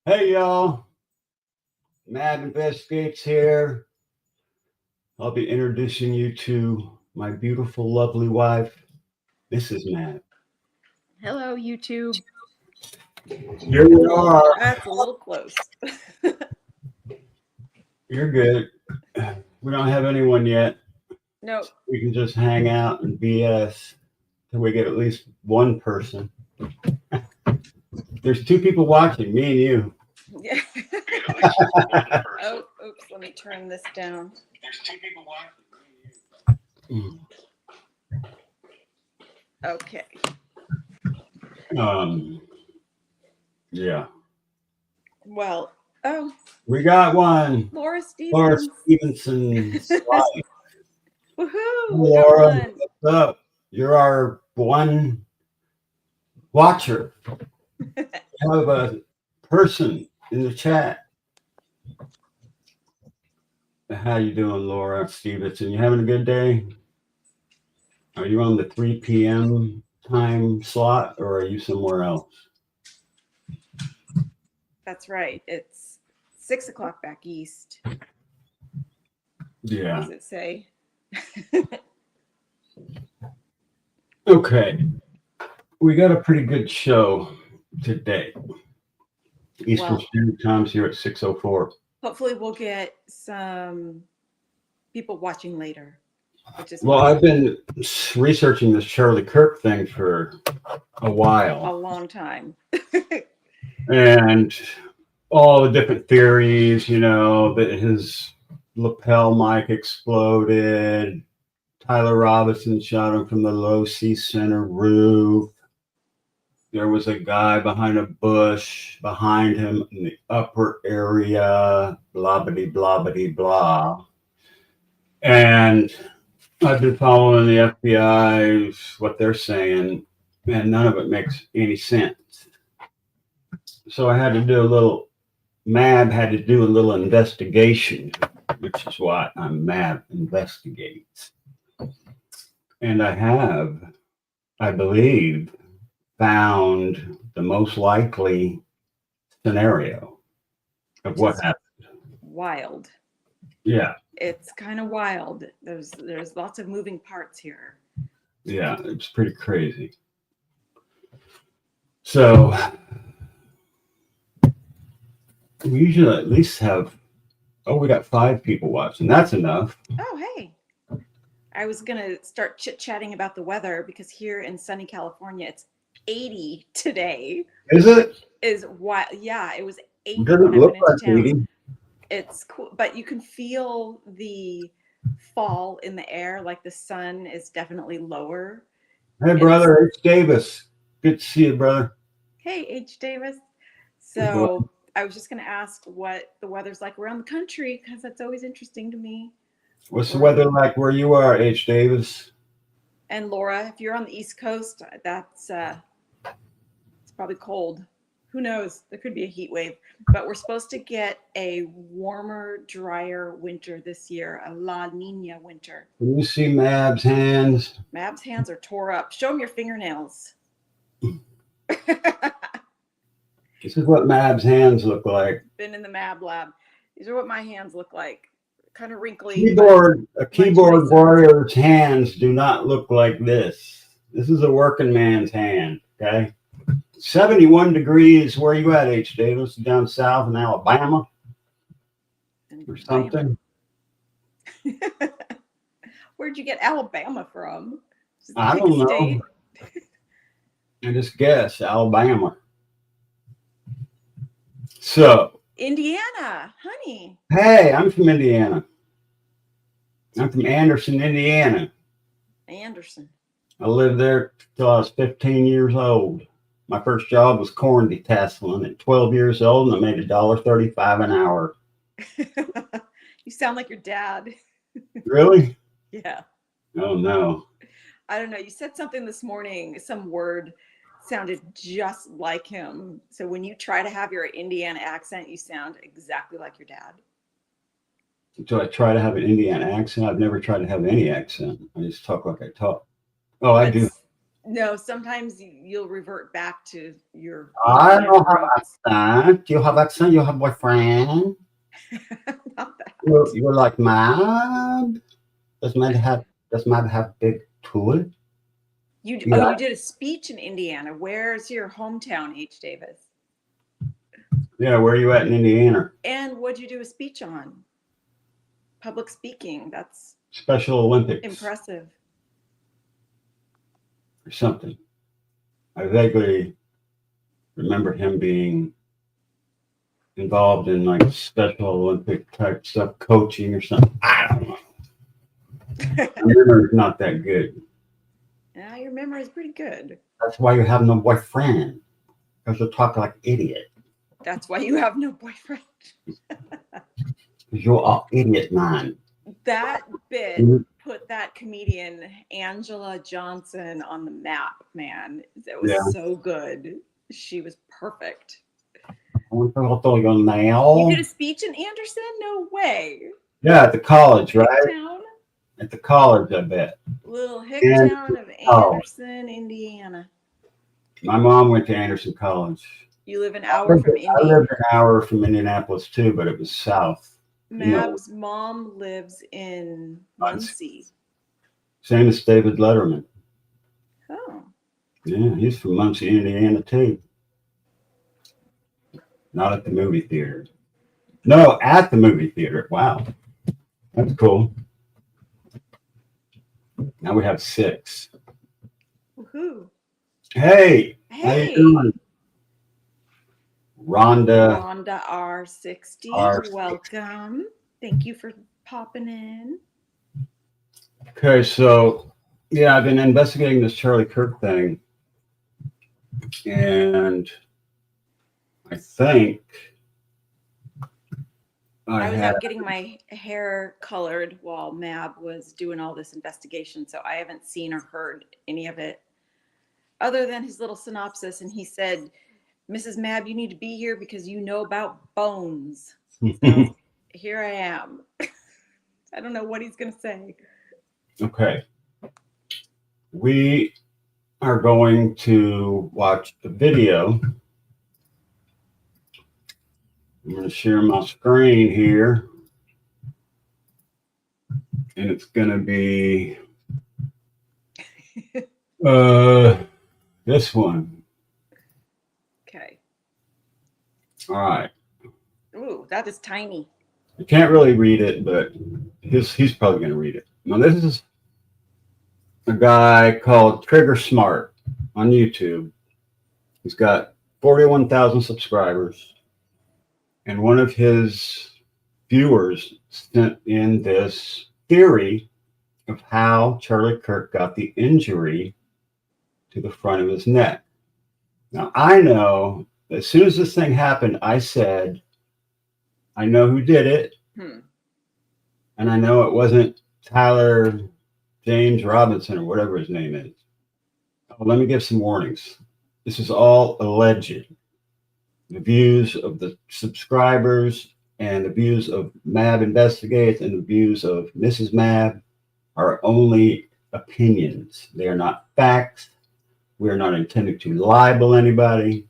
Hey y'all, MAB Investigates here. I'll be introducing you to my beautiful, lovely wife, Mrs. MAB. Hello, YouTube. Here we are. That's a little close. You're good. We don't have anyone yet. No, We can just hang out and BS till we get at least one person. There's two people watching, me and you. yeah. Oh, oops, let me turn this down. There's two people watching. Okay. Yeah. Well, We got one. Laura Stevens. Laura Stevenson's wife. Woohoo! Laura, We got one. what's up? You're our one watcher. We have a person in the chat. How you doing, Laura Stevenson? You having a good day? Are you on the 3 p.m. time slot or are you somewhere else? That's right. It's 6 o'clock back east. Yeah. What does it say? Okay. We got a pretty good show today. Eastern Standard Time's here at 6:04. Hopefully we'll get some people watching later. Well, I've been researching this Charlie Kirk thing for a while. A long time. And all the different theories, that his lapel mic exploded. Tyler Robinson shot him from the low C center roof. There was a guy behind a bush behind him in the upper area, blah. And I've been following the FBI, what they're saying, and none of it makes any sense. So I had to do MAB had to do a little investigation, which is why I'm MAB Investigates. And I believe, found the most likely scenario of what happened. Wild. Yeah. It's kind of wild. There's lots of moving parts here. Yeah, it's pretty crazy. So we usually at least have, we got 5 people watching. That's enough. Oh, hey. I was going to start chit-chatting about the weather because here in sunny California, it's 80 today. Is it? Is wild. Yeah, it was 80 it doesn't when look I went into like town. 80. It's cool, but you can feel the fall in the air, like the sun is definitely lower. Hey, brother, H. Davis. Good to see you, brother. Hey, H. Davis. So I was just going to ask what the weather's like around the country because that's always interesting to me. What's the weather like where you are, H. Davis? And Laura, if you're on the East Coast, that's it's probably cold. Who knows? There could be a heat wave, but we're supposed to get a warmer, drier winter this year, a La Nina winter. Can you see Mab's hands? Mab's hands are tore up. Show him your fingernails. This is what Mab's hands look like. Been in the MAB lab. These are what my hands look like. Kind of wrinkly. A keyboard warrior's hands do not look like this. This is a working man's hand, okay? 71 degrees. Where are you at, H. Davis? Down south in Alabama or something? Where'd you get Alabama from? I don't know. I just guess Alabama. So Indiana, honey. Hey, I'm from Indiana. I'm from Anderson, Indiana. Anderson. I lived there till I was 15 years old. My first job was corn detasseling at 12 years old, and I made $1.35 an hour. You sound like your dad. Really? Yeah. Oh, no. I don't know. You said something this morning, some word sounded just like him. So when you try to have your Indiana accent, you sound exactly like your dad. Do I try to have an Indiana accent? I've never tried to have any accent. I just talk like I talk. Oh, I do. No, sometimes you'll revert back to your I Indiana don't have roots. accent. You have accent. You have boyfriend. Not that. You're like MAB. Does MAB have big tool? Yeah. You did a speech in Indiana. Where's your hometown, H. Davis? Yeah. Where are you at in Indiana? And what'd you do a speech on? Public speaking. That's Special Olympics impressive. or something. I vaguely remember him being involved in like Special Olympic type stuff, coaching or something. I don't know. My memory's not that good. Yeah, your memory is pretty good. That's why you have no boyfriend. Because you talk like idiot. That's why you have no boyfriend. Because you're all idiot, man. That bit put that comedian Angela Johnson on the map, man. It was so good. She was perfect. You did a speech in Anderson? No way. Yeah, at the college, right? Hicktown? At the college, I bet. Little Hicktown of Anderson, Indiana. My mom went to Anderson College. You live an hour from Indy. I lived an hour from Indianapolis too, but it was south. Mab's mom lives in Muncie. Same as David Letterman. Oh. Yeah, he's from Muncie, Indiana too. Not at the movie theater. No, at the movie theater. Wow. That's cool. Now we have 6. Woohoo. Hey. How you doing? Rhonda R60. R60. Welcome. Thank you for popping in. Okay, so yeah, I've been investigating this Charlie Kirk thing. And I think I was out getting my hair colored while Mab was doing all this investigation, so I haven't seen or heard any of it other than his little synopsis. And he said, Mrs. Mab, you need to be here because you know about bones. So here I am. I don't know what he's going to say. Okay. We are going to watch the video. I'm going to share my screen here. And it's going to be this one. Okay. All right. Ooh, that is tiny. I can't really read it, but he's probably going to read it. Now, this is a guy called Trigger Smart on YouTube. He's got 41,000 subscribers. And one of his viewers sent in this theory of how Charlie Kirk got the injury to the front of his neck. Now, I know as soon as this thing happened, I said, I know who did it. And I know it wasn't Tyler James Robinson or whatever his name is. Oh, let me give some warnings. This is all alleged. The views of the subscribers and the views of MAB Investigates and the views of Mrs. MAB are only opinions. They are not facts. We are not intending to libel anybody.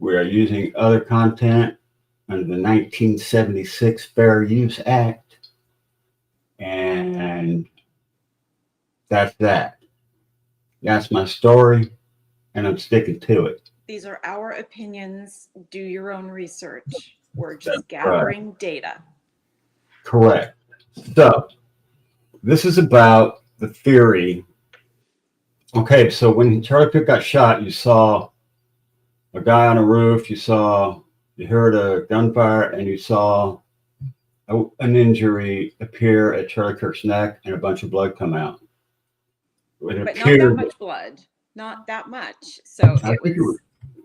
We are using other content under the 1976 Fair Use Act. And that's that. That's my story, and I'm sticking to it. These are our opinions. Do your own research. We're just gathering data. Correct. So, this is about the theory. Okay, so when Charlie Kirk got shot, you saw a guy on a roof, you heard a gunfire, and you saw an injury appear at Charlie Kirk's neck and a bunch of blood come out. But not that much blood. Not that much. So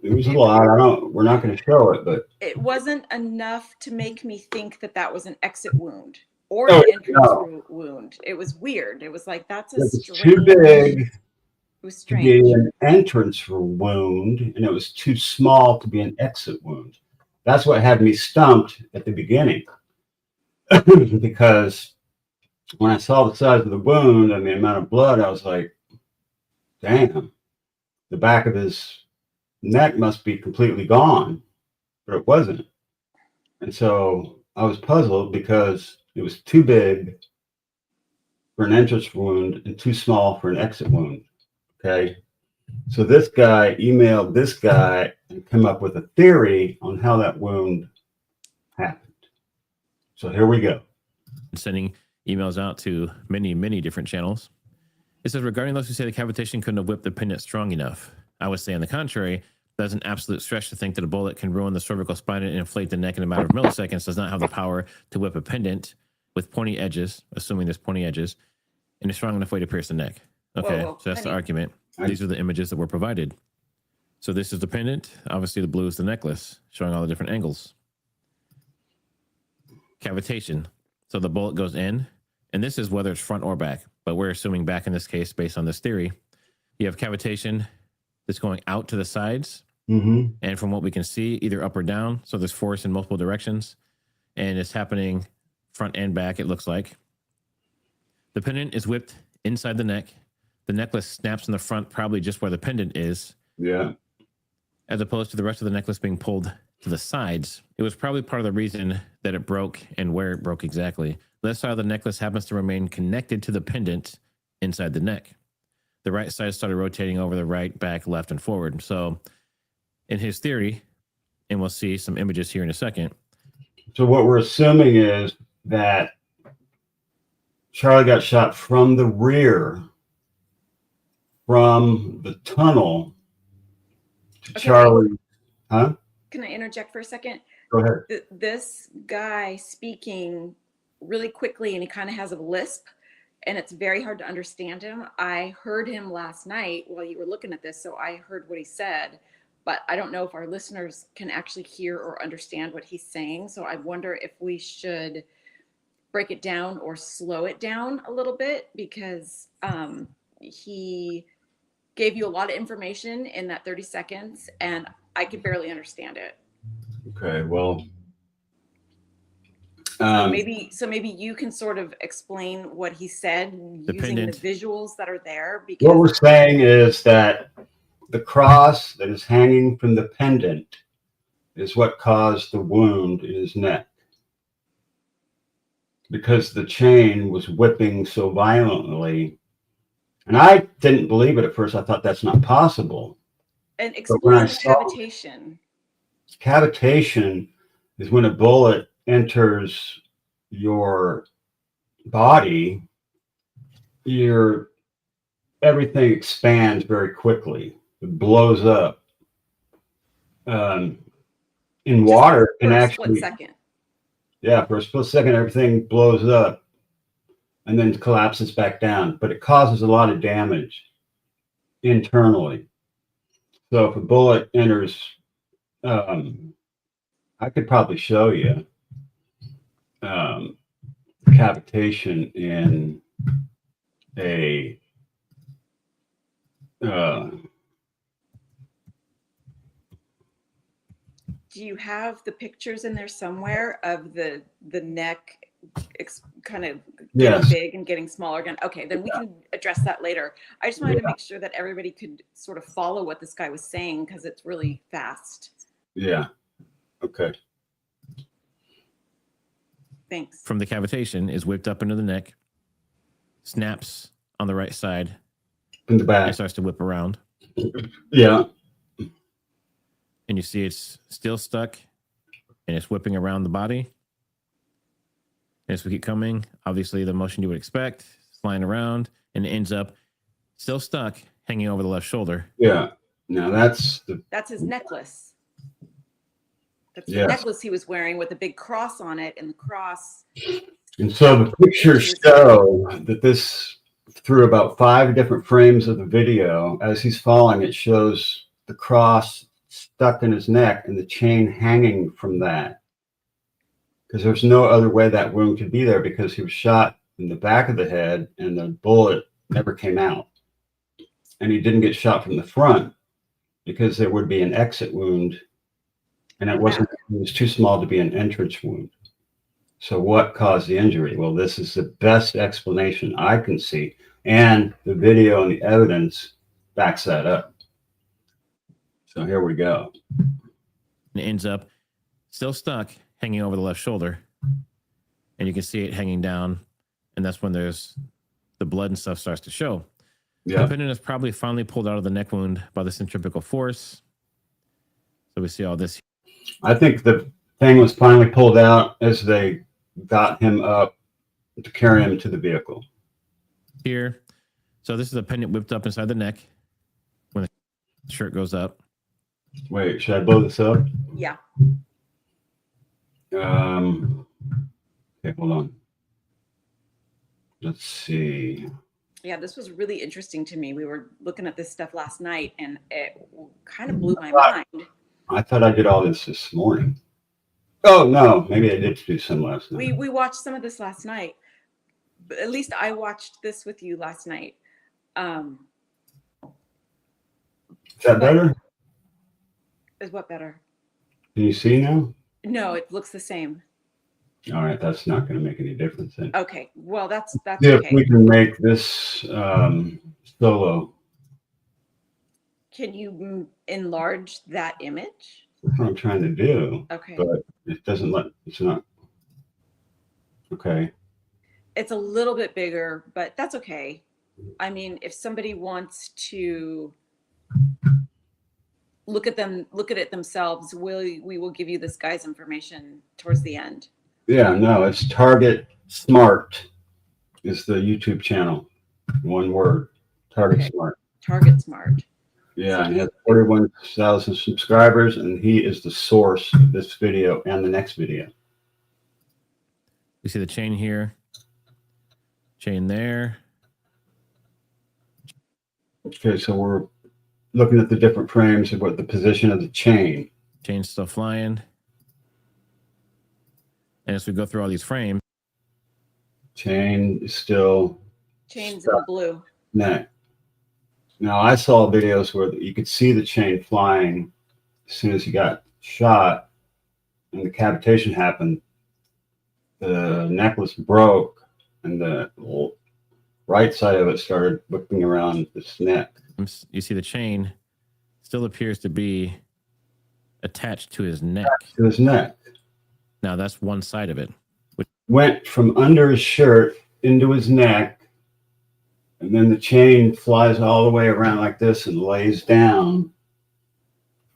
it was a lot. We're not going to show it, but it wasn't enough to make me think that that was an exit wound or an entrance wound. It was weird. It was like, that's too big. It was strange. To be an entrance wound, and it was too small to be an exit wound. That's what had me stumped at the beginning. Because when I saw the size of the wound and the amount of blood, I was like, damn, the back of his neck must be completely gone, but it wasn't. And so I was puzzled because it was too big for an entrance wound and too small for an exit wound. Okay. So this guy emailed this guy and came up with a theory on how that wound happened. So here we go. Sending emails out to many, many different channels. It says, regarding those who say the cavitation couldn't have whipped the pendant strong enough, I would say on the contrary, that's an absolute stretch to think that a bullet can ruin the cervical spine and inflate the neck in a matter of milliseconds does not have the power to whip a pendant with pointy edges, assuming there's pointy edges, in a strong enough way to pierce the neck. Okay, whoa. so that's the argument. These are the images that were provided. So this is the pendant. Obviously, the blue is the necklace, showing all the different angles. Cavitation. So the bullet goes in, and this is whether it's front or back, but we're assuming back in this case based on this theory. You have cavitation that's going out to the sides, and from what we can see, either up or down. So there's force in multiple directions, and it's happening front and back, it looks like. The pendant is whipped inside the neck. The necklace snaps in the front, probably just where the pendant is. Yeah. As opposed to the rest of the necklace being pulled to the sides. It was probably part of the reason that it broke and where it broke exactly. The left side of the necklace happens to remain connected to the pendant inside the neck. The right side started rotating over the right, back, left, and forward. So in his theory, and we'll see some images here in a second. So what we're assuming is that Charlie got shot from the rear, from the tunnel to Charlie. Huh? Can I interject for a second? Go ahead. This guy speaking really quickly, and he kind of has a lisp, and it's very hard to understand him. I heard him last night while you were looking at this, so I heard what he said, but I don't know if our listeners can actually hear or understand what he's saying. So I wonder if we should break it down or slow it down a little bit, because he gave you a lot of information in that 30 seconds, and I could barely understand it. Okay, well, so maybe you can sort of explain what he said using pendant. the visuals that are there. Because what we're saying is that the cross that is hanging from the pendant is what caused the wound in his neck, because the chain was whipping so violently. And I didn't believe it at first. I thought that's not possible. And explain the cavitation. Cavitation is when a bullet enters your body, everything expands very quickly. It blows up. In water, it can actually. Split second. Yeah, for a split second, everything blows up and then collapses back down. But it causes a lot of damage internally. So if a bullet enters, I could probably show you cavitation in a do you have the pictures in there somewhere of the neck kind of getting big and getting smaller again? Okay, then we can address that later. I just wanted to make sure that everybody could sort of follow what this guy was saying, because it's really fast. Yeah. Okay. Thanks. From the cavitation is whipped up into the neck, snaps on the right side, in the back, and starts to whip around. Yeah. And you see it's still stuck, and it's whipping around the body. And as we keep coming, obviously the motion you would expect, flying around, and it ends up still stuck, hanging over the left shoulder. Yeah. Now that's his necklace. That's the necklace he was wearing with a big cross on it, and the cross. And so the pictures show that this, through about 5 different frames of the video, as he's falling, it shows the cross stuck in his neck and the chain hanging from that. Because there's no other way that wound could be there, because he was shot in the back of the head and the bullet never came out. And he didn't get shot from the front, because there would be an exit wound, and it was too small to be an entrance wound. So what caused the injury? Well, this is the best explanation I can see, and the video and the evidence backs that up. So here we go. And it ends up still stuck, hanging over the left shoulder. And you can see it hanging down. And that's when there's the blood and stuff starts to show. Yeah. The pendant is probably finally pulled out of the neck wound by the centrifugal force. So we see all this. I think the thing was finally pulled out as they got him up to carry him to the vehicle. Here. So this is a pendant whipped up inside the neck when the shirt goes up. Wait, should I blow this up? Yeah. Okay, hold on. Let's see. Yeah, this was really interesting to me. We were looking at this stuff last night, and it kind of blew my mind. I thought I did all this morning. Oh, no, maybe I did do some last night. We watched some of this last night. But at least I watched this with you last night. Is that better? Is what better? Can you see now? No, it looks the same. All right, that's not going to make any difference then. Okay, well, that's See if okay. we can make this solo. Can you enlarge that image? That's what I'm trying to do, Okay. but it doesn't let, it's not. Okay. It's a little bit bigger, but that's okay. I mean, if somebody wants to look at it themselves, we will give you this guy's information towards the end. Yeah, no, it's Target Smart is the YouTube channel. One word, Target Okay. Smart. Target Smart. Yeah, and he has 41,000 subscribers, and he is the source of this video and the next video. We see the chain here, chain there. Okay, so we're looking at the different frames of what the position of the chain. Chain's still flying. And as we go through all these frames, Chain is still Chains in the blue. neck. Now, I saw videos where you could see the chain flying as soon as he got shot and the cavitation happened. The necklace broke and the right side of it started whipping around his neck. you see the chain still appears to be attached to his neck. To his neck. Now that's one side of it. Went from under his shirt into his neck, and then the chain flies all the way around like this and lays down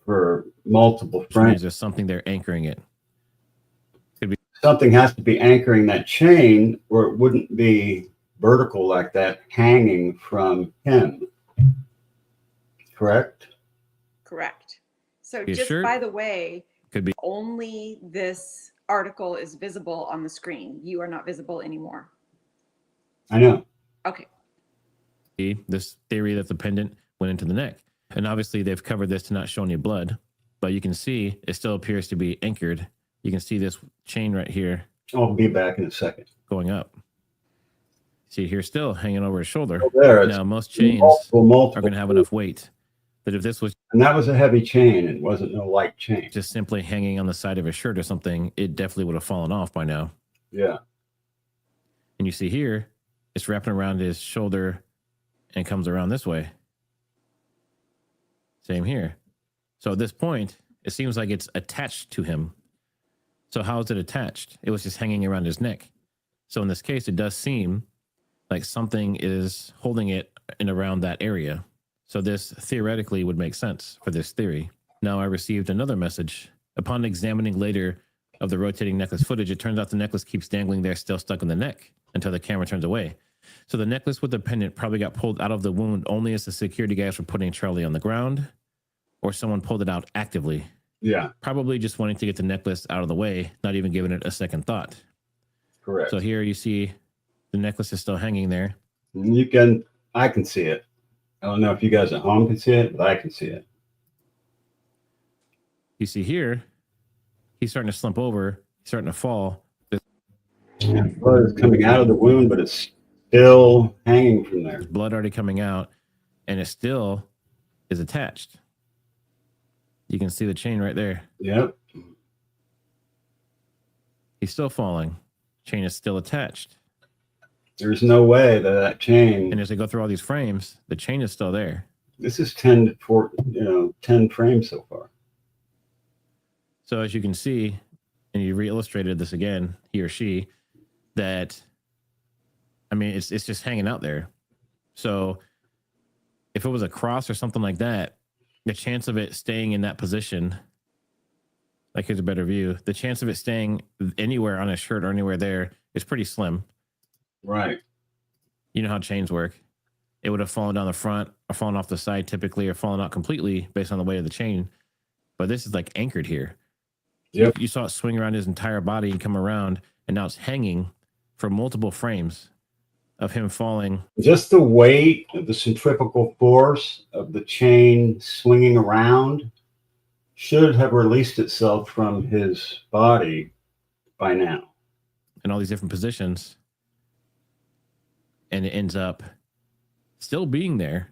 for multiple Which means frames. there's something there anchoring it. Something has to be anchoring that chain, or it wouldn't be vertical like that, hanging from him. Correct? Correct. So You just sure? by the way, Could be. only this article is visible on the screen. You are not visible anymore. I know. Okay. This theory that the pendant went into the neck. And obviously they've covered this to not show any blood, but you can see it still appears to be anchored. You can see this chain right here I'll be back in a second. going up. See here still hanging over his shoulder. Oh, there, it's Now most chains multiple. are going to have enough weight that if this was And that was a heavy chain. It wasn't no light chain. just simply hanging on the side of his shirt or something, it definitely would have fallen off by now. Yeah. And you see here, it's wrapping around his shoulder and comes around this way. Same here. So at this point, it seems like it's attached to him. So how is it attached? It was just hanging around his neck. So in this case, it does seem like something is holding it in around that area. So this theoretically would make sense for this theory. Now I received another message. Upon examining later of the rotating necklace footage, it turns out the necklace keeps dangling there, still stuck in the neck until the camera turns away. So the necklace with the pendant probably got pulled out of the wound only as the security guys were putting Charlie on the ground, or someone pulled it out actively. Yeah. Probably just wanting to get the necklace out of the way, not even giving it a second thought. Correct. So here you see the necklace is still hanging there. I can see it. I don't know if you guys at home can see it, but I can see it. You see here, he's starting to slump over, he's starting to fall. And blood is coming out of the wound, but it's still hanging from there. There's blood already coming out, and it still is attached. You can see the chain right there. Yep. He's still falling. Chain is still attached. There's no way that chain. And as they go through all these frames, the chain is still there. This is 10 to 4, 10 frames so far. So as you can see, and you re-illustrated this again, he or she, that, I mean, it's just hanging out there. So if it was a cross or something like that, the chance of it staying in that position, like here's a better view, the chance of it staying anywhere on a shirt or anywhere there is pretty slim. Right. You know how chains work. It would have fallen down the front or fallen off the side typically, or fallen out completely based on the weight of the chain. But this is like anchored here. Yep. You saw it swing around his entire body and come around, and now it's hanging for multiple frames of him falling. Just the weight of the centrifugal force of the chain swinging around should have released itself from his body by now. In all these different positions. And it ends up still being there.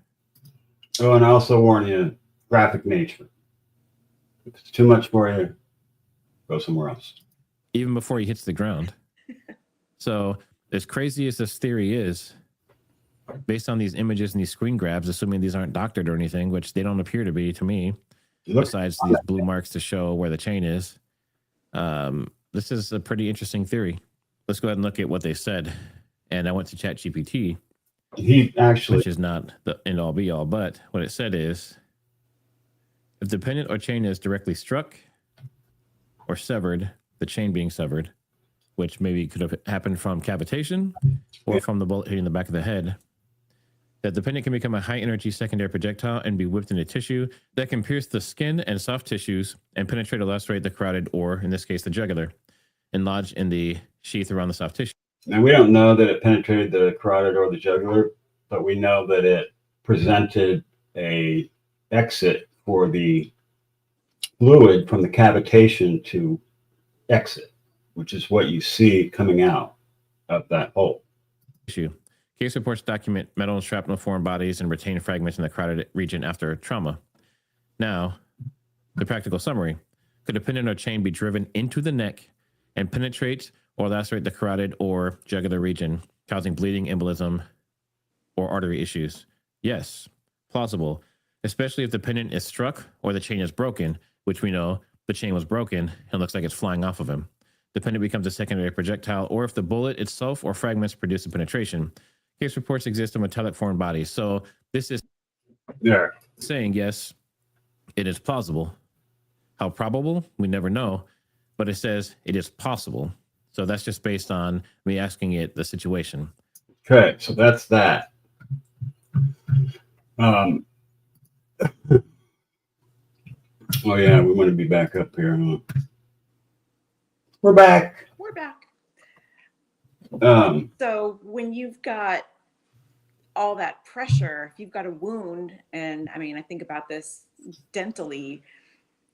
Oh, and I also warn you, graphic nature. If it's too much for you, go somewhere else. Even before he hits the ground. So, as crazy as this theory is, based on these images and these screen grabs, assuming these aren't doctored or anything, which they don't appear to be to me, besides these blue marks to show where the chain is, this is a pretty interesting theory. Let's go ahead and look at what they said. And I went to ChatGPT. He actually, which is not the end all be all, but what it said is, if the pennant or chain is directly struck or severed, the chain being severed, which maybe could have happened from cavitation or from the bullet hitting the back of the head, that the pennant can become a high energy secondary projectile and be whipped into tissue that can pierce the skin and soft tissues and penetrate or lacerate the carotid, or in this case, the jugular, and lodge in the sheath around the soft tissue. and we don't know that it penetrated the carotid or the jugular, but we know that it presented a exit for the fluid from the cavitation to exit, which is what you see coming out of that hole. Case reports document metal and shrapnel foreign bodies and retained fragments in the carotid region after trauma. Now, the practical summary. Could a pennant or chain be driven into the neck and penetrate or lacerate the carotid or jugular region, causing bleeding, embolism, or artery issues? Yes, plausible, especially if the pennant is struck or the chain is broken, which we know the chain was broken and looks like it's flying off of him. The pennant becomes a secondary projectile, or if the bullet itself or fragments produce a penetration. Case reports exist in metallic foreign bodies. So this is saying, yes, it is plausible. How probable? We never know, but it says it is possible. So that's just based on me asking it the situation. Okay, so that's that. Oh yeah, we want to be back up here, huh? We're back. We're back. Um, So when you've got all that pressure, if you've got a wound, and I mean, I think about this dentally,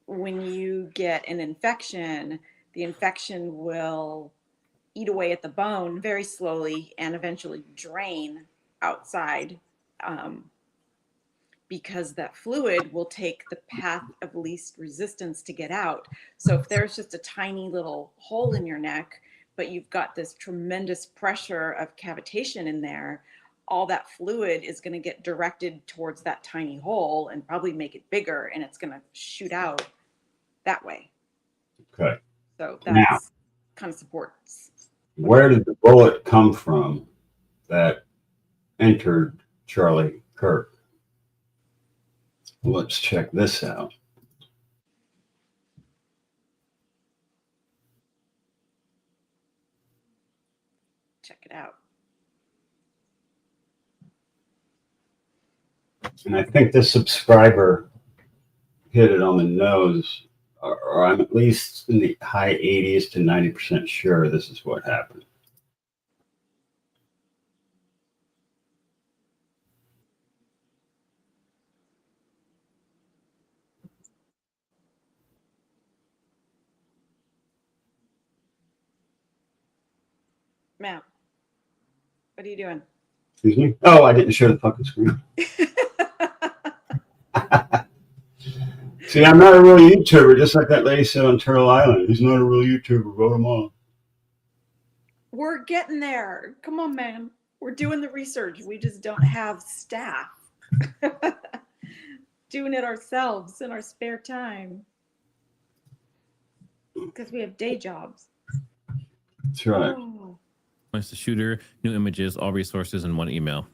when you get an infection, the infection will eat away at the bone very slowly and eventually drain outside, because that fluid will take the path of least resistance to get out. So if there's just a tiny little hole in your neck, but you've got this tremendous pressure of cavitation in there, all that fluid is going to get directed towards that tiny hole and probably make it bigger, and it's going to shoot out that way. okay. So Now, that's kind of supports. where did the bullet come from that entered Charlie Kirk? Let's check this out. Check it out. And I think this subscriber hit it on the nose, or I'm at least in the high 80s to 90% sure this is what happened. Matt, what are you doing? Excuse me? Oh, I didn't share the fucking screen. See, I'm not a real YouTuber, just like that lady said on Turtle Island. He's not a real YouTuber. Vote him off. We're getting there. Come on, man. We're doing the research. We just don't have staff. doing it ourselves in our spare time. Because we have day jobs. That's right. Oh. Points the shooter, new images, all resources in one email.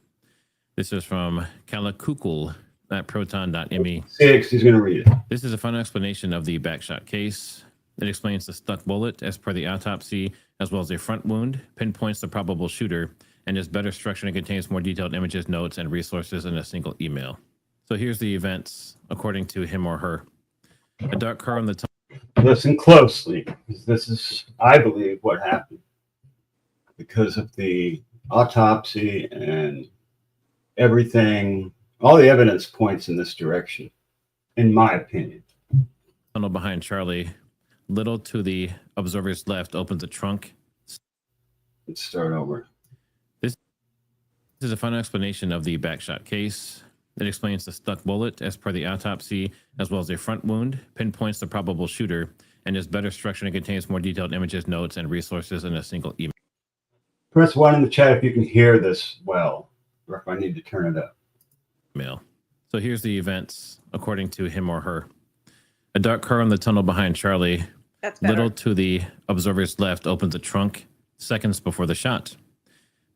This is from Kalakukul at proton.me. 6, he's going to read it. This is a final explanation of the backshot case. It explains the stuck bullet as per the autopsy, as well as a front wound, pinpoints the probable shooter, and is better structured and contains more detailed images, notes, and resources in a single email. So here's the events according to him or her. A dark car on the top. Listen closely, because this is, I believe, what happened. Because of the autopsy and everything, all the evidence points in this direction, in my opinion. Tunnel behind Charlie. Little to the observer's left opens a trunk. Let's start over. This is a final explanation of the backshot case. It explains the stuck bullet as per the autopsy, as well as a front wound, pinpoints the probable shooter, and is better structured and contains more detailed images, notes, and resources in a single email. Press 1 in the chat if you can hear this well, or if I need to turn it up. So here's the events according to him or her. A dark car in the tunnel behind Charlie. That's better. Little to the observer's left opens a trunk seconds before the shot.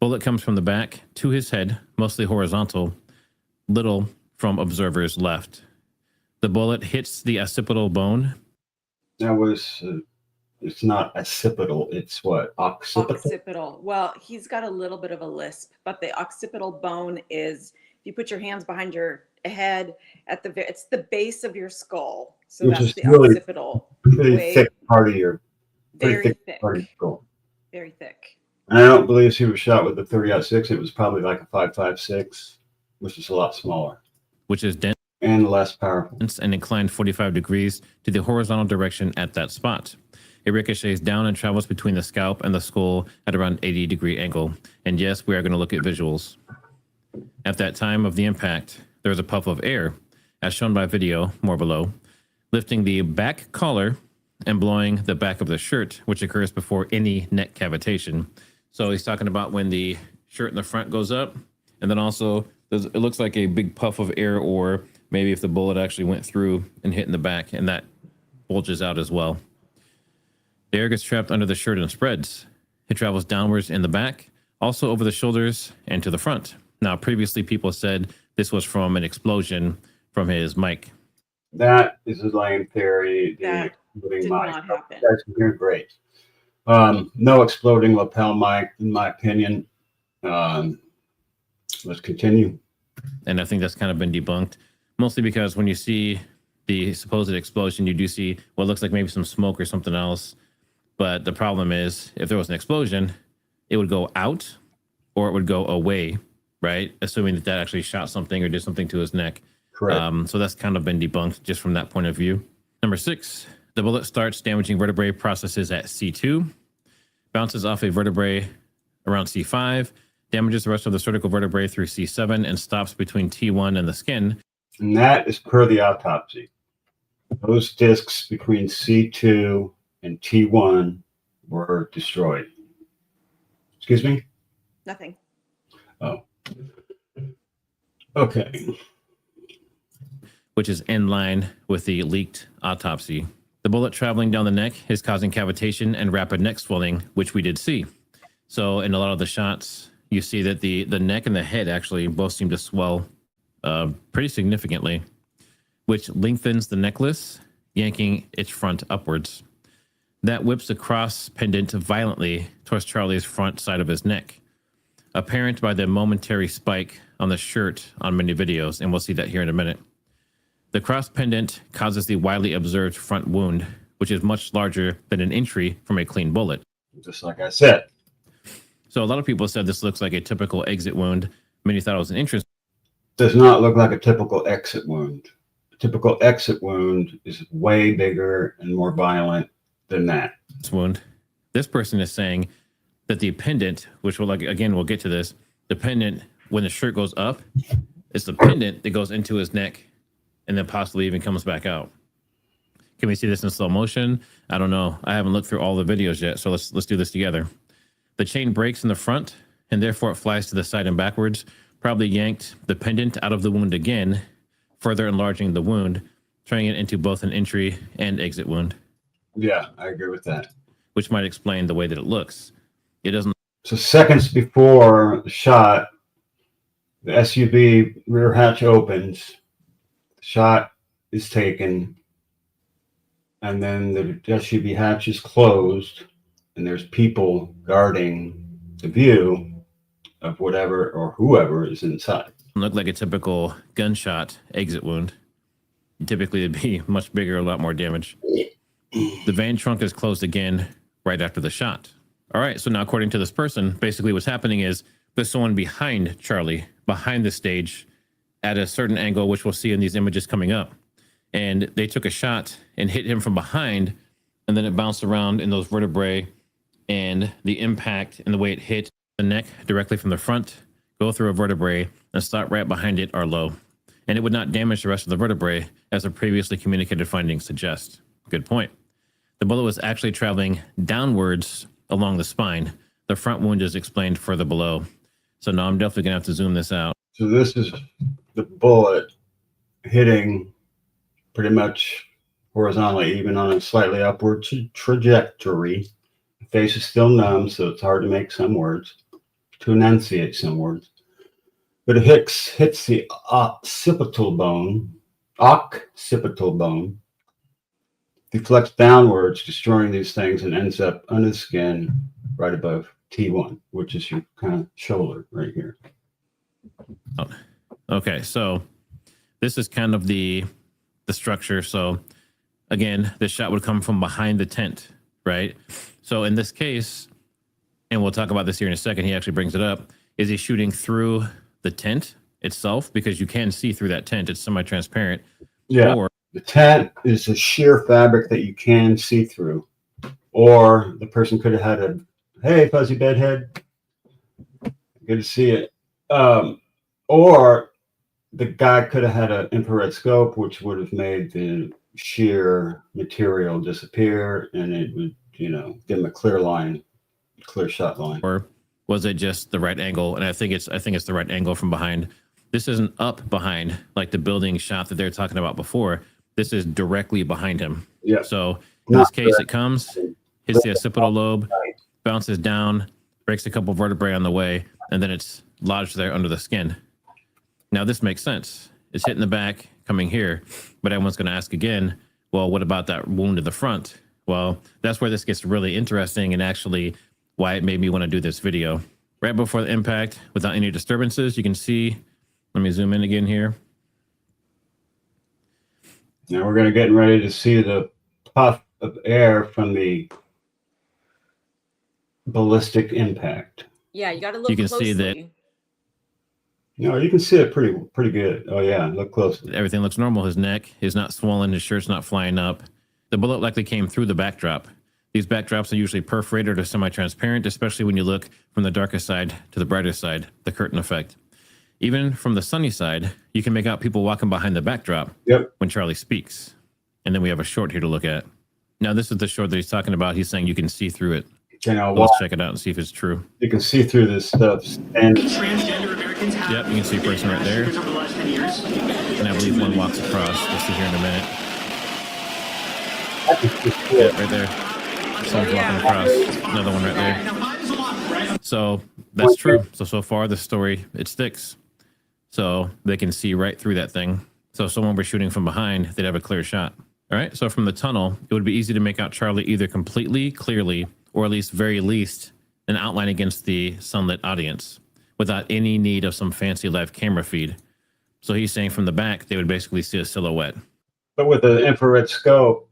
Bullet comes from the back to his head, mostly horizontal. Little from observer's left. The bullet hits the occipital bone. That was, it's not occipital, it's what? Occipital? Occipital. Well, he's got a little bit of a lisp, but the occipital bone is, if you put your hands behind your head, it's the base of your skull. So Which that's is the really occipital. Pretty Way- thick part of your, Very pretty thick thick. part of your skull. Very thick. And I don't believe he was shot with the 30-06. It was probably like a 5.56, which is a lot smaller Which is dense and less powerful. and inclined 45 degrees to the horizontal direction at that spot. It ricochets down and travels between the scalp and the skull at around 80-degree angle. And yes, we are going to look at visuals. At that time of the impact, there was a puff of air, as shown by video more below, lifting the back collar and blowing the back of the shirt, which occurs before any neck cavitation. So he's talking about when the shirt in the front goes up, and then also it looks like a big puff of air, or maybe if the bullet actually went through and hit in the back, and that bulges out as well. The air gets trapped under the shirt and spreads. It travels downwards in the back, also over the shoulders and to the front. Now, previously people said this was from an explosion from his mic. That is a lame theory. That did not happen. That's great. No exploding lapel mic, in my opinion. Let's continue. And I think that's kind of been debunked, mostly because when you see the supposed explosion, you do see what looks like maybe some smoke or something else. But the problem is, if there was an explosion, it would go out or it would go away, right? Assuming that actually shot something or did something to his neck. Correct. So that's kind of been debunked just from that point of view. Number 6, the bullet starts damaging vertebrae processes at C2, bounces off a vertebrae around C5, damages the rest of the cervical vertebrae through C7, and stops between T1 and the skin. And that is per the autopsy. Those discs between C2 and T1 were destroyed. Excuse me? Nothing. Oh. Okay. Which is in line with the leaked autopsy. The bullet traveling down the neck is causing cavitation and rapid neck swelling, which we did see. So in a lot of the shots, you see that the neck and the head actually both seem to swell pretty significantly, which lengthens the necklace, yanking its front upwards. That whips the cross pendant violently towards Charlie's front side of his neck, apparent by the momentary spike on the shirt on many videos, and we'll see that here in a minute. The cross pendant causes the widely observed front wound, which is much larger than an entry from a clean bullet. Just like I said. So a lot of people said this looks like a typical exit wound. Many thought it was an entrance. Does not look like a typical exit wound. A typical exit wound is way bigger and more violent than that. Wound. This person is saying that the pendant, which we'll we'll get to this, the pendant, when the shirt goes up, it's the pendant that goes into his neck and then possibly even comes back out. Can we see this in slow motion? I don't know. I haven't looked through all the videos yet, so let's do this together. The chain breaks in the front, and therefore it flies to the side and backwards, probably yanked the pendant out of the wound again, further enlarging the wound, turning it into both an entry and exit wound. Yeah, I agree with that. Which might explain the way that it looks. It doesn't. So seconds before the shot, the SUV rear hatch opens, the shot is taken, and then the SUV hatch is closed, and there's people guarding the view of whatever or whoever is inside. Look like a typical gunshot exit wound. Typically, it'd be much bigger, a lot more damage. The van trunk is closed again right after the shot. All right, so now according to this person, basically what's happening is there's someone behind Charlie, behind the stage, at a certain angle, which we'll see in these images coming up. And they took a shot and hit him from behind, and then it bounced around in those vertebrae, and the impact and the way it hit the neck directly from the front, go through a vertebrae, and stop right behind it are low. And it would not damage the rest of the vertebrae, as the previously communicated findings suggest. Good point. The bullet was actually traveling downwards along the spine. The front wound is explained further below. So now I'm definitely gonna have to zoom this out. So this is the bullet hitting pretty much horizontally, even on a slightly upward trajectory. The face is still numb, so it's hard to make some words, to enunciate some words. But it hits the occipital bone, deflects downwards, destroying these things, and ends up under the skin right above T1, which is your kind of shoulder right here. Oh, okay, so this is kind of the structure. So again, the shot would come from behind the tent, right? So in this case, and we'll talk about this here in a second, he actually brings it up, is he shooting through the tent itself? Because you can see through that tent, it's semi-transparent. Yeah, or the tent is a sheer fabric that you can see through. Or the person could have had a, hey, fuzzy bedhead, good to see it. Or the guy could have had an infrared scope, which would have made the sheer material disappear, and it would, you know, give him a clear line, clear shot line. Or was it just the right angle? And I think it's the right angle from behind. This isn't up behind like the building shot that they're talking about before. This is directly behind him. Yeah. So in this case, it comes, hits the occipital lobe, bounces down, breaks a couple vertebrae on the way, and then it's lodged there under the skin. Now this makes sense. It's hitting the back, coming here, but everyone's going to ask again, well, what about that wound in the front? Well, that's where this gets really interesting, and actually why it made me want to do this video. Right before the impact, without any disturbances, you can see, let me zoom in again here. Now we're going to get ready to see the puff of air from the ballistic impact. Yeah, you got to look You can closely. see that. No, you can see it pretty good. Oh yeah, look closely. Everything looks normal. His neck is not swollen. His shirt's not flying up. The bullet likely came through the backdrop. These backdrops are usually perforated or semi-transparent, especially when you look from the darker side to the brighter side, the curtain effect. Even from the sunny side, you can make out people walking behind the backdrop when Charlie speaks. And then we have a short here to look at. Now, this is the short that he's talking about. He's saying you can see through it. Let's check it out and see if it's true. You can see through this stuff. And Transgender Americans have yep, you can see a person right there. over the last 10 years. And I believe one walks across. We'll see here in a minute. Yeah, right there. Someone's walking across. Another one right there. So that's true. So far the story, it sticks. So they can see right through that thing. So if someone were shooting from behind, they'd have a clear shot. All right. So from the tunnel, it would be easy to make out Charlie either completely, clearly, or at least very least an outline against the sunlit audience without any need of some fancy live camera feed. So he's saying from the back, they would basically see a silhouette. But with the infrared scope,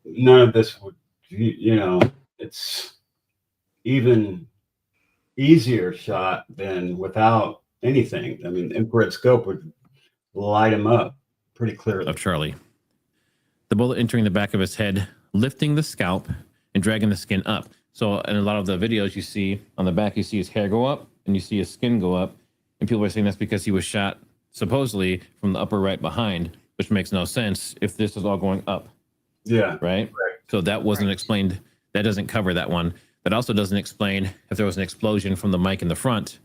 none of this would, you know, it's even easier shot than without anything. I mean, infrared scope would light him up pretty clearly. Of Charlie. The bullet entering the back of his head, lifting the scalp and dragging the skin up. So in a lot of the videos you see on the back, you see his hair go up and you see his skin go up. And people are saying that's because he was shot supposedly from the upper right behind, which makes no sense if this is all going up. Yeah. Right? So that wasn't explained. That doesn't cover that one. That also doesn't explain if there was an explosion from the mic in the front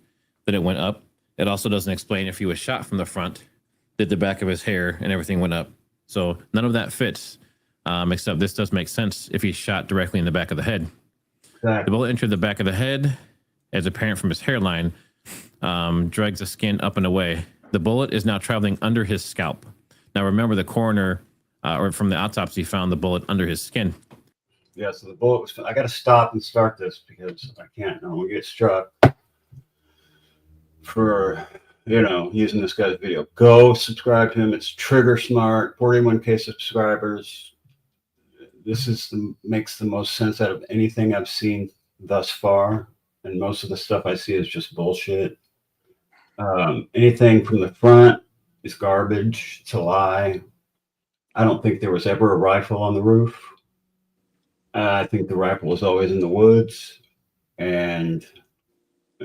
that it went up. It also doesn't explain if he was shot from the front did the back of his hair, and everything went up. So none of that fits, except this does make sense if he's shot directly in the back of the head. The bullet entered the back of the head, as apparent from his hairline, drags the skin up and away. The bullet is now traveling under his scalp. Now remember, the coroner, or from the autopsy, found the bullet under his skin. Yeah, so the bullet was. I got to stop and start this because I can't. I don't want to get struck for using this guy's video. Go subscribe to him. It's Trigger Smart. 41K subscribers. This makes the most sense out of anything I've seen thus far, and most of the stuff I see is just bullshit. Anything from the front is garbage. It's a lie. I don't think there was ever a rifle on the roof. I think the rifle was always in the woods, and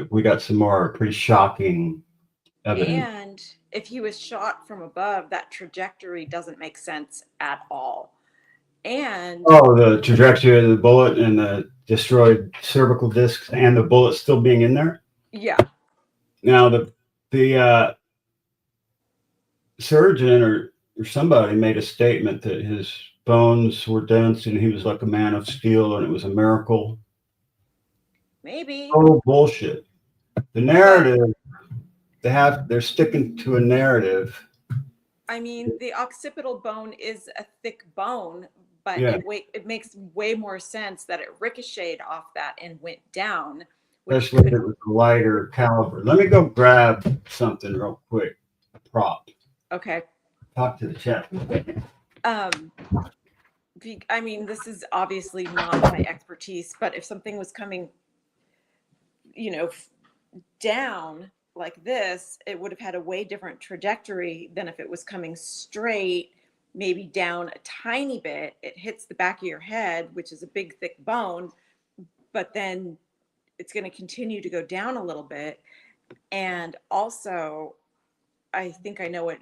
we got some more pretty shocking evidence. And if he was shot from above, that trajectory doesn't make sense at all. And the trajectory of the bullet and the destroyed cervical discs and the bullet still being in there. yeah, Now the surgeon or somebody made a statement that his bones were dense and he was like a man of steel and it was a miracle. maybe. Oh, bullshit. The narrative, they're sticking to a narrative. I mean, the occipital bone is a thick bone, but Yeah. it makes way more sense that it ricocheted off that and went down. Especially if it was a lighter caliber. Let me go grab something real quick. A prop. Okay. Talk to the chat. I mean, this is obviously not my expertise, but if something was coming, down like this, it would have had a way different trajectory than if it was coming straight, maybe down a tiny bit. It hits the back of your head, which is a big, thick bone, but then it's going to continue to go down a little bit. And also, I think I know what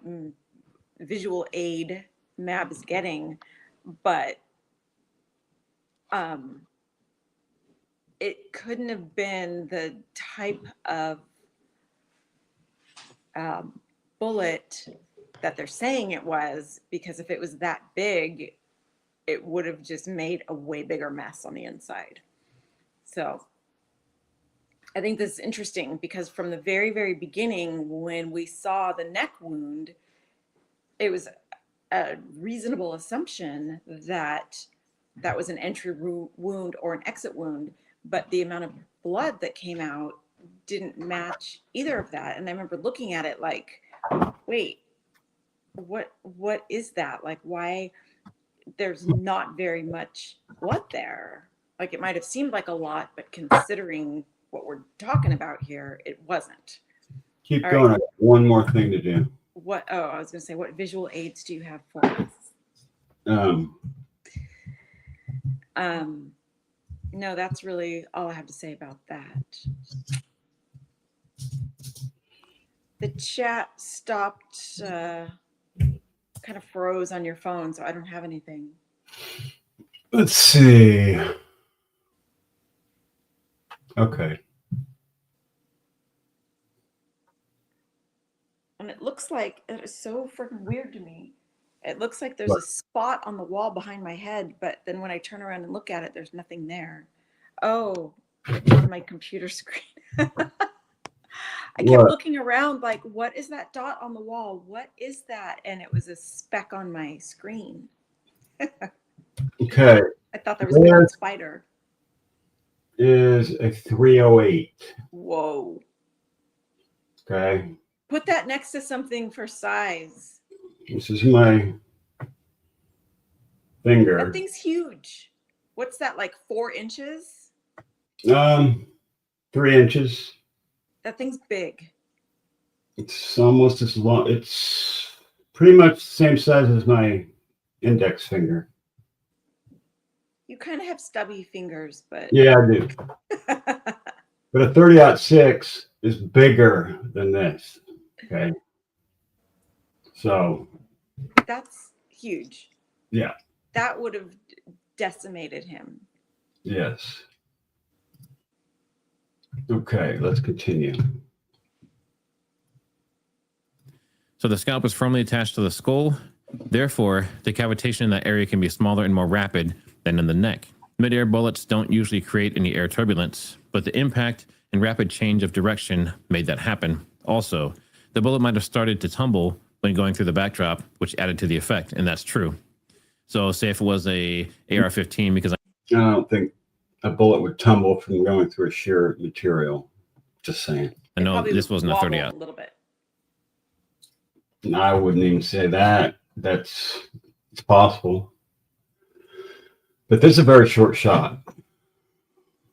visual aid MAB is getting, but it couldn't have been the type of bullet that they're saying it was, because if it was that big, it would have just made a way bigger mess on the inside. So I think this is interesting because from the very, very beginning, when we saw the neck wound, it was a reasonable assumption that that was an entry wound or an exit wound, but the amount of blood that came out didn't match either of that. And I remember looking at it like, wait, what is that? Like, why there's not very much blood there? Like, it might have seemed like a lot, but considering what we're talking about here, it wasn't. Keep All going. right. I got one more thing to do. I was going to say, what visual aids do you have for us? No, that's really all I have to say about that. The chat stopped, kind of froze on your phone, so I don't have anything. Let's see. Okay. And it looks like, it is so freaking weird to me. It looks like there's a spot on the wall behind my head, but then when I turn around and look at it, there's nothing there. Oh, it's on my computer screen. I kept looking around like, what is that dot on the wall? What is that? And it was a speck on my screen. Okay. I thought there was a big spider. Is a 308. Whoa. Okay. Put that next to something for size. This is my finger. That thing's huge. What's that, like 4 inches? 3 inches. That thing's big. It's almost as long. It's pretty much the same size as my index finger. You kind of have stubby fingers, but Yeah, I do. But a 30-06 is bigger than this. Okay. So that's huge. Yeah. That would have decimated him. Yes. Okay, let's continue. So the scalp is firmly attached to the skull. Therefore, decapitation in that area can be smaller and more rapid than in the neck. Mid-air bullets don't usually create any air turbulence, but the impact and rapid change of direction made that happen. Also, the bullet might have started to tumble when going through the backdrop, which added to the effect, and that's true. So say if it was a AR-15, because I don't think a bullet would tumble from going through a sheer material. Just saying. I know this wasn't a 30 A out. little bit. I wouldn't even say that. It's possible. But this is a very short shot.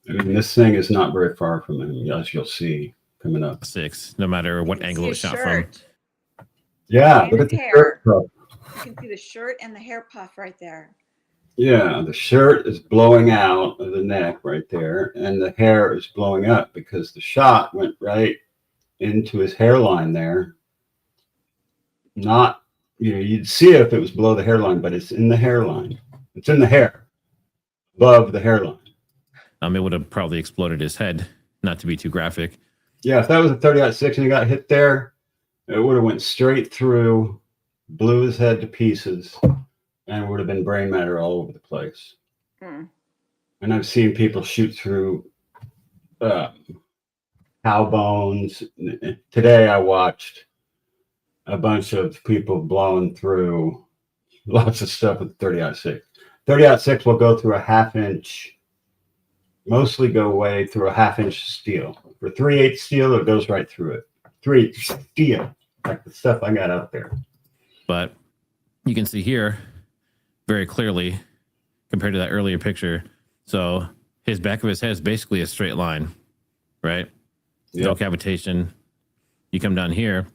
I mean, this thing is not very far from him, as you'll see coming up. 6, no matter what angle it was shot from. Yeah, And look his at the hair. shirt puff. You can see the shirt and the hair puff right there. Yeah, the shirt is blowing out of the neck right there, and the hair is blowing up because the shot went right into his hairline there. Not, you'd see it if it was below the hairline, but it's in the hairline. It's in the hair, above the hairline. It would have probably exploded his head, not to be too graphic. Yeah, if that was a 30-06 and he got hit there, it would have went straight through, blew his head to pieces, and would have been brain matter all over the place. And I've seen people shoot through cow bones. Today I watched a bunch of people blowing through lots of stuff with 30-06. 30-06 will go through a half-inch, mostly go away through a half-inch steel. For 3/8 steel, it goes right through it. 3/8 steel, like the stuff I got out there. But you can see here very clearly compared to that earlier picture. So his back of his head is basically a straight line, right? Yep. No cavitation. You come down here.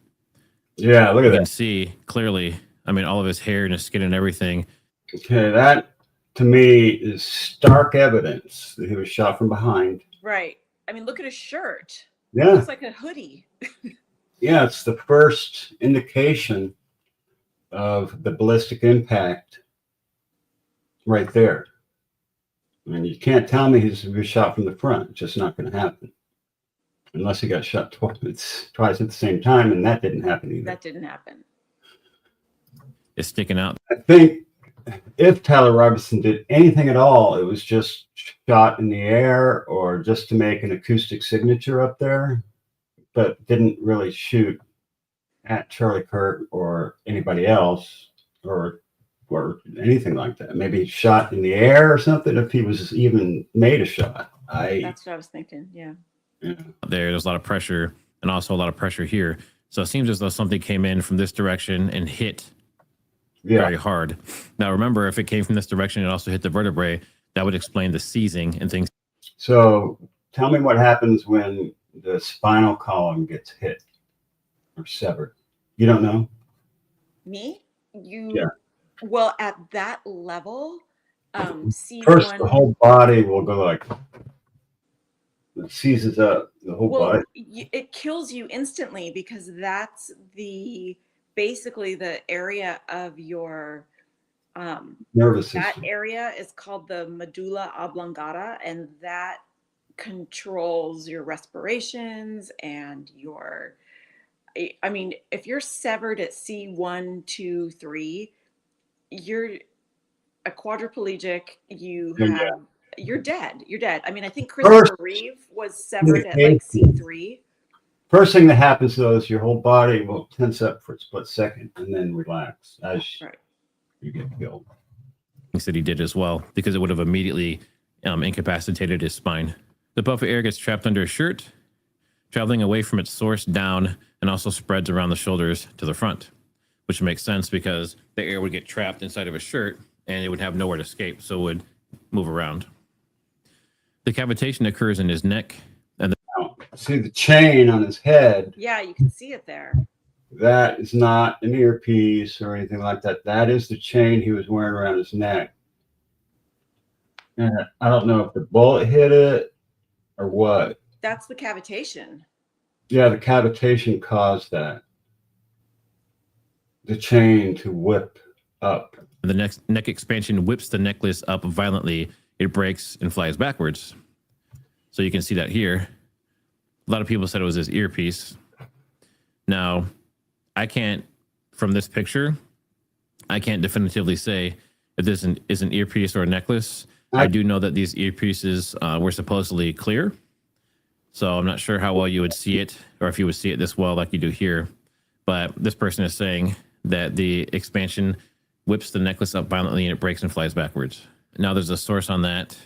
Yeah, look at You that. can see clearly, all of his hair and his skin and everything. Okay, that to me is stark evidence that he was shot from behind. Right. Look at his shirt. Yeah. It looks like a hoodie. Yeah, it's the first indication of the ballistic impact right there. You can't tell me he was shot from the front. It's just not going to happen. Unless he got shot twice at the same time, and that didn't happen either. That didn't happen. It's sticking out. I think if Tyler Robinson did anything at all, it was just shot in the air or just to make an acoustic signature up there, but didn't really shoot at Charlie Kirk or anybody else or anything like that. Maybe he shot in the air or something if he was even made a shot. That's what I was thinking. Yeah. There's a lot of pressure and also a lot of pressure here. So it seems as though something came in from this direction and hit very hard. Now, remember, if it came from this direction, it also hit the vertebrae. That would explain the seizing and things. So tell me what happens when the spinal column gets hit or severed. You don't know? Me? You? Yeah. Well, at that level, C1. First, the whole body will go like, it seizes up the whole body. It kills you instantly because that's basically the area of your Nervous that system. area is called the medulla oblongata, and that controls your respirations and your if you're severed at C1, 2, 3, you're a quadriplegic. You're dead. You're dead. I think Christopher Reeve was severed at like C3. First thing that happens though is your whole body will tense up for a split second and then relax as you get killed. Things that he did as well, because it would have immediately incapacitated his spine. The puff of air gets trapped under his shirt, traveling away from its source down, and also spreads around the shoulders to the front, which makes sense because the air would get trapped inside of his shirt and it would have nowhere to escape, so it would move around. The cavitation occurs in his neck. And see the chain on his head? Yeah, you can see it there. That is not an earpiece or anything like that. That is the chain he was wearing around his neck. And I don't know if the bullet hit it or what. That's the cavitation. Yeah, the cavitation caused that. The chain to whip up. The neck expansion whips the necklace up violently. It breaks and flies backwards. So you can see that here. A lot of people said it was his earpiece. Now, I can't from this picture, I can't definitively say if this is an earpiece or a necklace. I do know that these earpieces were supposedly clear. So I'm not sure how well you would see it, or if you would see it this well like you do here. But this person is saying that the expansion whips the necklace up violently and it breaks and flies backwards. Now there's a source on that.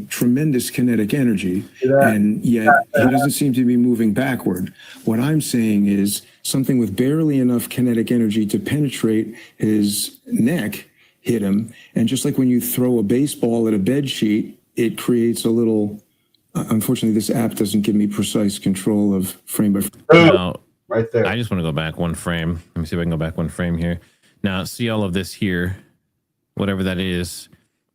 Tremendous kinetic energy, and yet he doesn't seem to be moving backward. What I'm saying is something with barely enough kinetic energy to penetrate his neck hit him, and just like when you throw a baseball at a bed sheet, it creates a little. Unfortunately, this app doesn't give me precise control of frame by frame. Now, right there. I just want to go back one frame. Let me see if I can go back one frame here. Now, see all of this here, whatever that is.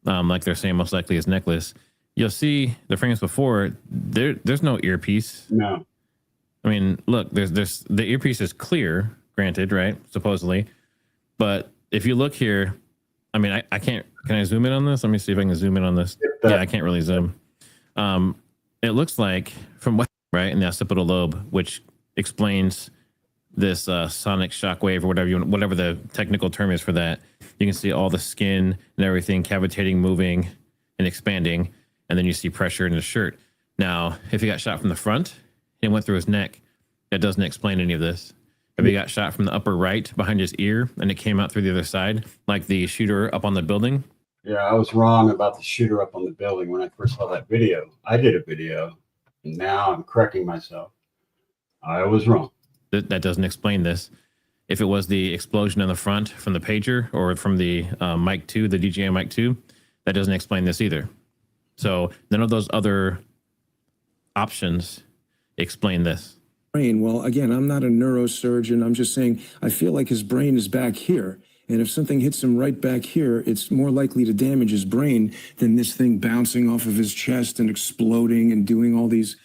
Like they're saying, most likely his necklace. You'll see the frames before. There's no earpiece. No. I mean, look, there's the earpiece is clear, granted, right? Supposedly, but if you look here, I mean, I can't. Can I zoom in on this? Let me see if I can zoom in on this. Yeah, I can't really zoom. It looks like from what right in the occipital lobe, which explains this sonic shockwave or whatever the technical term is for that. You can see all the skin and everything cavitating, moving, and expanding, and then you see pressure in his shirt. Now, if he got shot from the front and it went through his neck, that doesn't explain any of this. If he got shot from the upper right behind his ear and it came out through the other side, like the shooter up on the building. Yeah, I was wrong about the shooter up on the building when I first saw that video. I did a video, and now I'm correcting myself. I was wrong. That doesn't explain this. If it was the explosion in the front from the pager or from the mic 2, the DJI mic 2, that doesn't explain this either. So none of those other options explain this. Brain. Well, again, I'm not a neurosurgeon. I'm just saying I feel like his brain is back here. And if something hits him right back here, it's more likely to damage his brain than this thing bouncing off of his chest and exploding and doing all these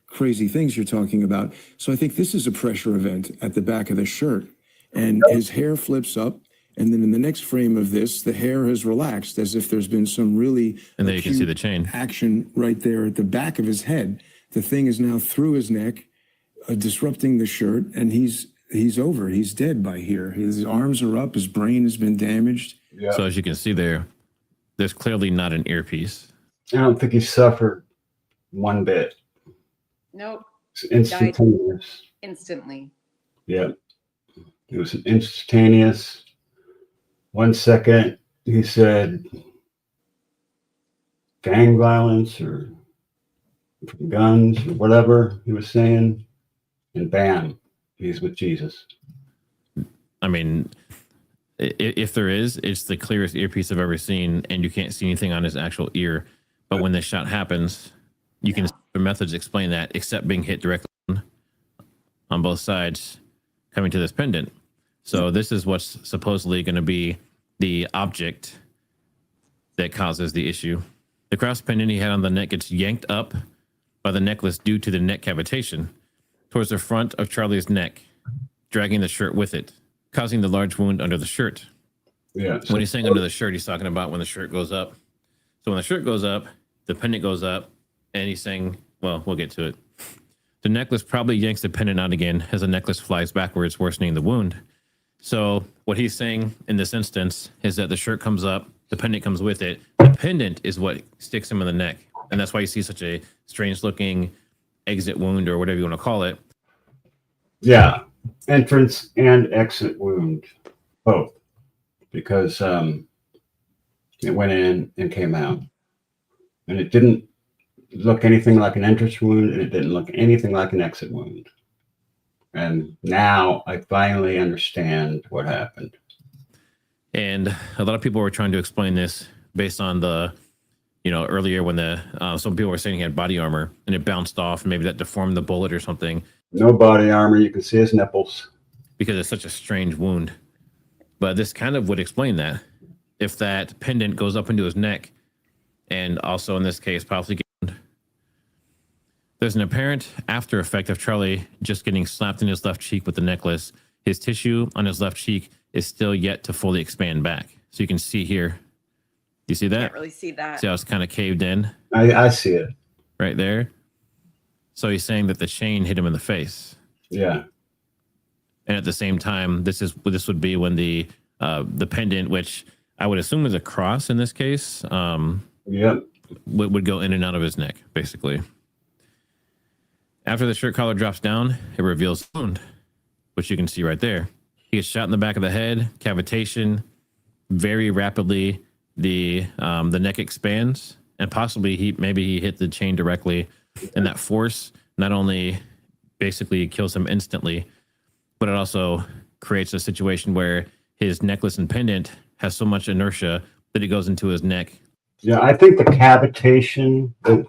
crazy things you're talking about. So I think this is a pressure event at the back of the shirt. And his hair flips up. And then in the next frame of this, the hair has relaxed as if there's been some really and there you can see the chain action right there at the back of his head. The thing is now through his neck, disrupting the shirt, and he's over. He's dead by here. His arms are up. His brain has been damaged. Yeah. So as you can see there's clearly not an earpiece. I don't think he suffered one bit. Nope. It's instantaneous. Instantly. Yeah. It was an instantaneous. 1 second, he said gang violence or guns or whatever he was saying, and bam, he's with Jesus. I mean, if there is, it's the clearest earpiece I've ever seen, and you can't see anything on his actual ear. But when this shot happens, you can the methods explain that, except being hit directly on both sides, coming to this pendant. So this is what's supposedly going to be the object that causes the issue. The cross pendant he had on the neck gets yanked up by the necklace due to the neck cavitation towards the front of Charlie's neck, dragging the shirt with it, causing the large wound under the shirt. Yeah. When he's saying under the shirt, he's talking about when the shirt goes up. So when the shirt goes up, the pendant goes up, and he's saying, well, we'll get to it. The necklace probably yanks the pendant out again as the necklace flies backwards, worsening the wound. So what he's saying in this instance is that the shirt comes up, the pendant comes with it. The pendant is what sticks him in the neck. And that's why you see such a strange looking exit wound or whatever you want to call it. Yeah. Entrance and exit wound, both, because it went in and came out. And it didn't look anything like an entrance wound, and it didn't look anything like an exit wound. And now I finally understand what happened. And a lot of people were trying to explain this based on the, earlier when some people were saying he had body armor and it bounced off, and maybe that deformed the bullet or something. No body armor. You can see his nipples. Because it's such a strange wound. But this kind of would explain that. If that pendant goes up into his neck, and also in this case, possibly there's an apparent after effect of Charlie just getting slapped in his left cheek with the necklace. His tissue on his left cheek is still yet to fully expand back. So you can see here. You see that? Can't really see that. See how it's kind of caved in? I see it. Right there. So he's saying that the chain hit him in the face. Yeah. And at the same time, this would be when the pendant, which I would assume is a cross in this case, Yep. would go in and out of his neck, basically. After the shirt collar drops down, it reveals the wound, which you can see right there. He gets shot in the back of the head, cavitation. Very rapidly, the neck expands, and possibly maybe he hit the chain directly, and that force not only basically kills him instantly, but it also creates a situation where his necklace and pendant has so much inertia that it goes into his neck. Yeah, I think the cavitation of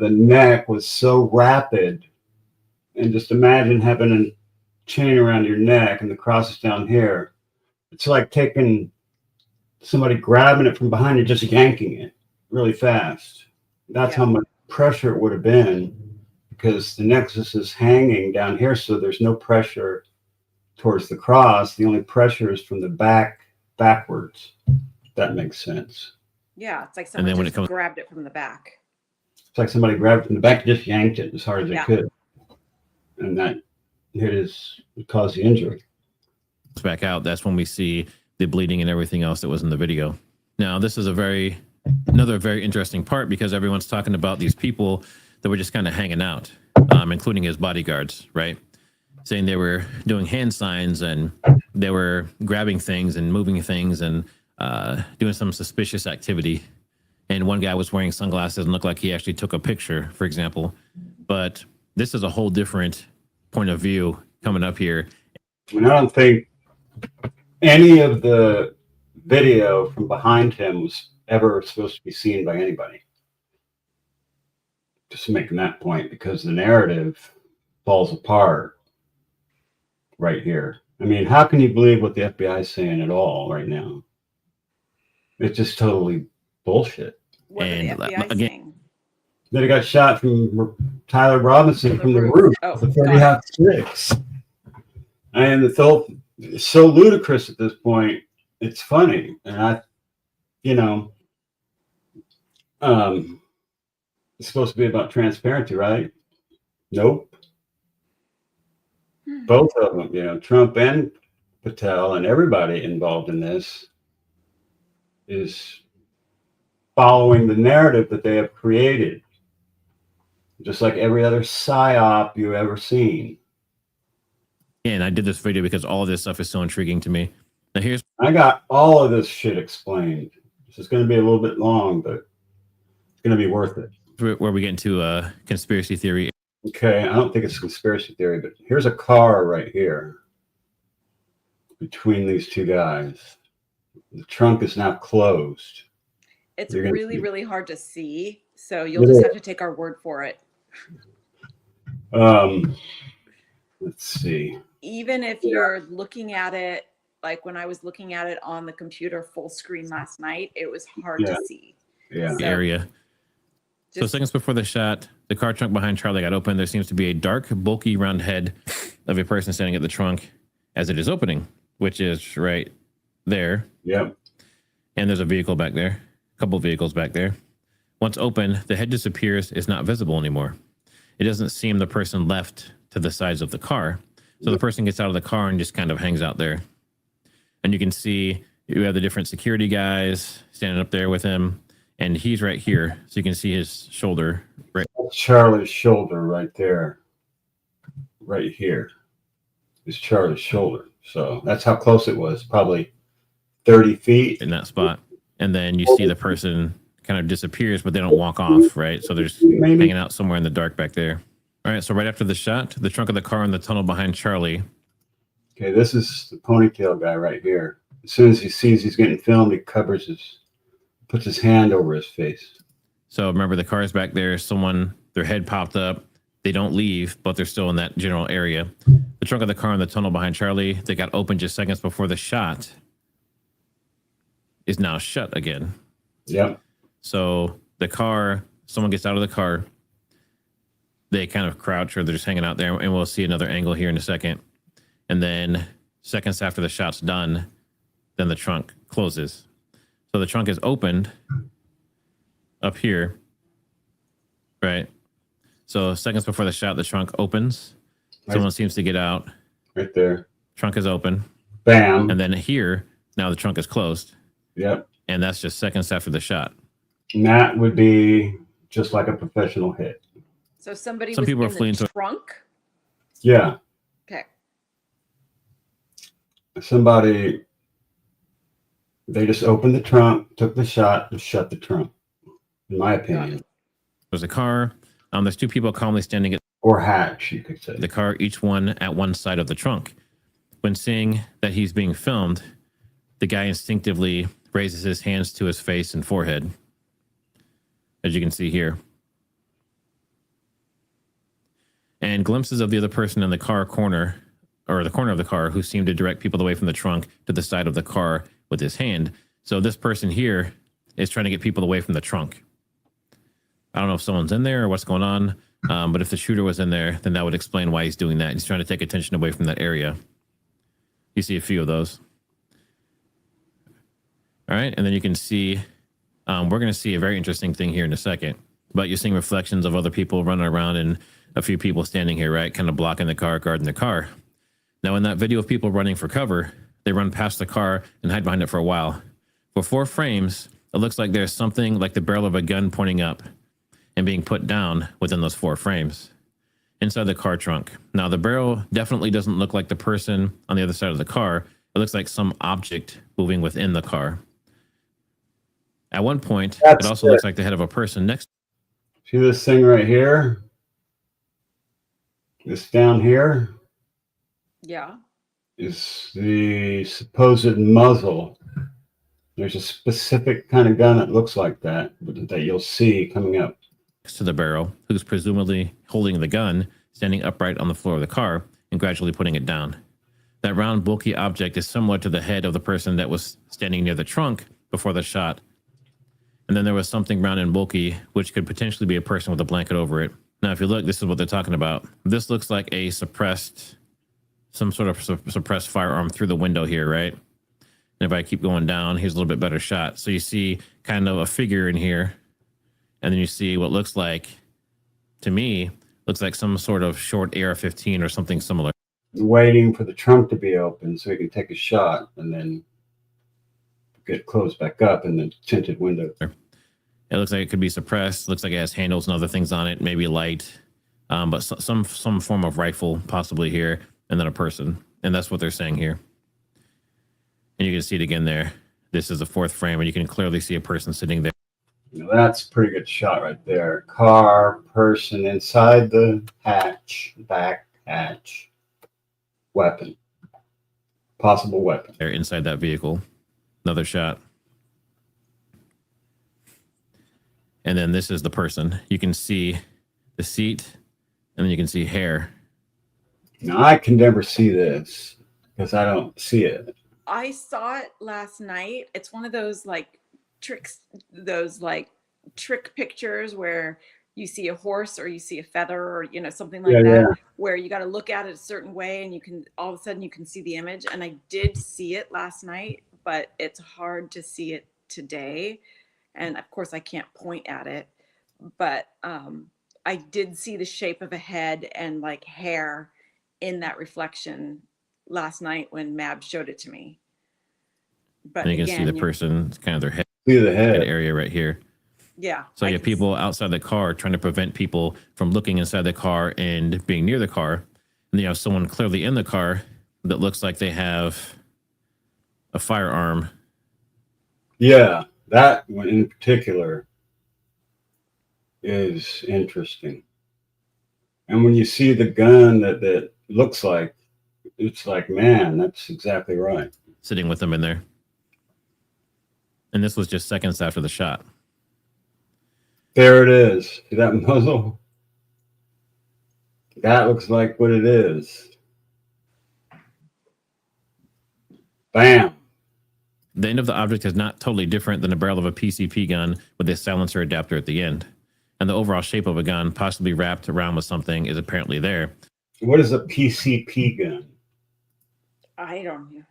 the neck was so rapid. And just imagine having a chain around your neck and the cross is down here. It's like taking somebody grabbing it from behind and just yanking it really fast. That's how much pressure it would have been, because the nexus is hanging down here, so there's no pressure towards the cross. The only pressure is from the back backwards. That makes sense. Yeah, it's like someone just grabbed it from the back. It's like somebody grabbed it from the back, just yanked it as hard as they could, and that caused the injury. Back out. That's when we see the bleeding and everything else that was in the video. Now, this is another very interesting part, because everyone's talking about these people that were just kind of hanging out, including his bodyguards, right? Saying they were doing hand signs and they were grabbing things and moving things and doing some suspicious activity. And one guy was wearing sunglasses and looked like he actually took a picture, for example. But this is a whole different point of view coming up here. And I don't think any of the video from behind him was ever supposed to be seen by anybody. Just making that point, because the narrative falls apart right here. I mean, how can you believe what the FBI is saying at all right now? It's just totally bullshit. What are the FBI saying? That he got shot from Tyler Robinson from the roof with a 30-06. And the film is so ludicrous at this point. It's funny. And it's supposed to be about transparency, right? Nope. Both of them, Trump and Patel and everybody involved in this is following the narrative that they have created, just like every other psyop you've ever seen. And I did this video because all of this stuff is so intriguing to me. Now I got all of this shit explained. This is going to be a little bit long, but it's going to be worth it. Where we get into a conspiracy theory. Okay, I don't think it's a conspiracy theory, but here's a car right here between these two guys. The trunk is now closed. It's really, really hard to see, so you'll just have to take our word for it. Let's see. Even if you're looking at it, like when I was looking at it on the computer full screen last night, it was hard to see. Yeah. The area. So seconds before the shot, the car trunk behind Charlie got open. There seems to be a dark, bulky, round head of a person standing at the trunk as it is opening, which is right there. Yep. And there's a vehicle back there, a couple vehicles back there. Once open, the head disappears. It's not visible anymore. It doesn't seem the person left to the sides of the car. So the person gets out of the car and just kind of hangs out there. And you can see you have the different security guys standing up there with him. And he's right here. So you can see his shoulder. Right. That's Charlie's shoulder right there. Right here is Charlie's shoulder. So that's how close it was. Probably 30 feet. In that spot. And then you see the person kind of disappears, but they don't walk off, right? So they're just hanging out somewhere in the dark back there. All right, so right after the shot, the trunk of the car in the tunnel behind Charlie. Okay, this is the ponytail guy right here. As soon as he sees he's getting filmed, he puts his hand over his face. So remember, the car is back there. Their head popped up. They don't leave, but they're still in that general area. The trunk of the car in the tunnel behind Charlie, that got open just seconds before the shot, is now shut again. Yep. So the car, someone gets out of the car. They kind of crouch, or they're just hanging out there, and we'll see another angle here in a second. And then seconds after the shot's done, then the trunk closes. So the trunk is opened up here, right? So seconds before the shot, the trunk opens. Someone seems to get out, Right there. Trunk is open. Bam. And then here, now the trunk is closed. Yep. And that's just seconds after the shot. And that would be just like a professional hit. So somebody Some was people are in fleeing the to- trunk. Yeah. Okay. Somebody, they just opened the trunk, took the shot, and shut the trunk, in my opinion. There's a car. There's two people calmly standing at Or hatch, you could say. the car, each one at one side of the trunk. When seeing that he's being filmed, the guy instinctively raises his hands to his face and forehead, as you can see here. And glimpses of the other person in the car corner, or the corner of the car, who seemed to direct people away from the trunk to the side of the car with his hand. So this person here is trying to get people away from the trunk. I don't know if someone's in there or what's going on, but if the shooter was in there, then that would explain why he's doing that. He's trying to take attention away from that area. You see a few of those. All right, and then you can see, we're going to see a very interesting thing here in a second, but you're seeing reflections of other people running around and a few people standing here, right, kind of blocking the car, guarding the car. Now, in that video of people running for cover, they run past the car and hide behind it for a while. For 4 frames, it looks like there's something like the barrel of a gun pointing up and being put down within those 4 frames inside the car trunk. Now, the barrel definitely doesn't look like the person on the other side of the car. It looks like some object moving within the car. At one point, it also looks like the head of a person next. See this thing right here? This down here Yeah. is the supposed muzzle. There's a specific kind of gun that looks like that you'll see coming up. To the barrel, who's presumably holding the gun, standing upright on the floor of the car and gradually putting it down. That round, bulky object is similar to the head of the person that was standing near the trunk before the shot. And then there was something round and bulky, which could potentially be a person with a blanket over it. Now, if you look, this is what they're talking about. This looks like a some sort of suppressed firearm through the window here, right? And if I keep going down, here's a little bit better shot. So you see kind of a figure in here. And then you see what looks like, to me, looks like some sort of short AR-15 or something similar. Waiting for the trunk to be open so he can take a shot and then get closed back up in the tinted window. It looks like it could be suppressed. Looks like it has handles and other things on it, maybe light, but some form of rifle possibly here, and then a person. And that's what they're saying here. And you can see it again there. This is the 4th frame, and you can clearly see a person sitting there. You know, that's a pretty good shot right there. Car, person inside the hatch, back hatch, weapon, possible weapon. They're inside that vehicle. Another shot. And then this is the person. You can see the seat, and then you can see hair. Now, I can never see this because I don't see it. I saw it last night. It's one of those like tricks, those like trick pictures where you see a horse or you see a feather or, you know, something like that, where you got to look at it a certain way and you can, all of a sudden you can see the image. And I did see it last night, but it's hard to see it today. And of course I can't point at it, but I did see the shape of a head and like hair in that reflection last night when MAB showed it to me. But And you can see the person, kind of their head, See the head. area right here. Yeah. So you have people outside the car trying to prevent people from looking inside the car and being near the car. And you have someone clearly in the car that looks like they have a firearm. Yeah, that one in particular is interesting. And when you see the gun that looks like, it's like, man, that's exactly right. Sitting with them in there. And this was just seconds after the shot. There it is. See that muzzle? That looks like what it is. Bam. The end of the object is not totally different than the barrel of a PCP gun with a silencer adapter at the end. And the overall shape of a gun, possibly wrapped around with something, is apparently there. What is a PCP gun? I don't know.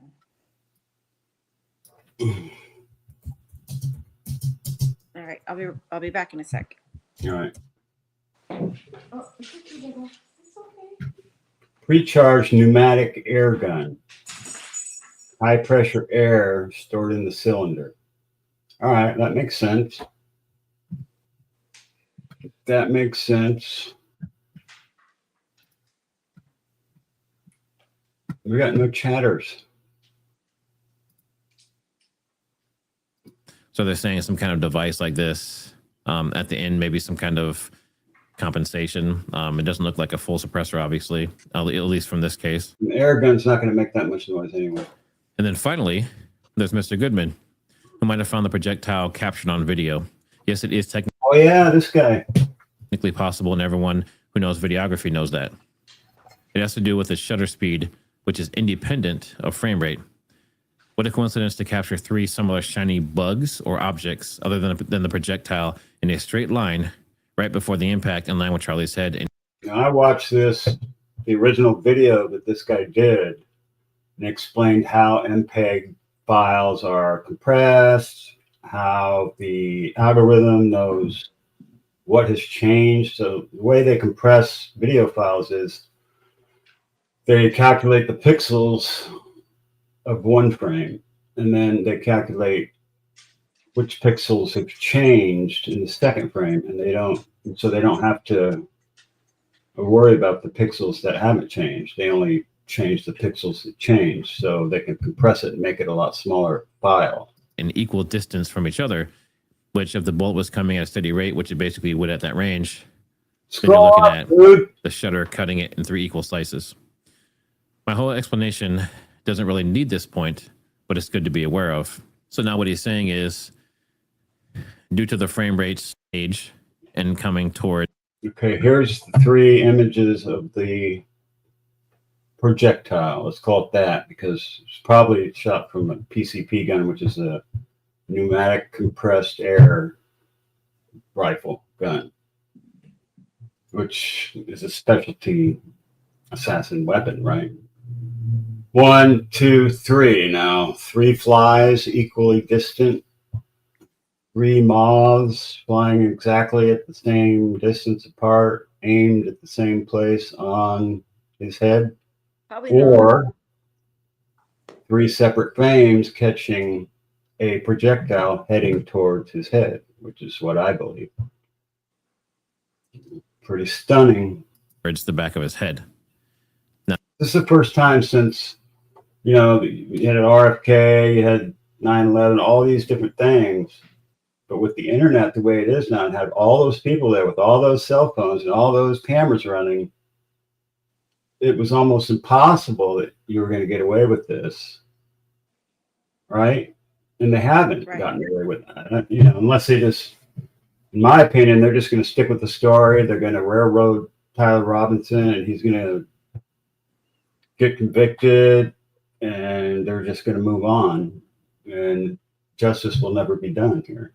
All right, I'll be back in a sec. All right. Oh, it's okay. Pre-charged pneumatic air gun. High pressure air stored in the cylinder. All right, that makes sense. That makes sense. We got no chatters. So they're saying some kind of device like this at the end, maybe some kind of compensation. It doesn't look like a full suppressor, obviously, at least from this case. An air gun's not going to make that much noise anyway. And then finally, there's Mr. Goodman, who might have found the projectile captured on video. Yes, it is Oh yeah, this guy. technically possible, and everyone who knows videography knows that. It has to do with its shutter speed, which is independent of frame rate. What a coincidence to capture 3 similar shiny bugs or objects other than the projectile in a straight line right before the impact in line with Charlie's head. And Now, I watched the original video that this guy did, and explained how MPEG files are compressed, how the algorithm knows what has changed. So the way they compress video files is they calculate the pixels of one frame, and then they calculate which pixels have changed in the second frame, and they don't have to worry about the pixels that haven't changed. They only change the pixels that changed, so they can compress it and make it a lot smaller file. in equal distance from each other, which if the bolt was coming at a steady rate, which it basically would at that range, then you're looking at the shutter cutting it in 3 equal slices. My whole explanation doesn't really need this point, but it's good to be aware of. So now what he's saying is, due to the frame rate stage and coming toward... Okay, here's the 3 images of the projectile. Let's call it that, because it's probably shot from a PCP gun, which is a pneumatic compressed air rifle gun, which is a specialty assassin weapon, right? 1, 2, 3. Now, 3 flies equally distant. 3 moths flying exactly at the same distance apart, aimed at the same place on his head. Probably not. Or 3 separate flames catching a projectile heading towards his head, which is what I believe. Pretty stunning. towards the back of his head. This is the first time since, you had an RFK, you had 9/11, all these different things. But with the internet the way it is now, and had all those people there with all those cell phones and all those cameras running, it was almost impossible that you were going to get away with this, right? And they haven't gotten away with that, unless they just, in my opinion, they're just going to stick with the story. They're going to railroad Tyler Robinson, and he's going to get convicted, and they're just going to move on, and justice will never be done here.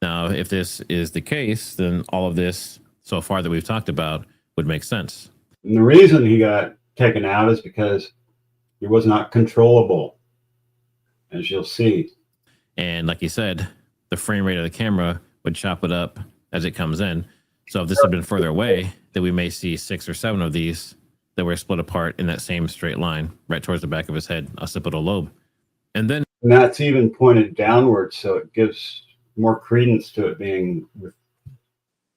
Now, if this is the case, then all of this so far that we've talked about would make sense. And the reason he got taken out is because he was not controllable, as you'll see. And like you said, the frame rate of the camera would chop it up as it comes in. So if this had been further away, then we may see 6 or 7 of these that were split apart in that same straight line, right towards the back of his head, occipital lobe. And that's even pointed downwards, so it gives more credence to it being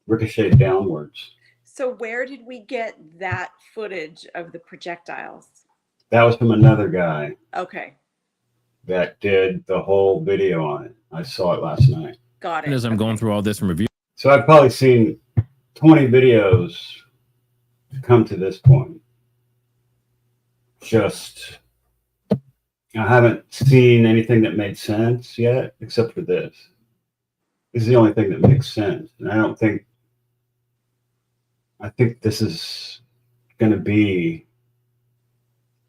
ricocheted downwards. So where did we get that footage of the projectiles? That was from another guy Okay, that did the whole video on it. I saw it last night. got it. as I'm going through all this and review, So I've probably seen 20 videos to come to this point. I haven't seen anything that made sense yet, except for this. This is the only thing that makes sense. And I think this is going to be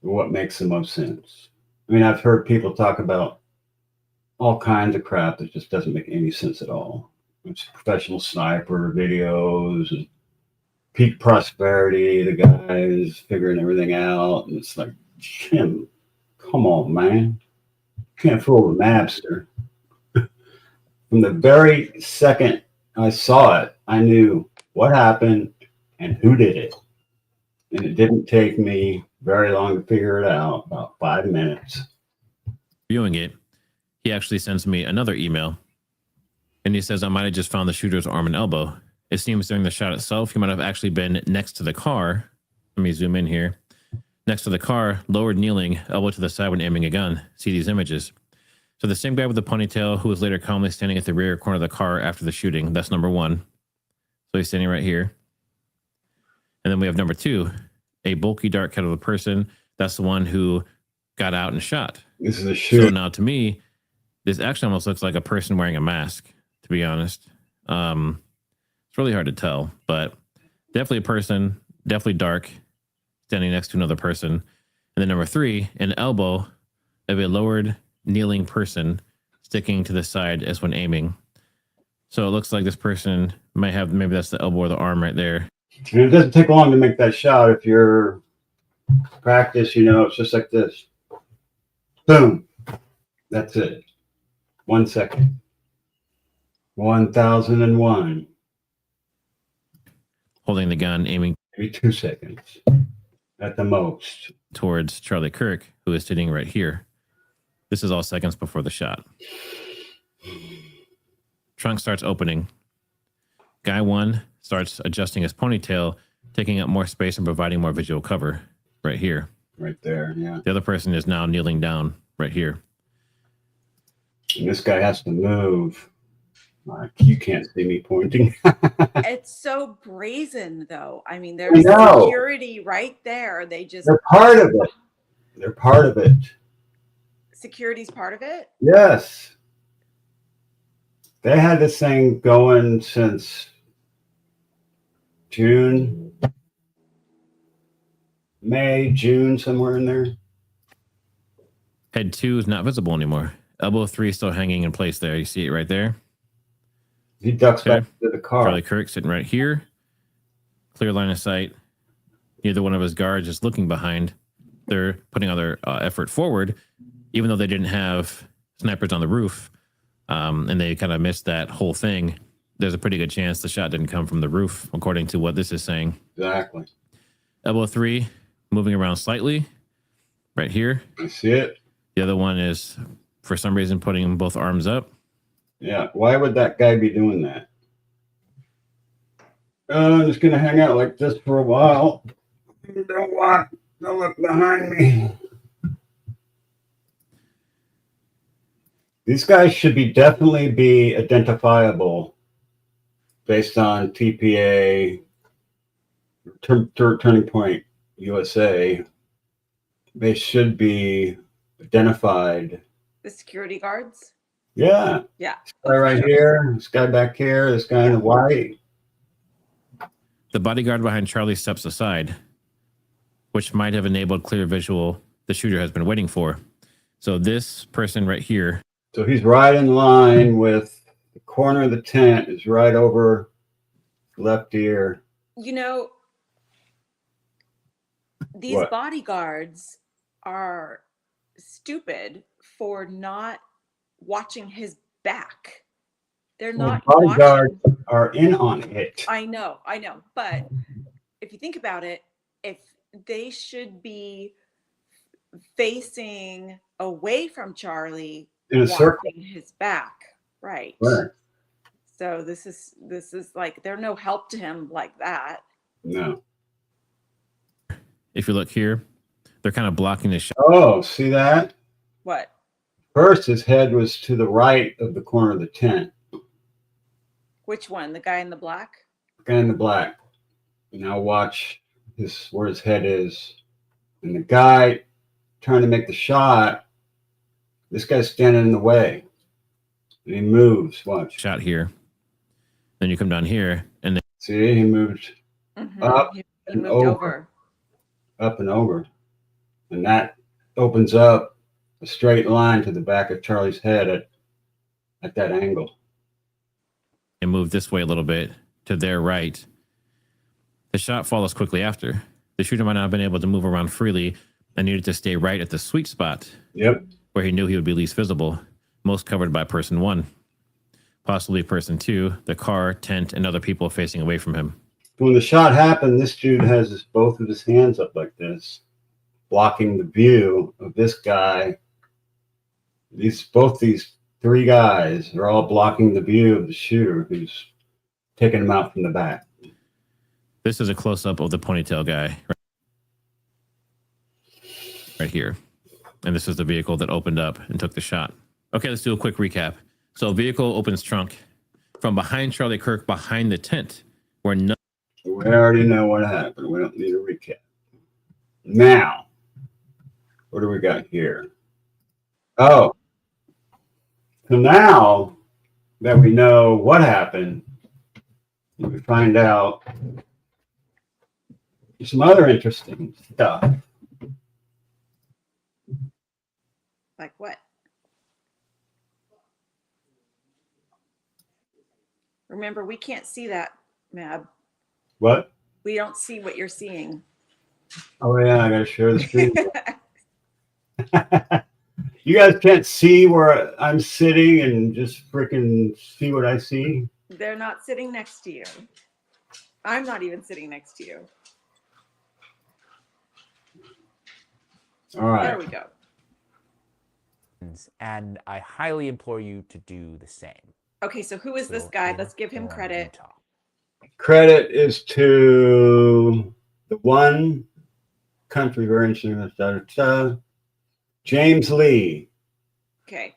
what makes the most sense. I mean, I've heard people talk about all kinds of crap that just doesn't make any sense at all. It's professional sniper videos and peak prosperity. The guy is figuring everything out. And it's like, Jim, come on, man. You can't fool the Mabster. From the very second I saw it, I knew what happened and who did it. And it didn't take me very long to figure it out, about 5 minutes. Viewing it, he actually sends me another email. And he says, I might have just found the shooter's arm and elbow. It seems during the shot itself, he might have actually been next to the car. Let me zoom in here. Next to the car, lowered kneeling, elbow to the side when aiming a gun. See these images. So the same guy with the ponytail who was later calmly standing at the rear corner of the car after the shooting. That's number one. So he's standing right here. And then we have number two, a bulky, dark head of a person. That's the one who got out and shot. This is a shooter. So now to me, this actually almost looks like a person wearing a mask, to be honest. It's really hard to tell, but definitely a person, definitely dark, standing next to another person. And then number three, an elbow of a lowered, kneeling person sticking to the side as when aiming. So it looks like this person might have, maybe that's the elbow or the arm right there. And it doesn't take long to make that shot. If you're practice, it's just like this. Boom. That's it. 1 second. 1001. Holding the gun, aiming Maybe 2 seconds at the most. towards Charlie Kirk, who is sitting right here. This is all seconds before the shot. Trunk starts opening. Guy one starts adjusting his ponytail, taking up more space and providing more visual cover right here. Right there, yeah. The other person is now kneeling down right here. And this guy has to move. You can't see me pointing. It's so brazen, though. I mean, there's know. security right there. They're part of it. They're part of it. Security's part of it. Yes. They had this thing going since June, May, June, somewhere in there. Head two is not visible anymore. Elbow three still hanging in place there. You see it right there. He ducks Okay. back to the car. Charlie Kirk sitting right here. Clear line of sight. Neither one of his guards is looking behind. They're putting all their effort forward, even though they didn't have snipers on the roof, and they kind of missed that whole thing. There's a pretty good chance the shot didn't come from the roof, according to what this is saying. Exactly. Elbow three moving around slightly right here. I see it. The other one is, for some reason, putting both arms up. Yeah. Why would that guy be doing that? I'm just going to hang out like this for a while. Don't walk. Don't look behind me. These guys should definitely be identifiable based on TPA, Turning Point USA. They should be identified. The security guards. Yeah. Yeah. This guy right here, this guy back here, this guy in the white. The bodyguard behind Charlie steps aside, which might have enabled clear visual the shooter has been waiting for. So this person right here. So he's right in line with the corner of the tent is right over left ear. These What? bodyguards are stupid for not watching his back. They're not Bodyguards watching. are in on it. I know. But if you think about it, if they should be facing away from Charlie, In a circle. watching his back. Right. Right. So this is like, they're no help to him like that. No. If you look here, they're kind of blocking the shot. Oh, see that? What? First, his head was to the right of the corner of the tent. Which one? The guy in the black? Guy in the black. Now watch where his head is. And the guy trying to make the shot, this guy's standing in the way. And he moves. Watch. Shot here. Then you come down here, and then See, he moved Up He and moved over. over. up and over. And that opens up a straight line to the back of Charlie's head at that angle. and move this way a little bit to their right. The shot follows quickly after. The shooter might not have been able to move around freely and needed to stay right at the sweet spot. Yep. Where he knew he would be least visible, most covered by person one, possibly person two, the car, tent, and other people facing away from him. when the shot happened, this dude has both of his hands up like this, blocking the view of this guy. Both these three guys are all blocking the view of the shooter who's taking him out from the back. This is a close-up of the ponytail guy right here. And this is the vehicle that opened up and took the shot. Okay, let's do a quick recap. So vehicle opens trunk from behind Charlie Kirk, behind the tent, where no. We already know what happened. We don't need a recap. Now, what do we got here? Oh, so now that we know what happened, we find out some other interesting stuff. Like what? Remember, we can't see that, Mab. What? We don't see what you're seeing. Oh, yeah, I got to share the screen. You guys can't see where I'm sitting and just freaking see what I see? They're not sitting next to you. I'm not even sitting next to you. All right. There we go. And I highly implore you to do the same. Okay, so who is this guy? Let's give him credit. Utah. Credit is to the one country, very interesting, James Lee. Okay.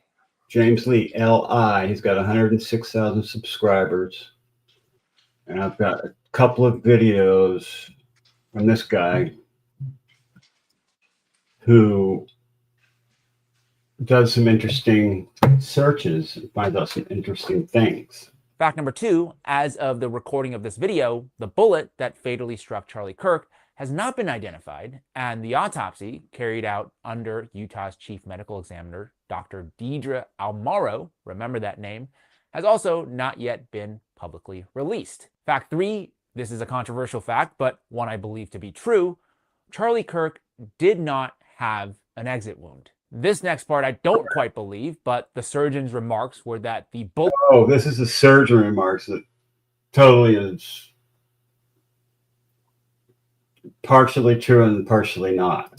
James Lee, L.I. He's got 106,000 subscribers. And I've got a couple of videos from this guy who does some interesting searches and finds out some interesting things. Fact number 2, as of the recording of this video, the bullet that fatally struck Charlie Kirk has not been identified, and the autopsy carried out under Utah's chief medical examiner, Dr. Deidre Almaro, remember that name, has also not yet been publicly released. Fact 3, this is a controversial fact, but one I believe to be true, Charlie Kirk did not have an exit wound. This next part I don't quite believe, but the surgeon's remarks were that the bullet... Oh, this is the surgeon remarks that totally is partially true and partially not.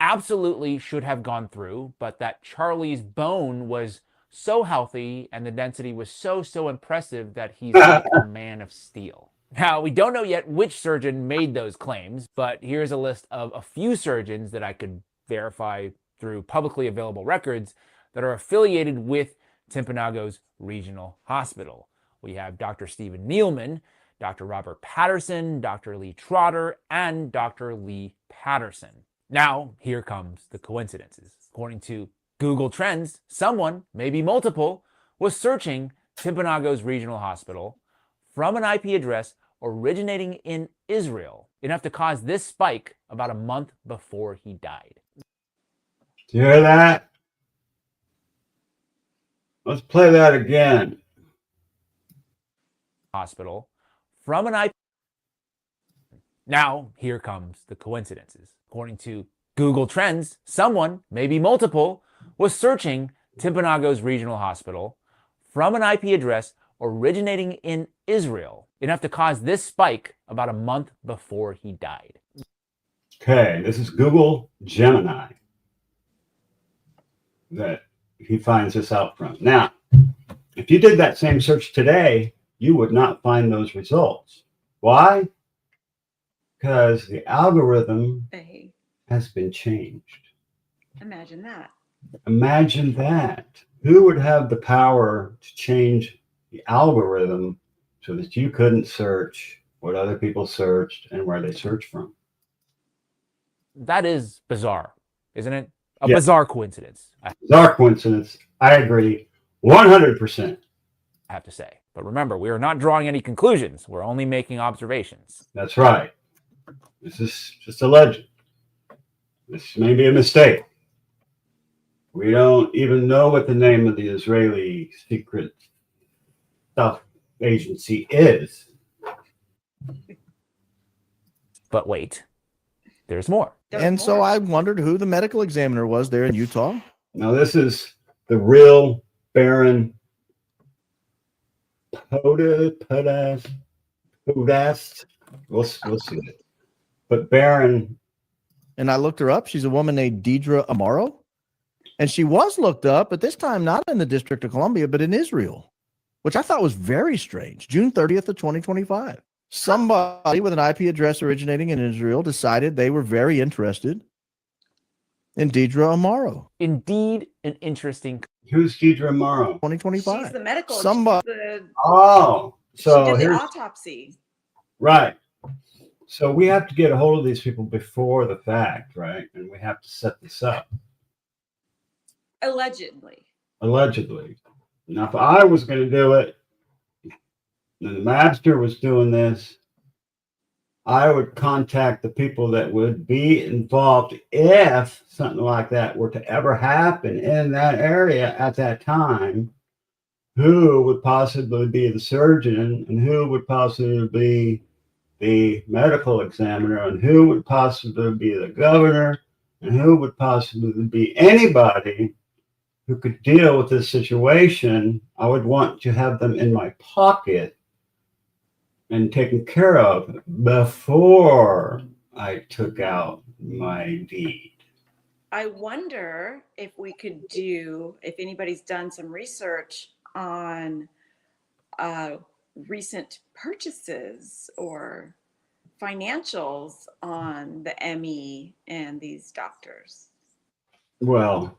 absolutely should have gone through, but that Charlie's bone was so healthy and the density was so impressive that he's like a man of steel. Now, we don't know yet which surgeon made those claims, but here's a list of a few surgeons that I could verify through publicly available records that are affiliated with Timpanogo's regional hospital. We have Dr. Stephen Nealman, Dr. Robert Patterson, Dr. Lee Trotter, and Dr. Lee Patterson. Now, here comes the coincidences. According to Google Trends, someone, maybe multiple, was searching Timpanogo's regional hospital from an IP address originating in Israel, enough to cause this spike about a month before he died. Do you hear that? Let's play that again. Hospital from an IP. Now, here comes the coincidences. According to Google Trends, someone, maybe multiple, was searching Timpanogo's regional hospital from an IP address originating in Israel, enough to cause this spike about a month before he died. Okay, this is Google Gemini that he finds this out from. Now, if you did that same search today, you would not find those results. Why? Because the algorithm has been changed. Imagine that. Imagine that. Who would have the power to change the algorithm so that you couldn't search what other people searched and where they searched from? That is bizarre, isn't it? A Yeah. bizarre coincidence, Bizarre coincidence. I agree 100%. I have to say. But remember, we are not drawing any conclusions. We're only making observations. That's right. This is just a legend. This may be a mistake. We don't even know what the name of the Israeli secret stuff agency is. But wait, there's more. There's So more. I wondered who the medical examiner was there in Utah. Now, this is the real Baron Podest. We'll see it. But Barron, And I looked her up. She's a woman named Deidre Amaro. And she was looked up, but this time not in the District of Columbia, but in Israel, which I thought was very strange. June 30th of 2025. Somebody with an IP address originating in Israel decided they were very interested in Deidre Amaro. Indeed, an interesting. who's Deidre Amaro? 2025. She's the medical. Somebody. Oh, She so did the here's autopsy. right. So we have to get a hold of these people before the fact, right? And we have to set this up. Allegedly. Allegedly. Now, if I was going to do it, and the Mabster was doing this, I would contact the people that would be involved if something like that were to ever happen in that area at that time. Who would possibly be the surgeon, and who would possibly be the medical examiner, and who would possibly be the governor, and who would possibly be anybody who could deal with this situation. I would want to have them in my pocket and taken care of before I took out my deed. I wonder if we could do, if anybody's done some research on recent purchases or financials on the ME and these doctors. Well,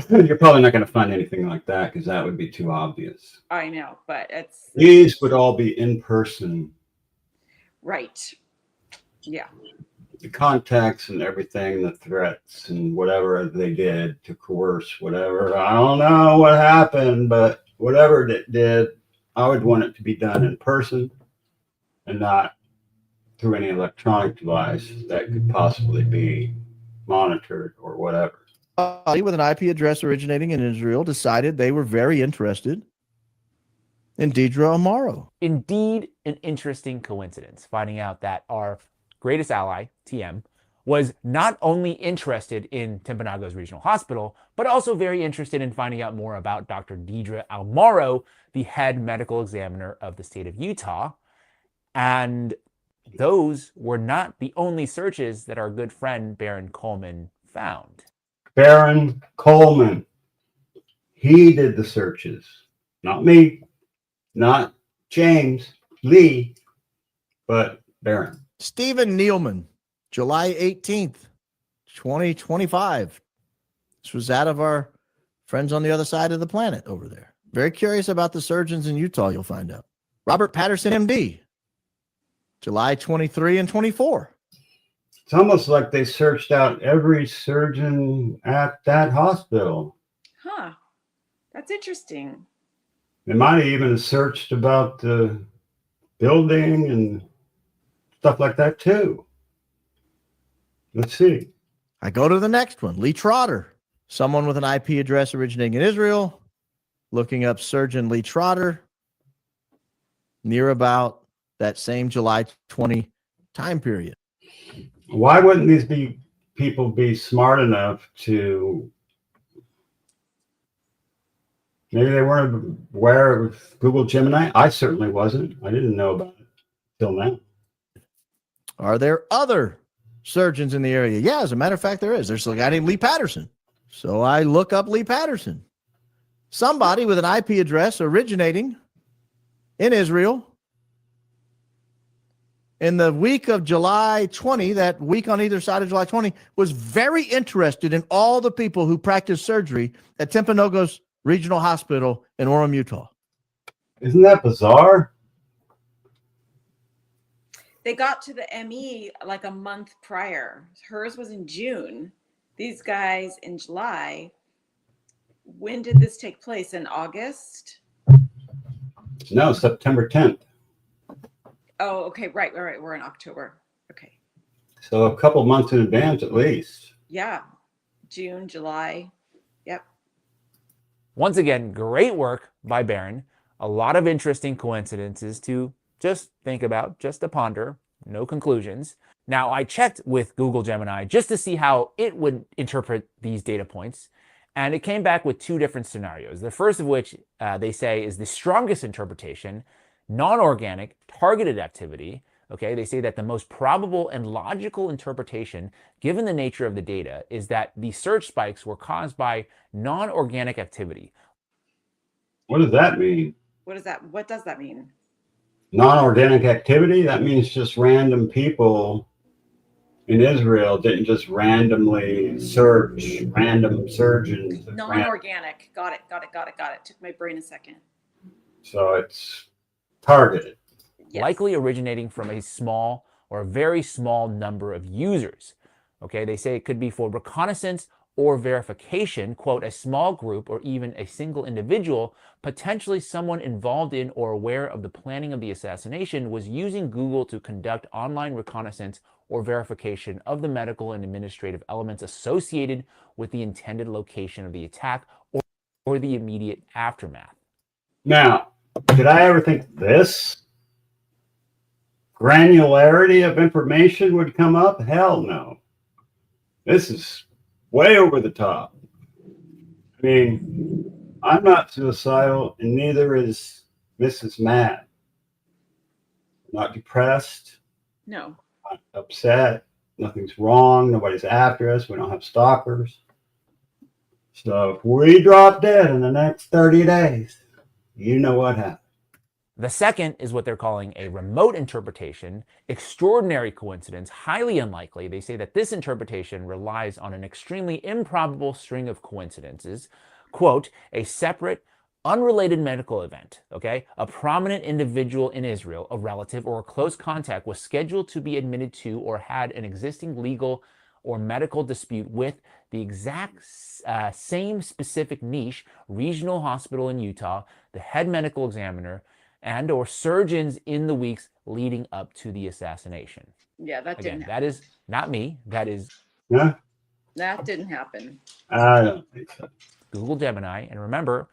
you're probably not going to find anything like that because that would be too obvious. I know, but it's These would all be in person. right. Yeah. The contacts and everything, the threats and whatever they did to coerce whatever. I don't know what happened, but whatever it did, I would want it to be done in person and not through any electronic device that could possibly be monitored or whatever. Somebody with an IP address originating in Israel decided they were very interested in Deidre Amaro. Indeed, an interesting coincidence, finding out that our greatest ally, TM, was not only interested in Timpanogos Regional Hospital, but also very interested in finding out more about Dr. Deidre Amaro, the head medical examiner of the state of Utah. And those were not the only searches that our good friend Baron Coleman found. Baron Coleman, he did the searches, not me, not James Lee, but Baron. Stephen Nealman, July 18th, 2025. This was out of our friends on the other side of the planet over there. Very curious about the surgeons in Utah, you'll find out. Robert Patterson, MD, July 23 and 24. It's almost like they searched out every surgeon at that hospital. Huh. That's interesting. They might have even searched about the building and stuff like that too. Let's see. I go to the next one. Lee Trotter, someone with an IP address originating in Israel, looking up surgeon Lee Trotter, near about that same July 20 time period. Why wouldn't these people be smart enough to, maybe they weren't aware of Google Gemini? I certainly wasn't. I didn't know about it till now. Are there other surgeons in the area? Yeah, as a matter of fact, there is. There's a guy named Lee Patterson. So I look up Lee Patterson, somebody with an IP address originating in Israel in the week of July 20, that week on either side of July 20, was very interested in all the people who practice surgery at Timpanogos Regional Hospital in Orem, Utah. Isn't that bizarre? They got to the ME like a month prior. Hers was in June. These guys in July. When did this take place? In August? No, September 10th. Oh, okay. Right. We're in October. Okay. So a couple months in advance at least. Yeah. June, July. Yep. Once again, great work by Baron. A lot of interesting coincidences to just think about, just to ponder, no conclusions. Now, I checked with Google Gemini just to see how it would interpret these data points, and it came back with two different scenarios. The first of which they say is the strongest interpretation. non-organic, targeted activity. Okay, they say that the most probable and logical interpretation, given the nature of the data, is that the search spikes were caused by non-organic activity. What does that mean? What does that mean? Non-organic activity? That means just random people in Israel didn't just randomly search, random surgeons. Non-organic. Got it. Took my brain a second. So it's targeted. Yes. Likely originating from a small or a very small number of users. Okay, they say it could be for reconnaissance or verification, quote, a small group or even a single individual, potentially someone involved in or aware of the planning of the assassination, was using Google to conduct online reconnaissance or verification of the medical and administrative elements associated with the intended location of the attack or the immediate aftermath. Now, did I ever think this granularity of information would come up? Hell no. This is way over the top. I mean, I'm not suicidal, and neither is Mrs. MAB. Not depressed. No. Not upset. Nothing's wrong. Nobody's after us. We don't have stalkers. So if we drop dead in the next 30 days, you know what happened. The second is what they're calling a remote interpretation, extraordinary coincidence, highly unlikely. They say that this interpretation relies on an extremely improbable string of coincidences, quote, a separate, unrelated medical event, okay? A prominent individual in Israel, a relative or a close contact, was scheduled to be admitted to or had an existing legal or medical dispute with the exact same specific niche, regional hospital in Utah, the head medical examiner, and or surgeons in the weeks leading up to the assassination. Yeah, that didn't happen. That is not me. That is That didn't happen. I don't think so. Google Gemini. And remember,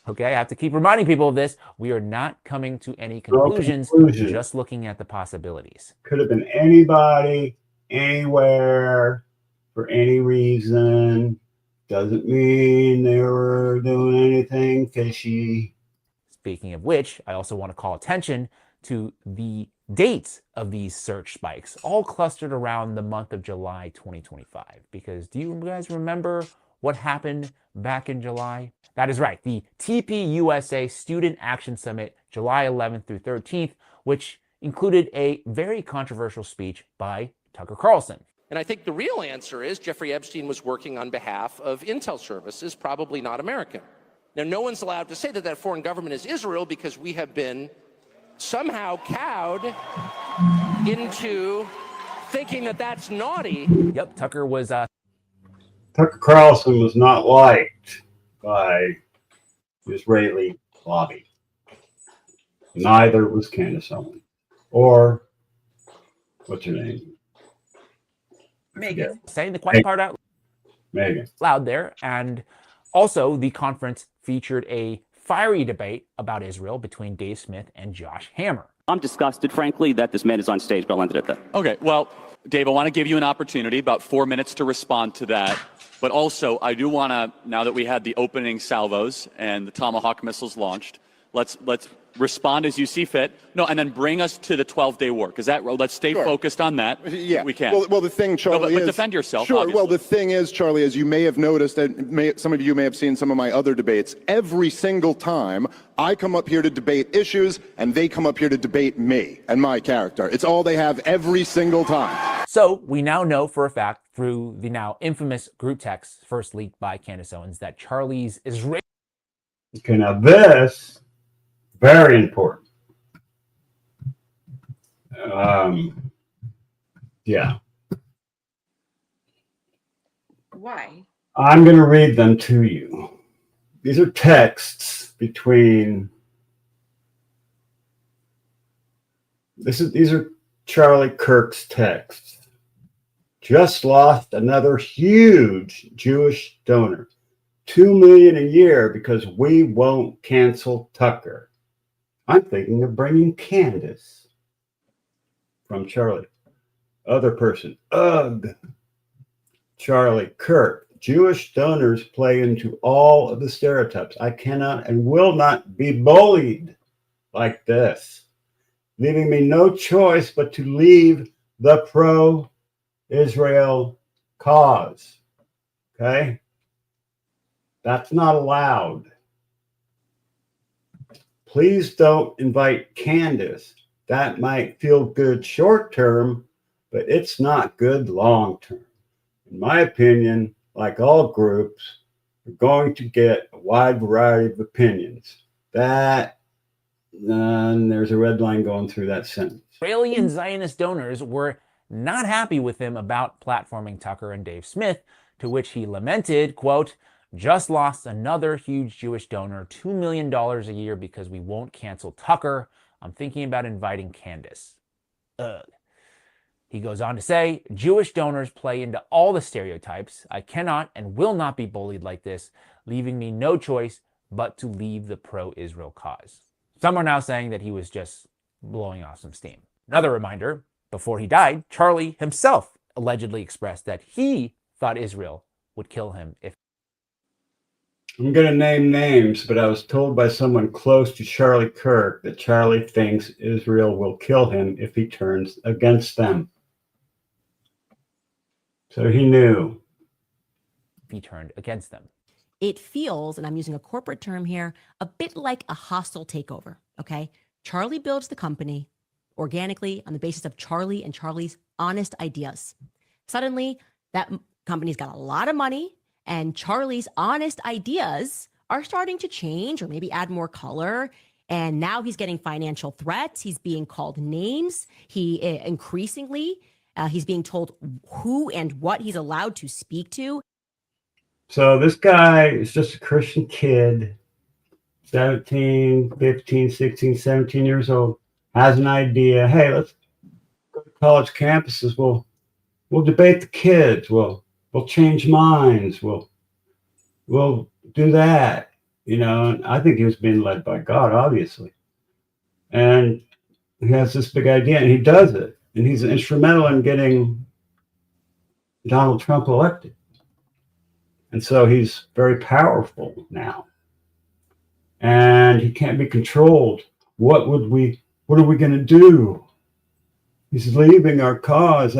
okay, I have to keep reminding people of this. We are not coming to any conclusions, just looking at the possibilities. Could have been anybody, anywhere, for any reason. Doesn't mean they were doing anything fishy. Speaking of which, I also want to call attention to the dates of these search spikes, all clustered around the month of July 2025. Because do you guys remember what happened back in July? That is right, the TPUSA Student Action Summit, July 11th through 13th, which included a very controversial speech by Tucker Carlson. And I think the real answer is Jeffrey Epstein was working on behalf of intel services, probably not American. Now, no one's allowed to say that that foreign government is Israel because we have been somehow cowed into thinking that that's naughty. Yep, Tucker Carlson was not liked by the Israeli lobby. Neither was Candace Owens. Or, what's her name? Megan. saying the quiet part out Megan. loud there. And also, the conference featured a fiery debate about Israel between Dave Smith and Josh Hammer. I'm disgusted, frankly, that this man is on stage, but I'll end it at that. Okay, well, Dave, I want to give you an opportunity, about 4 minutes to respond to that. But also, I do want to, now that we had the opening salvos and the Tomahawk missiles launched, let's respond as you see fit. No, and then bring us to the 12-day war, because let's stay focused on that. Yeah, we can. Well, the thing, Charlie, but defend yourself. Sure. Obviously. Well, the thing is, Charlie, as you may have noticed, and some of you may have seen some of my other debates. Every single time I come up here to debate issues, and they come up here to debate me and my character. It's all they have every single time. So we now know for a fact through the now infamous group text first leaked by Candace Owens that Charlie's Israeli. Okay, now this, very important. Yeah. Why? I'm going to read them to you. These are texts between. These are Charlie Kirk's texts. Just lost another huge Jewish donor, $2 million a year because we won't cancel Tucker. I'm thinking of bringing Candace. From Charlie. Other person. Ugh. Charlie Kirk. Jewish donors play into all of the stereotypes. I cannot and will not be bullied like this. leaving me no choice but to leave the pro-Israel cause. Okay? That's not allowed. Please don't invite Candace. That might feel good short term, but it's not good long term. In my opinion, like all groups, we're going to get a wide variety of opinions. There's a red line going through that sentence. Israeli and Zionist donors were not happy with him about platforming Tucker and Dave Smith, to which he lamented, quote, "Just lost another huge Jewish donor, $2 million a year because we won't cancel Tucker. I'm thinking about inviting Candace." Ugh. He goes on to say, "Jewish donors play into all the stereotypes. I cannot and will not be bullied like this, leaving me no choice but to leave the pro-Israel cause." Some are now saying that he was just blowing off some steam. Another reminder, before he died, Charlie himself allegedly expressed that he thought Israel would kill him if... I'm going to name names, but I was told by someone close to Charlie Kirk that Charlie thinks Israel will kill him if he turns against them. So he knew. he turned against them. It feels, and I'm using a corporate term here, a bit like a hostile takeover, okay? Charlie builds the company organically on the basis of Charlie and Charlie's honest ideas. Suddenly, that company's got a lot of money, and Charlie's honest ideas are starting to change or maybe add more color. And now he's getting financial threats. He's being called names. He increasingly, he's being told who and what he's allowed to speak to. So this guy is just a Christian kid, 17, 15, 16, 17 years old, has an idea. Hey, let's go to college campuses. We'll debate the kids. We'll change minds. We'll do that. You know, and I think he was being led by God, obviously. And he has this big idea, and he does it. And he's instrumental in getting Donald Trump elected. And so he's very powerful now. And he can't be controlled. What are we going to do? He's leaving our cause.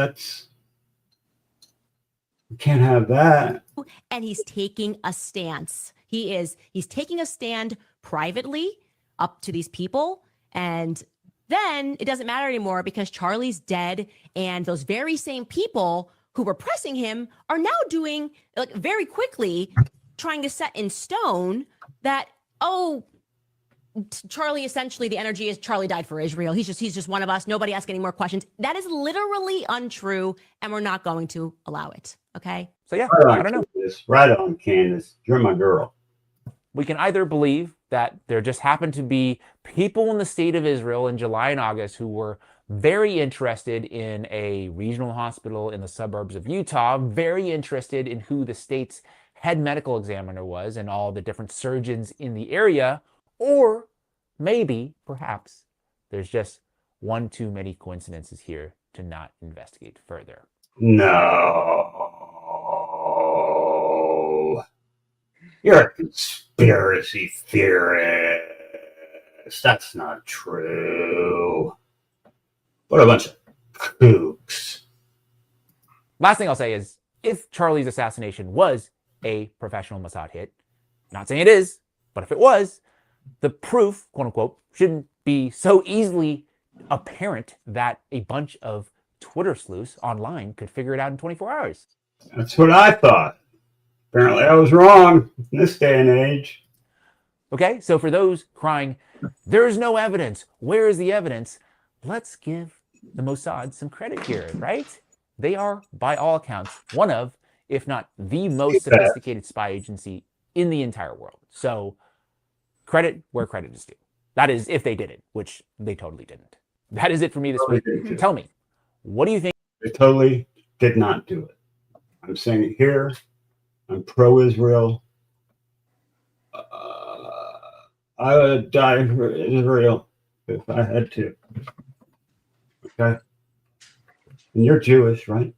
We can't have that. And he's taking a stance. He's taking a stand privately up to these people. And then it doesn't matter anymore because Charlie's dead. And those very same people who were pressing him are now doing, like, very quickly trying to set in stone that, Charlie, essentially the energy is Charlie died for Israel. He's just one of us. Nobody ask any more questions. That is literally untrue, and we're not going to allow it. Okay. So yeah, I don't know. Right on, Candace. You're my girl. We can either believe that there just happened to be people in the state of Israel in July and August who were very interested in a regional hospital in the suburbs of Utah, very interested in who the state's head medical examiner was and all the different surgeons in the area, or maybe, perhaps, there's just one too many coincidences here to not investigate further. No. You're a conspiracy theorist. That's not true. What a bunch of kooks. Last thing I'll say is, if Charlie's assassination was a professional Mossad hit, not saying it is, but if it was, the proof, quote unquote, shouldn't be so easily apparent that a bunch of Twitter sleuths online could figure it out in 24 hours. That's what I thought. Apparently I was wrong in this day and age. Okay, so for those crying, there's no evidence, where is the evidence? Let's give the Mossad some credit here, right? They are, by all accounts, one of, if not the most sophisticated spy agency in the entire world. So credit where credit is due. That is, if they did it, which they totally didn't. That is it for me this week. Tell me, what do you think? They totally did not do it. I'm saying it here. I'm pro-Israel. I would die for Israel if I had to. Okay? And you're Jewish, right?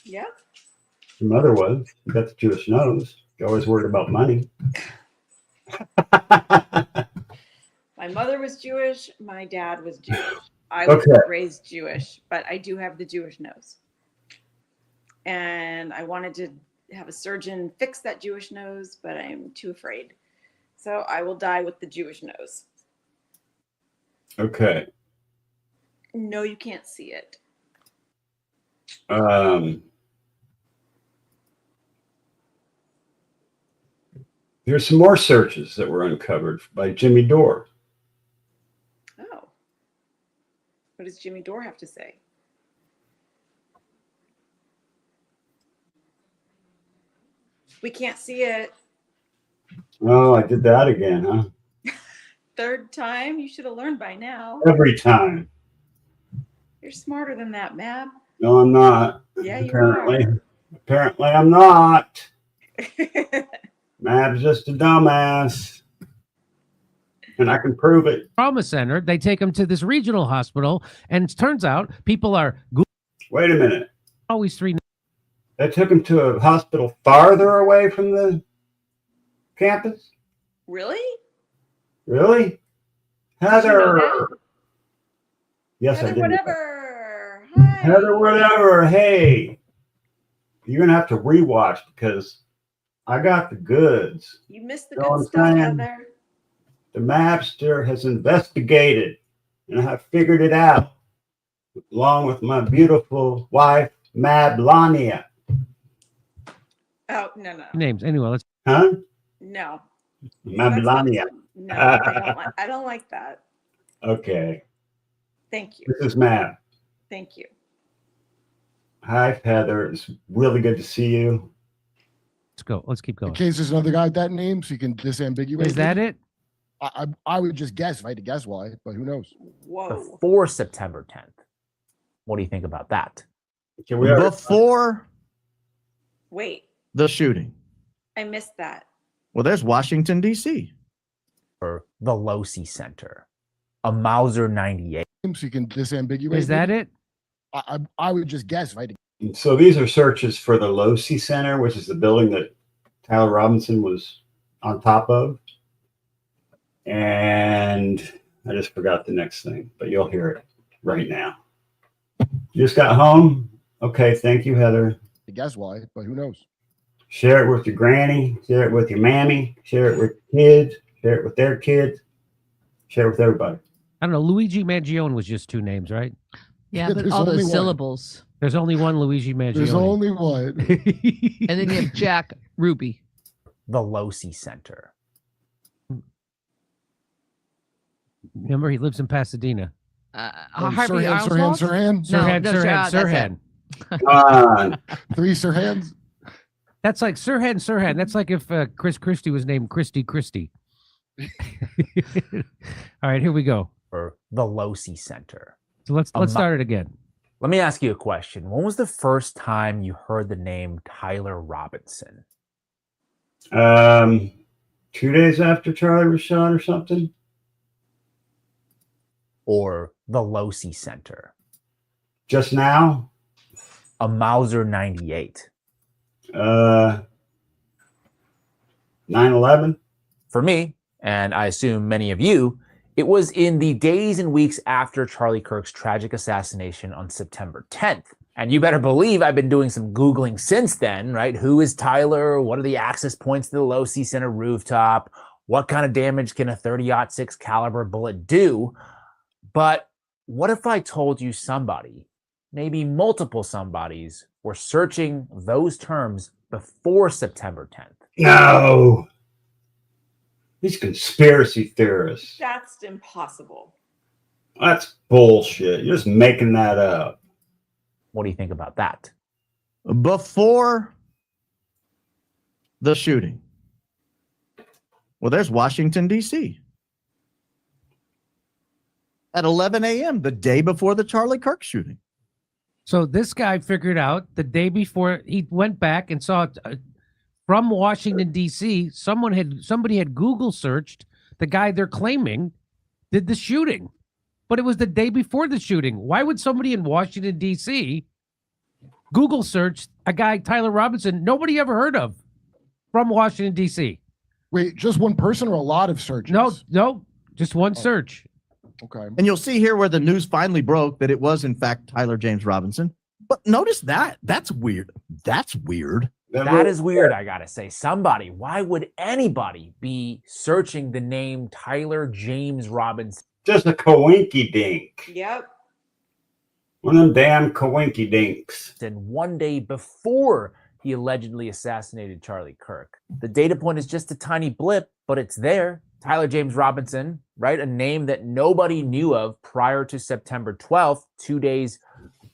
Yeah. Your mother was. You got the Jewish nose. You're always worried about money. My My mother was Jewish. My dad was Jewish. I was raised Jewish, but I do have the Jewish nose. And I wanted to have a surgeon fix that Jewish nose, but I'm too afraid. So I will die with the Jewish nose. Okay. No, you can't see it. There's some more searches that were uncovered by Jimmy Dore. Oh. What does Jimmy Dore have to say? We can't see it. Oh, I did that again, huh? Third time? You should have learned by now. Every time. You're smarter than that, Mab. No, I'm not. Yeah, you Apparently. are. Apparently, I'm not. Mab's just a dumbass. And I can prove it. Trauma center. They take them to this regional hospital, and it turns out people are Wait a minute. always three. They took him to a hospital farther away from the campus? Really? Really? Did you know Heather. that? Yes, I Heather, did. whatever. Hi. Heather, whatever. Hey, you're going to have to rewatch because I got the goods. You missed the You know what good I'm stuff, saying? Heather. The Mapster has investigated and I have figured it out along with my beautiful wife, Mab Lania. Oh, no. Names. Anyway, let's. Huh? No. Mab That's not- Lania. No, I don't like that. Okay. Thank you. This is Mab. Thank you. Hi, Heather. It's really good to see you. Let's go. Let's keep going. In case there's another guy with that name, so you can disambiguate. Is that it? I would just guess if I had to guess why, but who knows? Whoa. Before September 10th. What do you think about that? Can we already- Before Wait, the shooting. I missed that. Well, there's Washington, D.C. Or the Losi Center, a Mauser 98. So you can disambiguate. Is that it? I would just guess if I had to. So these are searches for the Losi Center, which is the building that Tyler Robinson was on top of. And I just forgot the next thing, but you'll hear it right now. You just got home? Okay, thank you, Heather. Guess why, but who knows? Share it with your granny, share it with your mammy, share it with your kids, share it with their kids, share it with everybody. I don't know. Luigi Mangione was just two names, right? Yeah, Yeah, but there's all only those one. syllables. There's only one Luigi Mangione. There's only one. And then you have Jack Ruby. The Losi Center. Remember, he lives in Pasadena. Harvey Sirhan, Oswald? Sirhan. Sirhan. Come on. Three Sirhans. That's like Sirhan. That's like if Chris Christie was named Christie. All right, here we go. Or the Losi Center. So let's start it again. Let me ask you a question. When was the first time you heard the name Tyler Robinson? 2 days after Charlie was shot or something. Or the Losi Center? Just now. A Mauser 98. 9/11. For me, and I assume many of you, it was in the days and weeks after Charlie Kirk's tragic assassination on September 10th. And you better believe I've been doing some Googling since then, right? Who is Tyler? What are the access points to the Losi Center rooftop? What kind of damage can a 30-06 caliber bullet do? But what if I told you somebody, maybe multiple somebodies, were searching those terms before September 10th? No. These conspiracy theorists. That's impossible. That's bullshit. You're just making that up. What do you think about that? Before the shooting. Well, there's Washington, D.C. At 11 a.m., the day before the Charlie Kirk shooting. So this guy figured out the day before he went back and saw from Washington, D.C., somebody had Google searched the guy they're claiming did the shooting. But it was the day before the shooting. Why would somebody in Washington, D.C. Google search a guy, Tyler Robinson, nobody ever heard of, from Washington, D.C.? Wait, just one person or a lot of searches? No. Just one search. Okay. And you'll see here where the news finally broke that it was in fact Tyler James Robinson. But notice that. That's weird. That's weird. That is weird, I gotta say. Why would anybody be searching the name Tyler James Robinson? Just a coinky dink. Yep. One of them damn coinky dinks. And one day before he allegedly assassinated Charlie Kirk. The data point is just a tiny blip, but it's there. Tyler James Robinson, right? A name that nobody knew of prior to September 12th, 2 days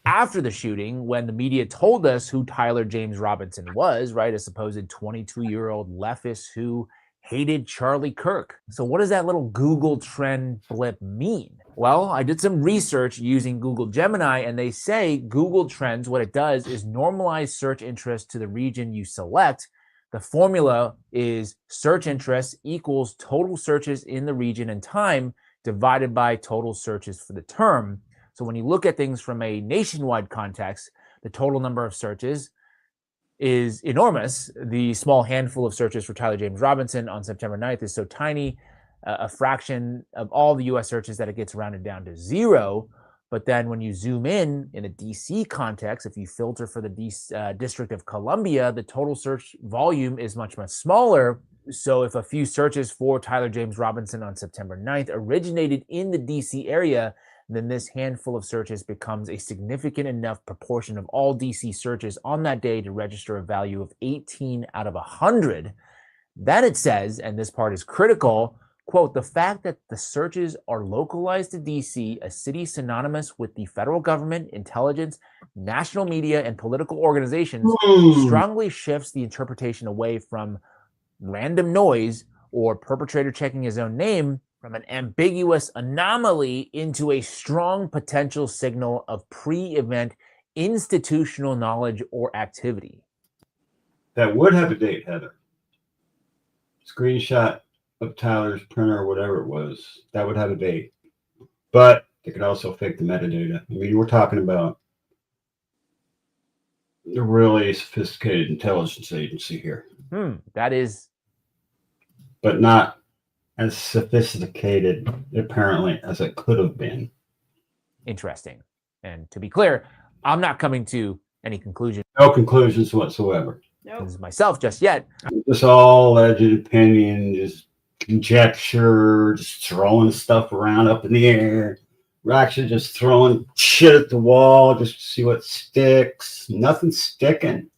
after the shooting, when the media told us who Tyler James Robinson was, right? A supposed 22-year-old leftist who hated Charlie Kirk. So what does that little Google trend blip mean? Well, I did some research using Google Gemini, and they say Google Trends, what it does is normalize search interest to the region you select. The formula is search interest equals total searches in the region and time divided by total searches for the term. So when you look at things from a nationwide context, the total number of searches is enormous. The small handful of searches for Tyler James Robinson on September 9th is so tiny, a fraction of all the US searches, that it gets rounded down to 0. But then when you zoom in a DC context, if you filter for the District of Columbia, the total search volume is much, much smaller. So if a few searches for Tyler James Robinson on September 9th originated in the DC area, then this handful of searches becomes a significant enough proportion of all DC searches on that day to register a value of 18 out of 100. Then it says, and this part is critical, quote, the fact that the searches are localized to DC, a city synonymous with the federal government, intelligence, national media, and political organizations, strongly shifts the interpretation away from random noise or perpetrator checking his own name, from an ambiguous anomaly into a strong potential signal of pre-event institutional knowledge or activity. That would have a date, Heather. Screenshot of Tyler's printer or whatever it was, that would have a date. But they could also fake the metadata. I mean, we're talking about a really sophisticated intelligence agency here. That is. But not as sophisticated, apparently, as it could have been. Interesting. And to be clear, I'm not coming to any conclusion. No conclusions whatsoever. Nope. Myself just yet. Just all alleged opinion, just conjecture, just throwing stuff around up in the air. We're actually just throwing shit at the wall just to see what sticks. Nothing's sticking.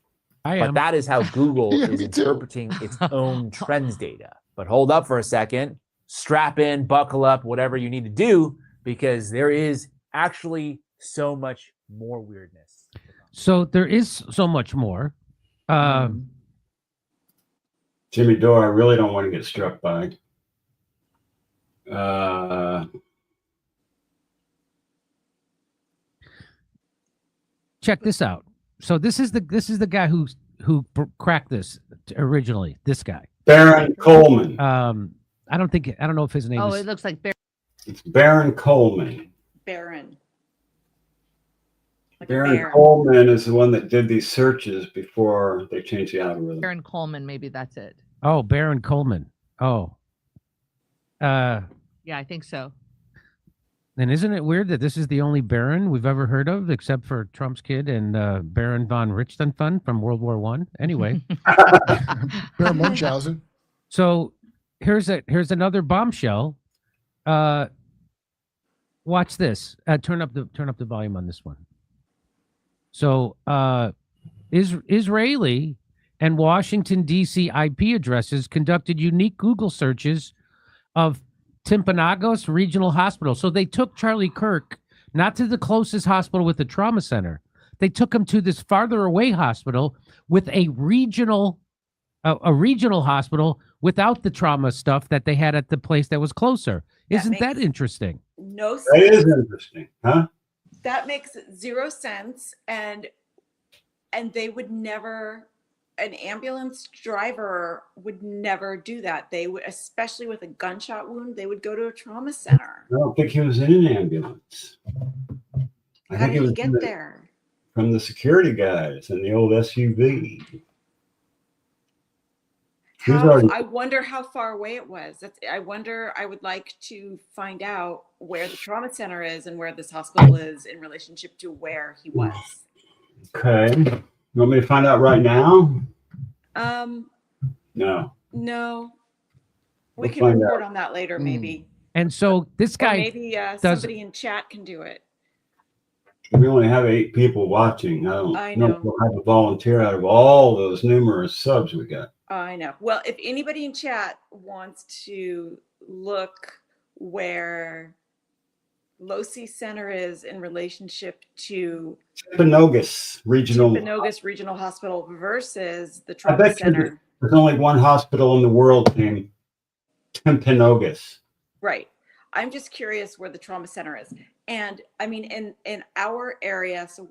But that is how Google is interpreting its own trends data. But hold up for a second, strap in, buckle up, whatever you need to do, because there is actually so much more weirdness. So there is so much more. Jimmy Dore, I really don't want to get struck by. Check this out. So this is the guy who cracked this originally. This guy, Baron Coleman. I don't know if his name is. it looks like Bear. It's Baron Coleman. Baron. Like Baron Coleman is the one that did these searches before they changed the algorithm. Baron Coleman, maybe that's it. Oh, Baron Coleman. Oh. Yeah, I think so. And isn't it weird that this is the only Baron we've ever heard of, except for Trump's kid and Baron von Richthofen from World War I? Anyway. Baron Munchausen. So here's another bombshell. Watch this. Turn up the volume on this one. So Israeli and Washington, D.C. IP addresses conducted unique Google searches of Timpanogos Regional Hospital. So they took Charlie Kirk not to the closest hospital with the trauma center. They took him to this farther away hospital with a regional hospital without the trauma stuff that they had at the place that was closer. Isn't that interesting? No sense. That is interesting, huh? That makes zero sense, and they would never. An ambulance driver would never do that. They would, especially with a gunshot wound, they would go to a trauma center. I don't think he was in an ambulance. How did he get there? From the security guys in the old SUV. I wonder how far away it was. I would like to find out where the trauma center is and where this hospital is in relationship to where he was. Okay. You want me to find out right now? No. No. We We'll can find report out. on that later, maybe. And so this Or guy maybe does. somebody in chat can do it. We only have 8 people watching. I I don't know know. if we'll have a volunteer out of all those numerous subs we got. I know. Well, if anybody in chat wants to look where Losi Center is in relationship to Timpanogos Regional. Timpanogos Regional Hospital versus the I trauma bet you center. there's only one hospital in the world named Timpanogos. Right. I'm just curious where the trauma center is. And I mean, in our area, so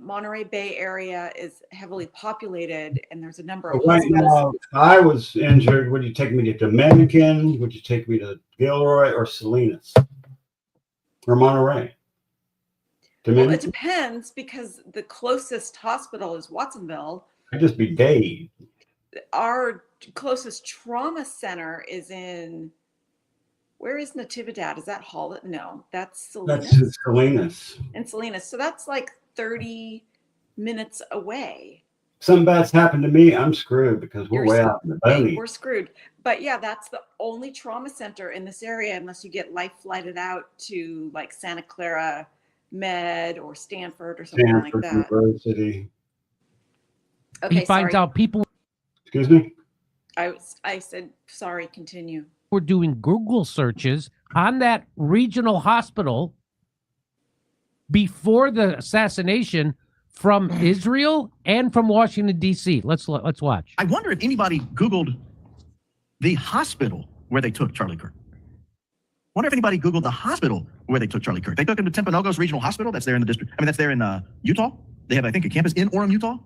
Monterey Bay area is heavily populated and there's a number of Right hospitals. now, if I was injured, would you take me to Dominican? Would you take me to Gilroy or Salinas? Or Monterey? Well, it Dominican? depends because the closest hospital is Watsonville. I'd just be Dade. Our closest trauma center is in, where is Natividad? Is that Holland? No, that's Salinas. That's in Salinas. In Salinas. So that's like 30 minutes away. Something bad's happened to me, I'm screwed because we're You're way out in the Hey, boonies. we're screwed. But yeah, that's the only trauma center in this area unless you get life flighted out to like Santa Clara Med or Stanford or something Stanford like that. University. Okay, he finds sorry. out people Excuse me? I said, sorry, continue. were doing Google searches on that regional hospital before the assassination from Israel and from Washington, D.C. Let's watch. I wonder if anybody Googled the hospital where they took Charlie Kirk. Wonder if anybody Googled the hospital where they took Charlie Kirk. They took him to Timpanogos Regional Hospital. That's there in the district. I mean, that's there in Utah. They have, I think, a campus in Orem, Utah.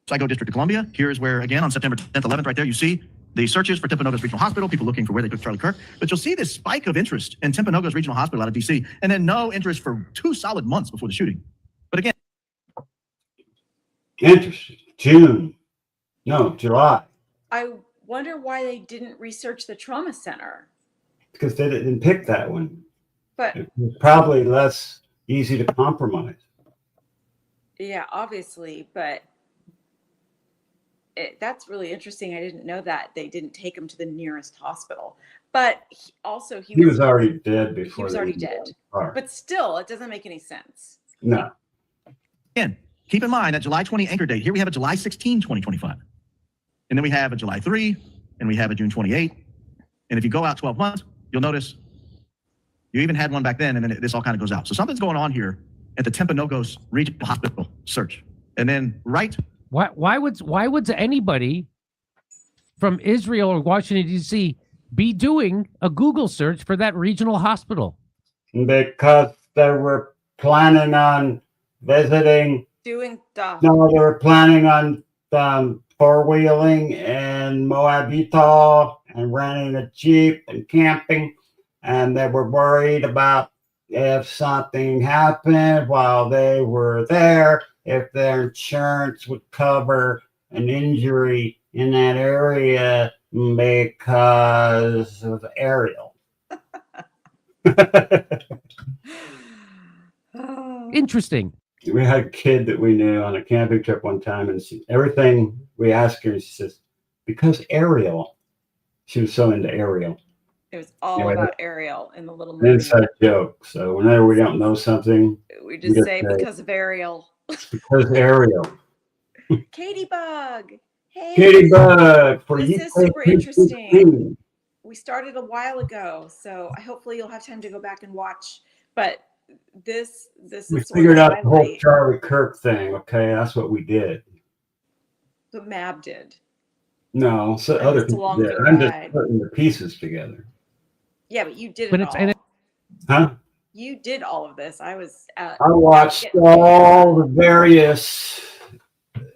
So I go District of Columbia. Here's where, again, on September 10th, 11th, right there, you see the searches for Timpanogos Regional Hospital, people looking for where they took Charlie Kirk. But you'll see this spike of interest in Timpanogos Regional Hospital out of D.C., and then no interest for 2 solid months before the shooting. But again, Interesting. July. I wonder why they didn't research the trauma center. Because they didn't pick that one. But It was probably less easy to compromise. yeah, obviously, but that's really interesting. I didn't know that they didn't take him to the nearest hospital. But he was already dead before. He was they already even dead. got far. But still, it doesn't make any sense. No. again, keep in mind that July 20 anchor date. Here we have a July 16, 2025. And then we have a July 3, and we have a June 28. And if you go out 12 months, you'll notice you even had one back then, and then this all kind of goes out. So something's going on here at the Timpanogos Regional Hospital search. And then why would anybody from Israel or Washington, D.C. be doing a Google search for that regional hospital? Because they were planning on visiting. Doing stuff. No, they were planning on four-wheeling in Moab, Utah, and renting a Jeep and camping. And they were worried about if something happened while they were there, if their insurance would cover an injury in that area because of Ariel. Interesting. We had a kid that we knew on a camping trip one time, and everything we asked her, she says, because Ariel. She was so into Ariel. It was all about Ariel in the little An movie. inside joke. So whenever we don't know something, We just say because of Ariel. because Ariel. Katie Bug. Hey. Kitty Bug for This you. is super interesting. We started a while ago, so hopefully you'll have time to go back and watch. But this We is figured out the whole highlight Charlie Kirk thing. Okay, that's what we did. what MAB did. No, so I'm other just people along did. for the I'm just ride. putting the pieces together. Yeah, but you did But it it's all. and it, Huh? You did all of this. I was I watched all the various.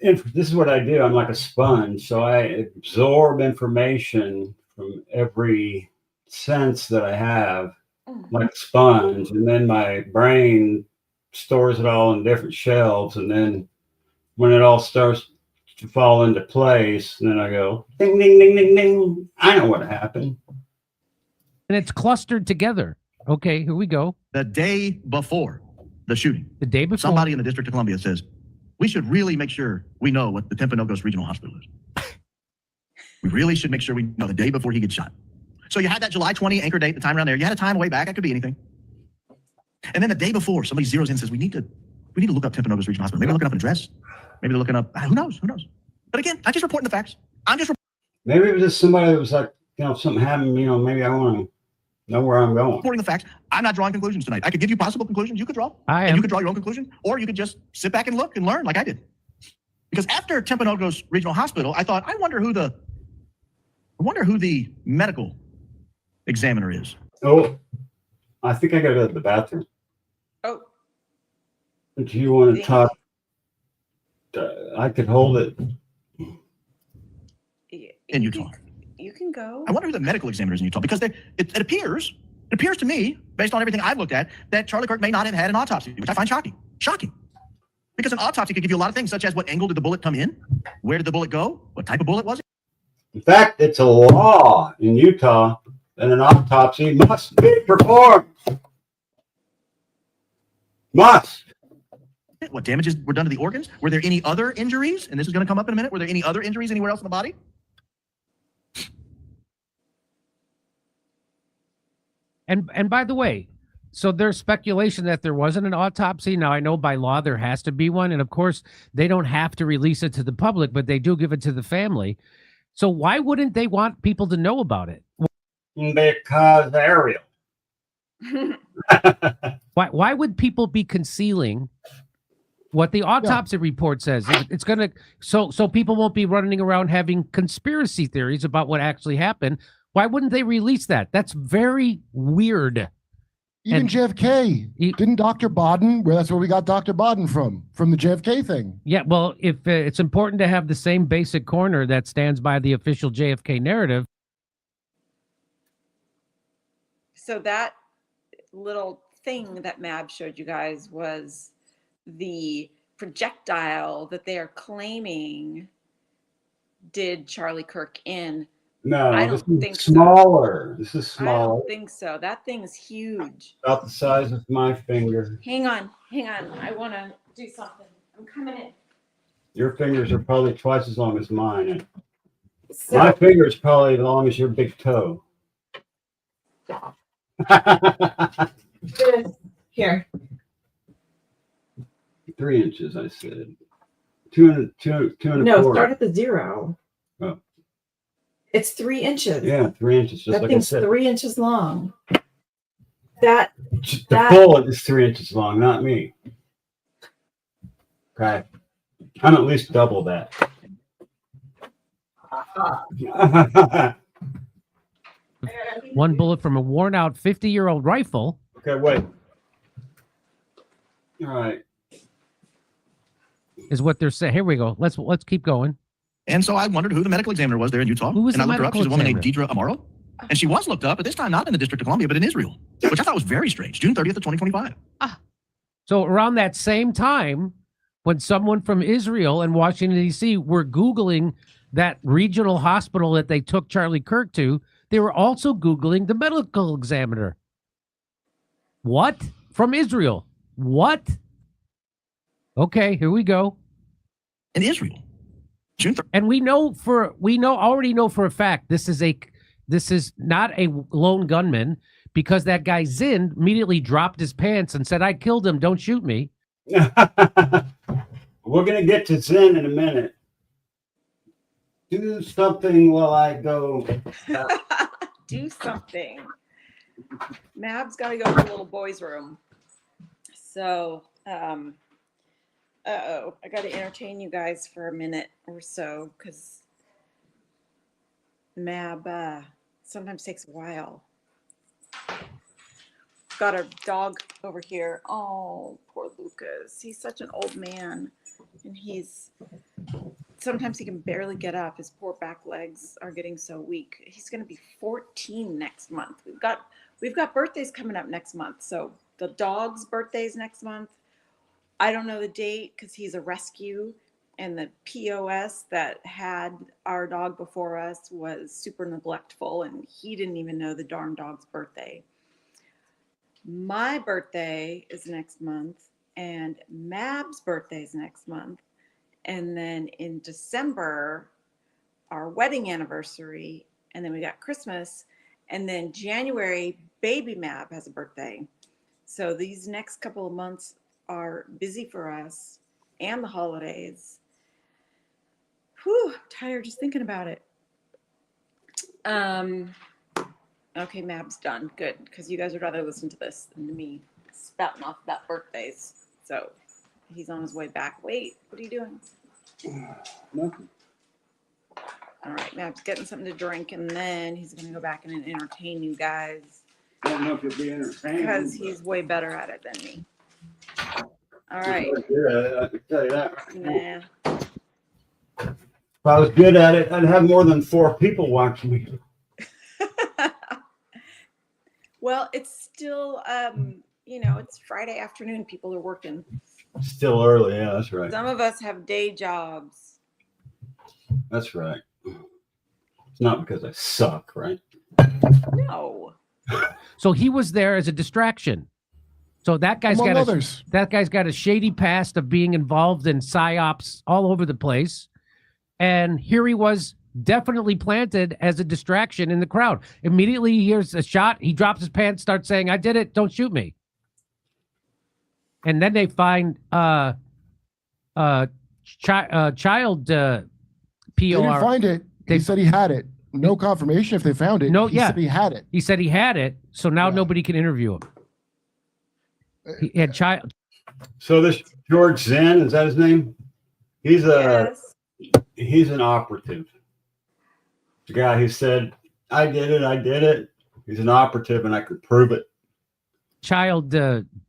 This is what I do. I'm like a sponge, so I absorb information from every sense that I have, like a sponge, and then my brain stores it all in different shelves, and then when it all starts to fall into place. And then I go, ding, ding, ding, ding, ding. I know what happened. And it's clustered together. Okay, here we go. The day before the shooting, The day before. somebody in the District of Columbia says, we should really make sure we know what the Timpanogos Regional Hospital is. We really should make sure we know the day before he gets shot. So you had that July 20 anchor date, the time around there. You had a time way back. That could be anything. And then the day before, somebody zeroes in and says, we need to look up Timpanogos Regional Hospital. Maybe they're looking up an address. Maybe they're looking up, who knows? But again, I'm just reporting the facts. Maybe it was just somebody that was like, something happened, maybe I want to know where I'm going. Reporting the facts. I'm not drawing conclusions tonight. I could give you possible conclusions you could draw. And you could draw your own conclusion, or you could just sit back and look and learn like I did. Because after Timpanogos Regional Hospital, I thought, I wonder who the medical examiner is. Oh, I think I got to go to the bathroom. Oh. Do you want to talk? I could hold it. In Utah. You can go. I wonder who the medical examiner is in Utah, because it appears to me, based on everything I've looked at, that Charlie Kirk may not have had an autopsy, which I find shocking. Shocking. Because an autopsy could give you a lot of things, such as what angle did the bullet come in? Where did the bullet go? What type of bullet was it? In fact, it's a law in Utah that an autopsy must be performed. Must. What damages were done to the organs? Were there any other injuries? And this is going to come up in a minute. Were there any other injuries anywhere else in the body? And by the way, so there's speculation that there wasn't an autopsy. Now, I know by law there has to be one. And of course, they don't have to release it to the public, but they do give it to the family. So why wouldn't they want people to know about it? Because Ariel. Why would people be concealing what the autopsy report says? It's going to so people won't be running around having conspiracy theories about what actually happened. Why wouldn't they release that? That's very weird. Even JFK. Didn't Dr. Bodden, well, that's where we got Dr. Bodden from the JFK thing. Yeah, well, if it's important to have the same basic corner that stands by the official JFK narrative. So that little thing that MAB showed you guys was the projectile that they are claiming did Charlie Kirk in. No, I this don't is think so. smaller. This is I smaller. don't think so. That thing's huge. About the size of my finger. Hang on. I want to do something. I'm coming in. Your fingers are probably twice as long as mine. My finger is probably as long as your big toe. Here. 3 inches, I said. Two and a No, quarter. start at the 0. Oh. It's 3 inches. Yeah, 3 inches. Just That like I thing's said. 3 inches long. That The bullet is 3 inches long, not me. Okay. I'm at least double that. One bullet from a worn out 50-year-old rifle. Okay, wait. All right. Is what they're saying. Here we go. Let's keep going. And so I wondered who the medical examiner was there in Utah. Who was and the I looked her up. medical She's a woman named examiner? Deidre Amaro. And she was looked up, but this time not in the District of Columbia, but in Israel, which I thought was very strange. June 30th of 2025. So around that same time, when someone from Israel and Washington, D.C. were Googling that regional hospital that they took Charlie Kirk to, they were also Googling the medical examiner. What? From Israel. What? Okay, here we go. In Israel. And we already know for a fact this is not a lone gunman, because that guy Zinn immediately dropped his pants and said, "I killed him. Don't shoot me." We're going to get to Zinn in a minute. Do something while I go. Do something. Mab's got to go to the little boy's room. So, I got to entertain you guys for a minute or so, because Mab sometimes takes a while. Got a dog over here. Oh, poor Lucas. He's such an old man, and sometimes he can barely get up. His poor back legs are getting so weak. He's going to be 14 next month. We've got birthdays coming up next month. So the dog's birthday's next month. I don't know the date because he's a rescue. and the POS that had our dog before us was super neglectful, and he didn't even know the darn dog's birthday. My birthday is next month, and MAB's birthday is next month. And then in December, our wedding anniversary, and then we got Christmas, and then January, baby MAB has a birthday. So these next couple of months are busy for us, and the holidays. Whew, I'm tired just thinking about it. Okay, MAB's done. Good, because you guys would rather listen to this than to me spouting off about birthdays. So he's on his way back. Wait, what are you doing? Nothing. All right, MAB's getting something to drink, and then he's going to go back and entertain you guys. I don't know if you'll be entertained. Because he's way better at it than me. All right. I can tell you that. Nah. If I was good at it, I'd have more than 4 people watching me. Well, it's still, it's Friday afternoon. People are working. Still early, yeah, that's right. Some of us have day jobs. That's right. It's not because I suck, right? No. So he was there as a distraction. So that guy's got a shady past of being involved in psyops all over the place. And here he was, definitely planted as a distraction in the crowd. Immediately he hears a shot. He drops his pants, starts saying, "I did it. Don't shoot me." And then they find child POR. They didn't find it. He said he had it. No confirmation if they found it. No, he said he had it. He said he had it. So now nobody can interview him. He had child. So this George Zinn, is that his name? He's an operative. The guy who said, I did it. He's an operative and I could prove it. Child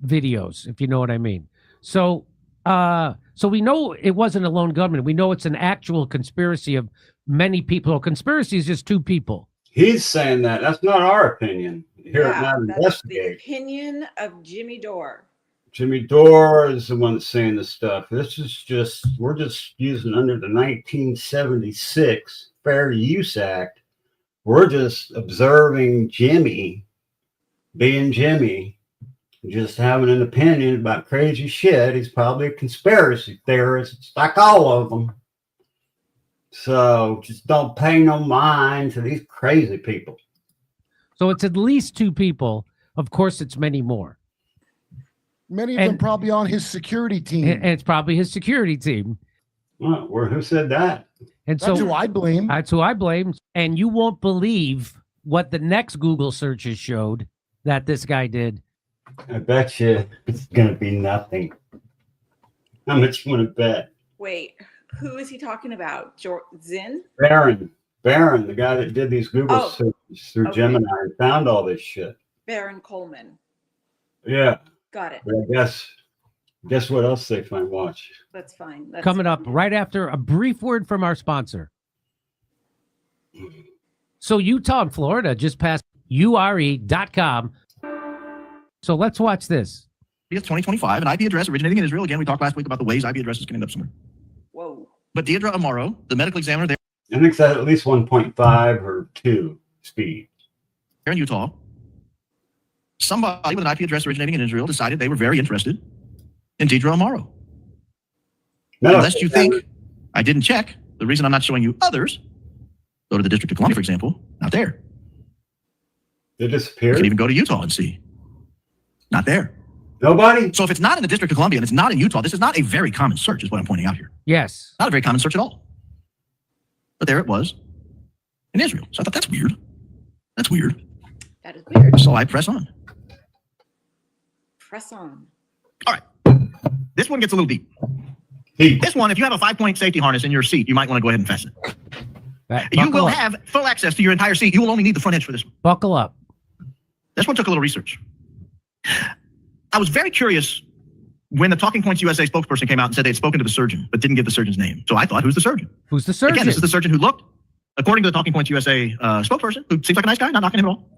videos, if you know what I mean. So we know it wasn't a lone gunman. We know it's an actual conspiracy of many people. A conspiracy is just 2 people. He's saying that. That's not our opinion here at MAB That's the Investigates. opinion of Jimmy Dore. Jimmy Dore is the one that's saying this stuff. This is we're just using under the 1976 Fair Use Act. We're just observing Jimmy being Jimmy, just having an opinion about crazy shit. He's probably a conspiracy theorist. It's like all of them. So just don't pay no mind to these crazy people. So it's at least 2 people. Of course, it's many more. Many of them probably on his security team. And it's probably his security team. Well, who said that? And That's who I blame. That's who I blame. And you won't believe what the next Google searches showed that this guy did. I bet you it's going to be nothing. How much you want to bet? Wait, who is he talking about? Zinn? Barron, the guy that did these Google searches through Gemini and found all this shit. Baron Coleman. Yeah. Got it. But I guess what else they find? Watch. That's fine. Coming up right after a brief word from our sponsor. So Utah and Florida just passed URE.com. So let's watch this. It's 2025, an IP address originating in Israel. Again, we talked last week about the ways IP addresses can end up somewhere. Whoa. But Deidre Amaro, the medical examiner there I think it's at least 1.5 or 2 speed. in Utah, somebody with an IP address originating in Israel decided they were very interested in Deidre Amaro. Lest you think I didn't check, the reason I'm not showing you others, go to the District of Columbia, for example, not there. They disappeared? You can even go to Utah and see. Not there. Nobody? So if it's not in the District of Columbia and it's not in Utah, this is not a very common search, is what I'm pointing out here. Yes. Not a very common search at all. But there it was in Israel. So I thought, that's weird. That's weird. That is weird. So I press on. Press on. All right. This one gets a little deep. This one, if you have a 5-point safety harness in your seat, you might want to go ahead and fasten it. You will have full access to your entire seat. You will only need the front edge for this one. Buckle up. This one took a little research. I was very curious when the Talking Points USA spokesperson came out and said they had spoken to the surgeon, but didn't give the surgeon's name. So I thought, who's the surgeon? Who's the surgeon? Again, this is the surgeon who looked, according to the Talking Points USA spokesperson, who seems like a nice guy, not knocking him at all.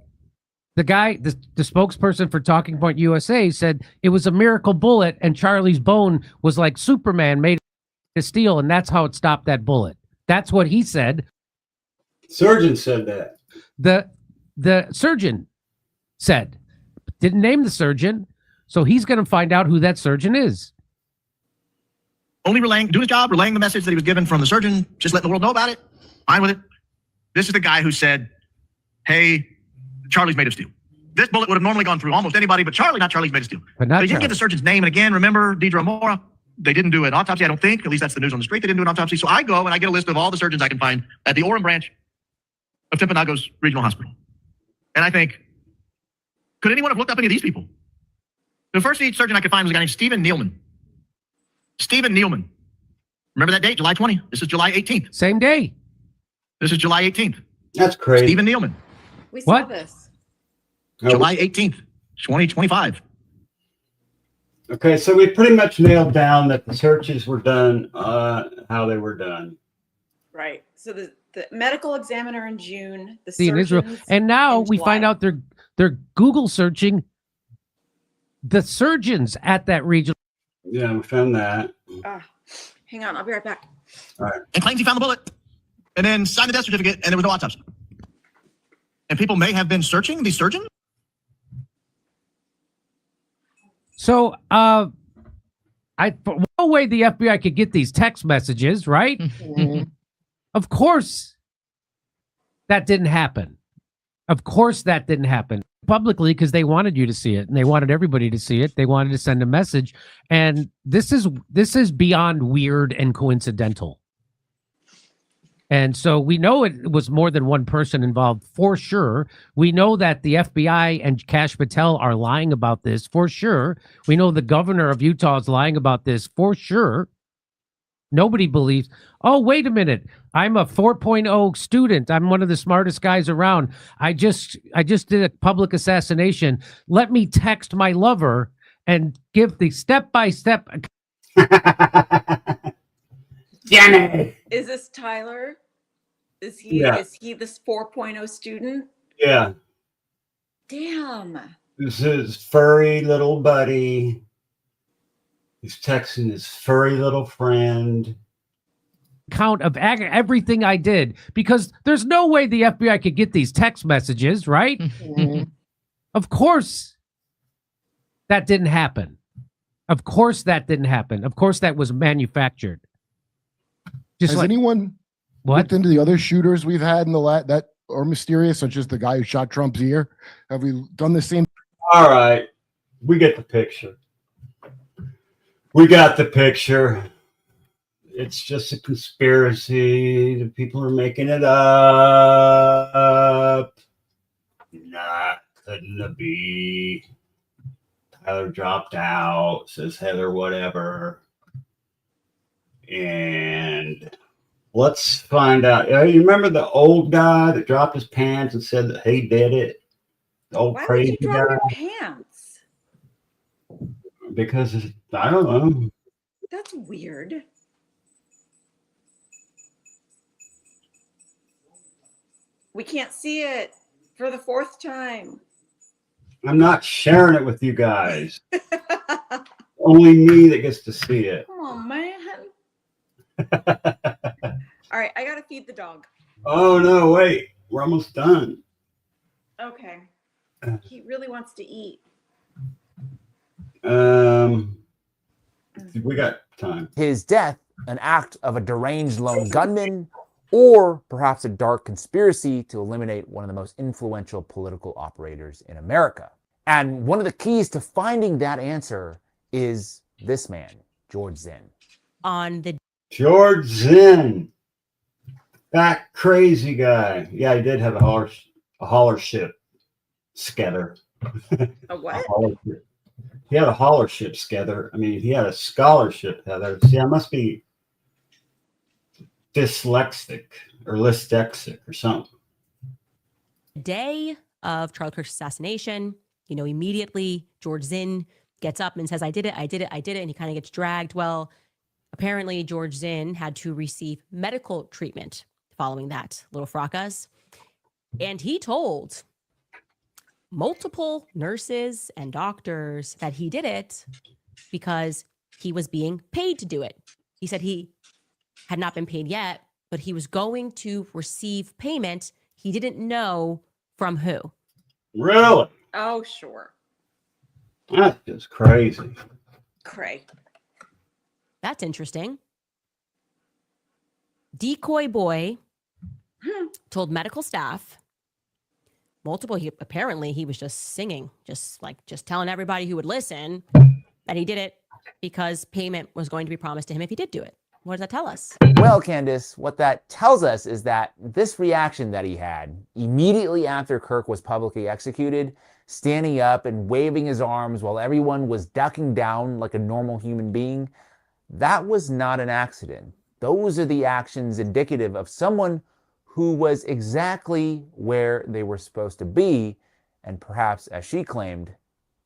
The guy, the spokesperson for Talking Point USA said it was a miracle bullet and Charlie's bone was like Superman made. to steal, and that's how it stopped that bullet. That's what he said. Surgeon said that. The surgeon said, didn't name the surgeon, so he's going to find out who that surgeon is. Only doing his job, relaying the message that he was given from the surgeon, just letting the world know about it. Fine with it. This is the guy who said, hey, Charlie's made of steel. This bullet would have normally gone through almost anybody, but Charlie's made of steel. But not They didn't Charlie. get the surgeon's name. And again, remember, Deidre Amora, they didn't do an autopsy, I don't think. At least that's the news on the street. They didn't do an autopsy. So I go and I get a list of all the surgeons I can find at the Orem branch of Timpanago's regional hospital. And I think, could anyone have looked up any of these people? The first surgeon I could find was a guy named Stephen Nealman. Stephen Nealman. Remember that date, July 20? This is July 18th. Same day. This is July 18th. That's crazy. Stephen Nealman. We saw this. July 18th, 2025. Okay, so we pretty much nailed down that the searches were done, how they were done. Right. So the medical examiner in June, the See, in Israel, surgeons and now in we July. find out they're Google searching the surgeons at that region. Yeah, we found that. Hang on, I'll be right back. All right. And claims he found the bullet. And then signed the death certificate, and there was no autopsy. And people may have been searching the surgeon. So, no way the FBI could get these text messages, right? Of course, that didn't happen. Of course, that didn't happen publicly because they wanted you to see it and they wanted everybody to see it. They wanted to send a message, and this is beyond weird and coincidental. And so we know it was more than one person involved for sure. We know that the FBI and Kash Patel are lying about this for sure. We know the governor of Utah is lying about this for sure. Nobody believes, oh, wait a minute. I'm a 4.0 student. I'm one of the smartest guys around. I just did a public assassination. Let me text my lover and give the step-by-step. Jenny. Is this Tyler? Is he this 4.0 student? Yeah. Damn. This is furry little buddy. He's texting his furry little friend. Count of everything I did, because there's no way the FBI could get these text messages, right? Of course that didn't happen. Of course that didn't happen. Of course that was manufactured. Has anyone looked into the other shooters we've had in that are mysterious, such as the guy who shot Trump's ear? Have we done the same? All right. We get the picture. We got the picture. It's just a conspiracy. The people are making it up. Nah, couldn't it be? Tyler dropped out, says Heather, whatever. And let's find out. You remember the old guy that dropped his pants and said that he did it? The old Why would crazy you drop guy? your pants? Because I don't know. That's weird. We can't see it for the fourth time. I'm not sharing it with you guys. Only me that gets to see it. Come on, man. All right, I gotta feed the dog. Oh no, wait. We're almost done. Okay. He really wants to eat. We got time. His death, an act of a deranged lone gunman, or perhaps a dark conspiracy to eliminate one of the most influential political operators in America. And one of the keys to finding that answer is this man, George Zinn. On the George Zinn. That crazy guy. Yeah, he did have a hollership scatter. A what? He had a hollership scatter. I mean, he had a scholarship, Heather. See, I must be dyslexic or dyslexic or something. day of Charlie Kirk's assassination, immediately George Zinn gets up and says, I did it. And he kind of gets dragged. Well, apparently George Zinn had to receive medical treatment following that, little fracas. And he told multiple nurses and doctors that he did it because he was being paid to do it. He said he had not been paid yet, but he was going to receive payment. He didn't know from who. Really? Oh, sure. That's just crazy. Cray. That's interesting. Decoy boy told medical staff apparently he was just singing, just telling everybody who would listen that he did it because payment was going to be promised to him if he did do it. What does that tell us? Well, Candace, what that tells us is that this reaction that he had immediately after Kirk was publicly executed, standing up and waving his arms while everyone was ducking down like a normal human being, that was not an accident. Those are the actions indicative of someone who was exactly where they were supposed to be, and perhaps, as she claimed,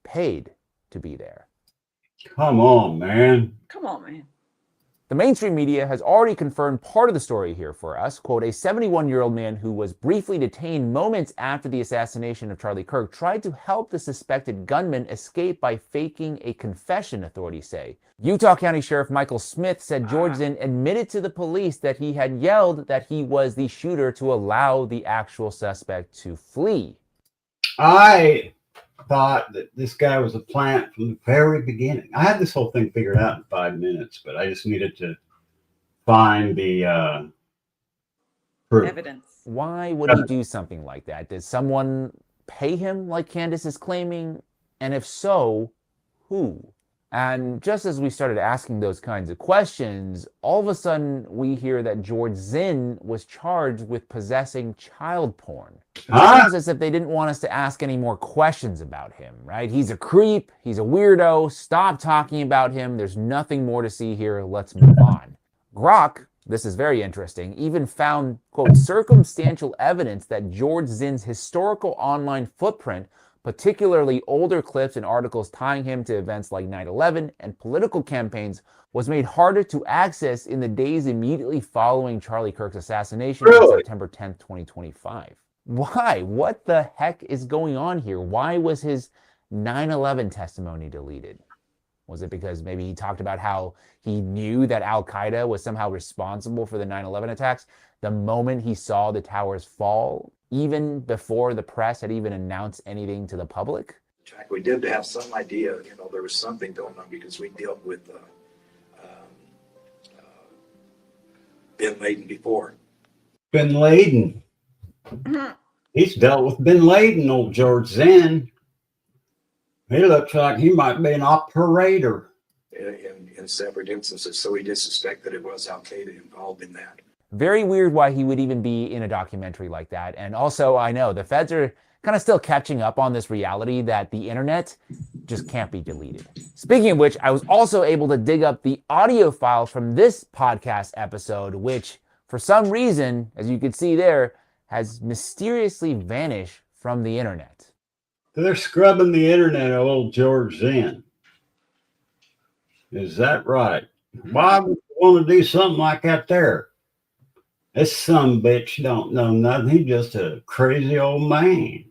paid to be there. Come on, man. Come on, man. The mainstream media has already confirmed part of the story here for us. Quote, a 71-year-old man who was briefly detained moments after the assassination of Charlie Kirk tried to help the suspected gunman escape by faking a confession, authorities say. Utah County Sheriff Michael Smith said George Zinn admitted to the police that he had yelled that he was the shooter to allow the actual suspect to flee. I thought that this guy was a plant from the very beginning. I had this whole thing figured out in 5 minutes, but I just needed to find the proof. Evidence. Why would he do something like that? Did someone pay him like Candace is claiming? And if so, who? And just as we started asking those kinds of questions, all of a sudden we hear that George Zinn was charged with possessing child porn. It sounds as if they didn't want us to ask any more questions about him, right? He's a creep. He's a weirdo. Stop talking about him. There's nothing more to see here. Let's move on. Grok, this is very interesting, even found, quote, circumstantial evidence that George Zinn's historical online footprint, particularly older clips and articles tying him to events like 9/11 and political campaigns, was made harder to access in the days immediately following Charlie Kirk's assassination on September 10th, 2025. Why? What the heck is going on here? Why was his 9/11 testimony deleted? Was it because maybe he talked about how he knew that Al-Qaeda was somehow responsible for the 9/11 attacks the moment he saw the towers fall, even before the press had even announced anything to the public? Jack, we did have some idea, there was something going on because we dealt with Bin Laden before. Bin Laden. He's dealt with Bin Laden, old George Zinn. He looks like he might be an operator. In separate instances, so we did suspect that it was Al-Qaeda involved in that. Very weird why he would even be in a documentary like that. And also, I know the feds are kind of still catching up on this reality that the internet just can't be deleted. Speaking of which, I was also able to dig up the audio files from this podcast episode, which for some reason, as you can see there, has mysteriously vanished from the internet. They're scrubbing the internet of old George Zinn. Is that right? Why would you want to do something like that there? This sumbitch don't know nothing. He's just a crazy old man.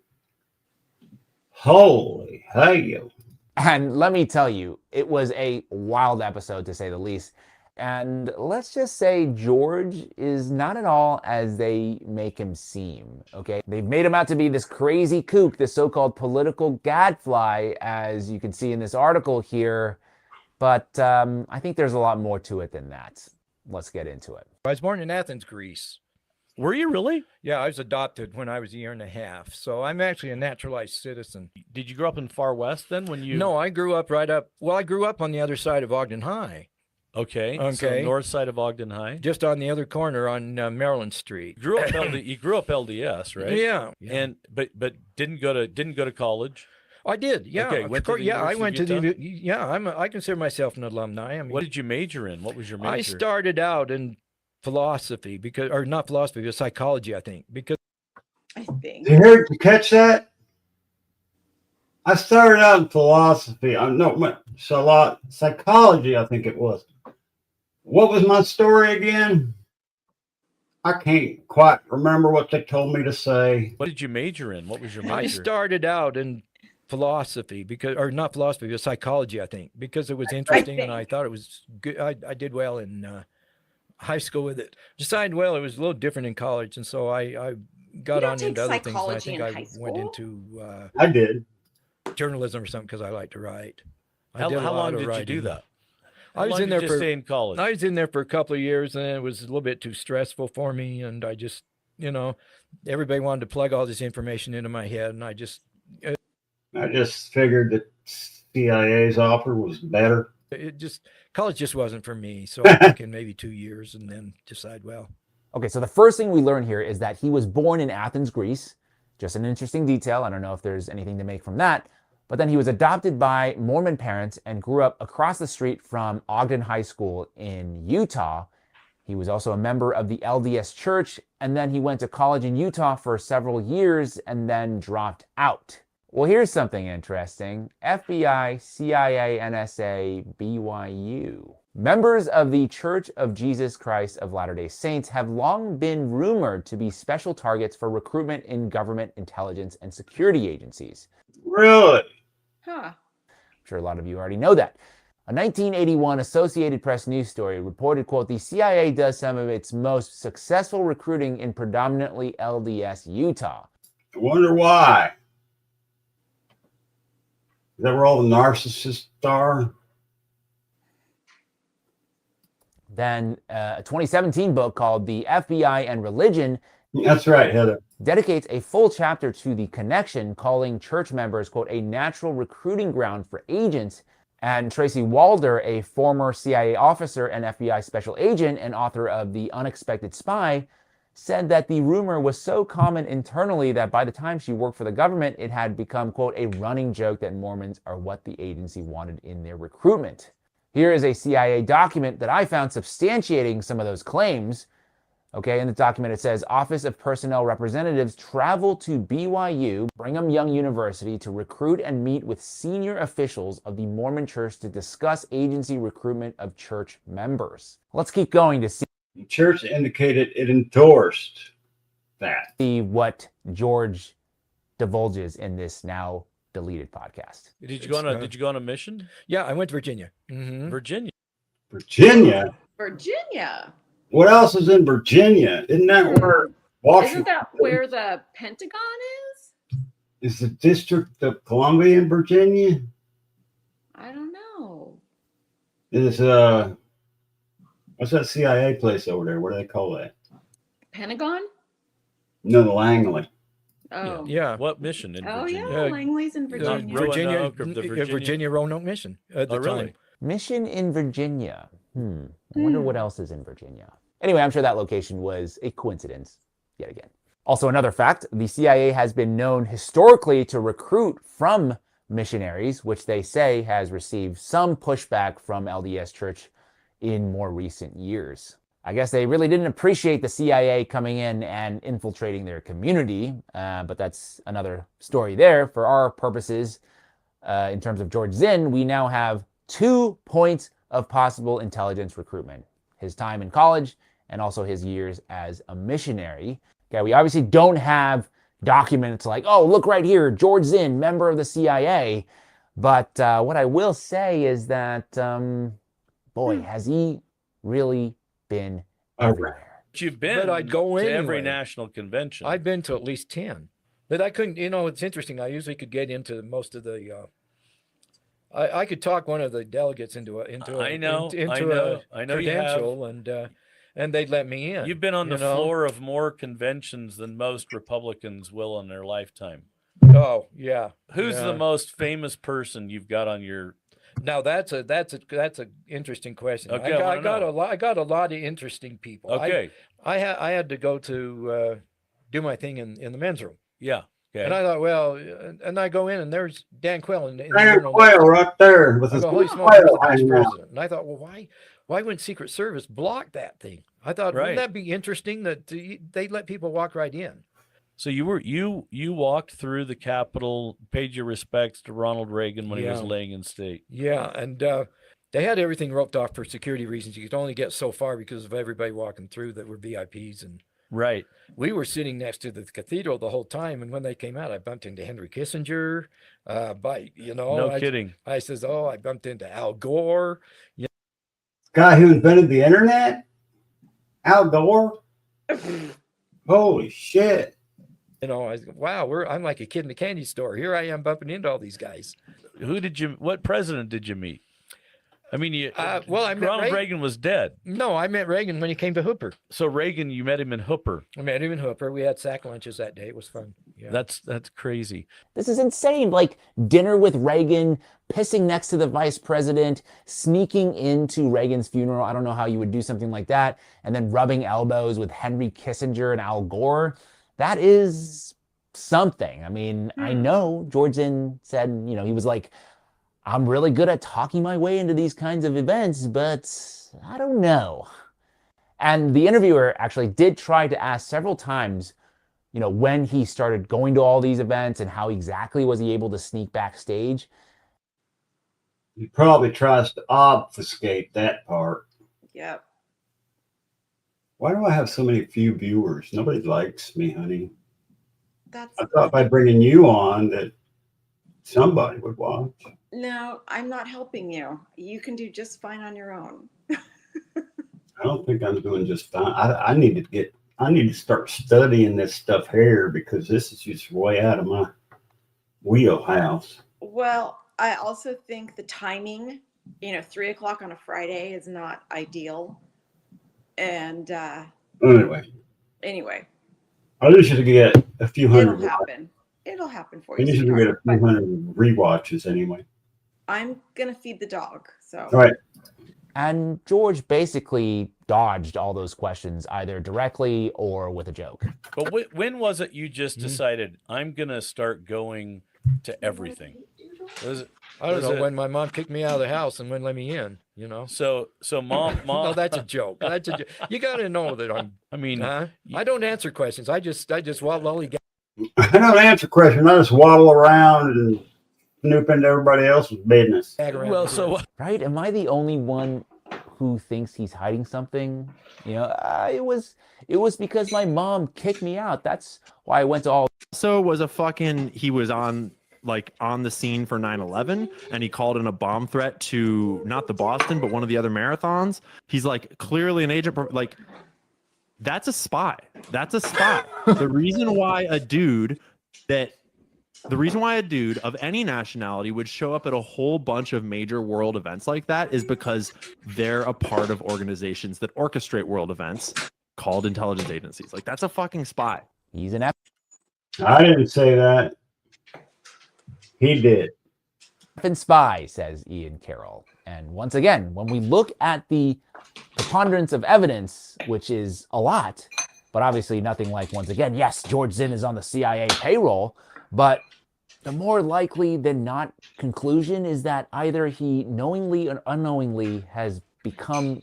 Holy hell. And let me tell you, it was a wild episode to say the least. And let's just say George is not at all as they make him seem, okay? They've made him out to be this crazy kook, this so-called political gadfly, as you can see in this article here. But I think there's a lot more to it than that. Let's get into it. I was born in Athens, Greece. Were you really? Yeah, I was adopted when I was a year and a half. So I'm actually a naturalized citizen. Did you grow up in Far West then when you... No, I grew up I grew up on the other side of Ogden High. Okay. So north side of Ogden High. Just on the other corner on Maryland Street. You grew up LDS, right? Yeah. And but didn't go to college. I did. Yeah. Okay. I went to the. Yeah. I consider myself an alumni. I mean, what did you major in? What was your major? I started out in philosophy not philosophy, but psychology. I think because. Did you catch that? I started out in philosophy. Psychology. I think it was. What was my story again? I can't quite remember what they told me to say. What did you major in? What was your major? I started out in philosophy not philosophy, but psychology, I think, because it was interesting and I thought it was good. I did well in high school with it. Decided, well, it was a little different in college. And so I got on into other things. And I think I went into I did journalism or something because I like to write. How long did you do that? I was in there for stay in college. I was in there for a couple of years, and then it was a little bit too stressful for me. And I just, everybody wanted to plug all this information into my head, and I just figured that CIA's offer was better. College just wasn't for me. So I'm thinking maybe 2 years, and then decide, well. Okay, so the first thing we learn here is that he was born in Athens, Greece. Just an interesting detail. I don't know if there's anything to make from that. But then he was adopted by Mormon parents and grew up across the street from Ogden High School in Utah. He was also a member of the LDS Church, and then he went to college in Utah for several years and then dropped out. Well, here's something interesting. FBI, CIA, NSA, BYU. Members of the Church of Jesus Christ of Latter-day Saints have long been rumored to be special targets for recruitment in government intelligence and security agencies. Really? Huh. I'm sure a lot of you already know that. A 1981 Associated Press news story reported, quote, the CIA does some of its most successful recruiting in predominantly LDS Utah. I wonder why. Is that where all the narcissists are? Then a 2017 book called The FBI and Religion. That's right, Heather. Dedicates a full chapter to the connection, calling church members, quote, a natural recruiting ground for agents. And Tracy Walder, a former CIA officer and FBI special agent and author of The Unexpected Spy, said that the rumor was so common internally that by the time she worked for the government, it had become, quote, a running joke that Mormons are what the agency wanted in their recruitment. Here is a CIA document that I found substantiating some of those claims. Okay, in the document it says, Office of Personnel Representatives travel to BYU, Brigham Young University, to recruit and meet with senior officials of the Mormon Church to discuss agency recruitment of church members. Let's keep going to see. The church indicated it endorsed that. See what George divulges in this now deleted podcast. Did you go on a mission? Yeah, I went to Virginia. Mm-hmm. Virginia. Virginia? Virginia. What else is in Virginia? Isn't that where Washington? Isn't that where the Pentagon is? Is the District of Columbia in Virginia? I don't know. Is what's that CIA place over there? What do they call that? Pentagon? No, the Langley. Oh. Yeah. What mission in Virginia? Yeah, Langley's in Virginia. Virginia Roanoke mission at the time. Mission in Virginia. I wonder what else is in Virginia. Anyway, I'm sure that location was a coincidence yet again. Also, another fact, the CIA has been known historically to recruit from missionaries, which they say has received some pushback from LDS Church in more recent years. I guess they really didn't appreciate the CIA coming in and infiltrating their community, but that's another story there. For our purposes, in terms of George Zinn, we now have 2 points of possible intelligence recruitment: his time in college and also his years as a missionary. Okay, we obviously don't have documents like, oh, look right here, George Zinn, member of the CIA. But what I will say is that, boy, has he really been everywhere. But you've been But I'd go to anyway. every national convention. I've been to at least 10. But I couldn't, it's interesting. I usually could get into most of the I could talk one of the delegates into a credential, and they'd let me in. You've been on the floor of more conventions than most Republicans will in their lifetime. Oh yeah. Who's the most famous person you've got on your? Now that's a interesting question. Okay, I got a lot of interesting people. Okay. I had to go to do my thing in the men's room. Yeah. Okay. And I thought, well, and I go in and there's Dan Quayle in Dan Quayle right there with his holy smokes, Quayle vice hanging out. president. And I thought, well, why wouldn't Secret Service block that thing? I thought, wouldn't that be interesting that they let people walk right in? So you walked through the Capitol, paid your respects to Ronald Reagan when he was laying in state. Yeah, and they had everything roped off for security reasons. You could only get so far because of everybody walking through that were VIPs. And right, we were sitting next to the cathedral the whole time. And when they came out, I bumped into Henry Kissinger. No kidding. I says, I bumped into Al Gore. Guy who invented the internet. Al Gore? Holy shit. You know, I'm like a kid in a candy store. Here I am bumping into all these guys. What president did you meet? I mean, I met Ronald Reagan was dead. No, I met Reagan when he came to Hooper. So Reagan, you met him in Hooper. I met him in Hooper. We had sack lunches that day. It was fun. Yeah. That's crazy. This is insane. Like dinner with Reagan, pissing next to the vice president, sneaking into Reagan's funeral. I don't know how you would do something like that. And then rubbing elbows with Henry Kissinger and Al Gore. That is something. I mean, I know George Zinn said, you know, he was like, I'm really good at talking my way into these kinds of events, but I don't know. And the interviewer actually did try to ask several times, you know, when he started going to all these events and how exactly was he able to sneak backstage. He probably tries to obfuscate that part. Yep. Why do I have so many few viewers? Nobody likes me, honey. That's I thought by bringing you on that somebody would watch. No, I'm not helping you. You can do just fine on your own. I don't think I'm doing just fine. I need to start studying this stuff here because this is just way out of my wheelhouse. Well, I also think the timing, 3 o'clock on a Friday is not ideal. And anyway, I usually get a few hundred. It'll happen. It'll happen for I you. usually get a few hundred rewatches anyway. I'm gonna feed the dog. So. All right. And George basically dodged all those questions either directly or with a joke. But when was it you just decided I'm gonna start going to everything? I don't know, when my mom kicked me out of the house and wouldn't let me in, So mom. No, that's a joke. That's a joke. You got to know that I don't answer questions. I just lollygag. I don't answer questions. I just waddle around and snoop into everybody else's business. Well, so right? Am I the only one who thinks he's hiding something? It was because my mom kicked me out. That's why I went to all. So was he was on the scene for 9/11 and he called in a bomb threat to not the Boston but one of the other marathons. He's like clearly an agent. That's a spy. The reason why a dude of any nationality would show up at a whole bunch of major world events like that is because they're a part of organizations that orchestrate world events called intelligence agencies. That's a fucking spy. He's an I didn't say that. He did. And spy, says Ian Carroll. And once again, when we look at the preponderance of evidence, which is a lot, but obviously nothing like, once again, yes, George Zinn is on the CIA payroll, but the more likely than not conclusion is that either he knowingly or unknowingly has become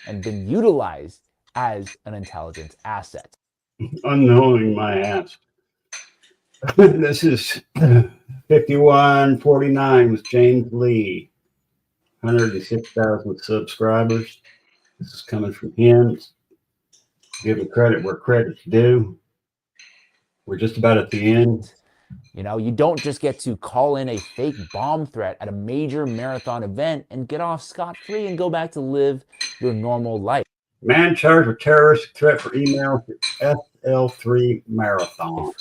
and been utilized as an intelligence asset. Unknowing my ass. This is 5149 with James Lee. 106,000 subscribers. This is coming from him. Giving credit where credit's due. We're just about at the end. You don't just get to call in a fake bomb threat at a major marathon event and get off scot-free and go back to live your normal life. Man charged with terrorist threat for email to SL3 marathon.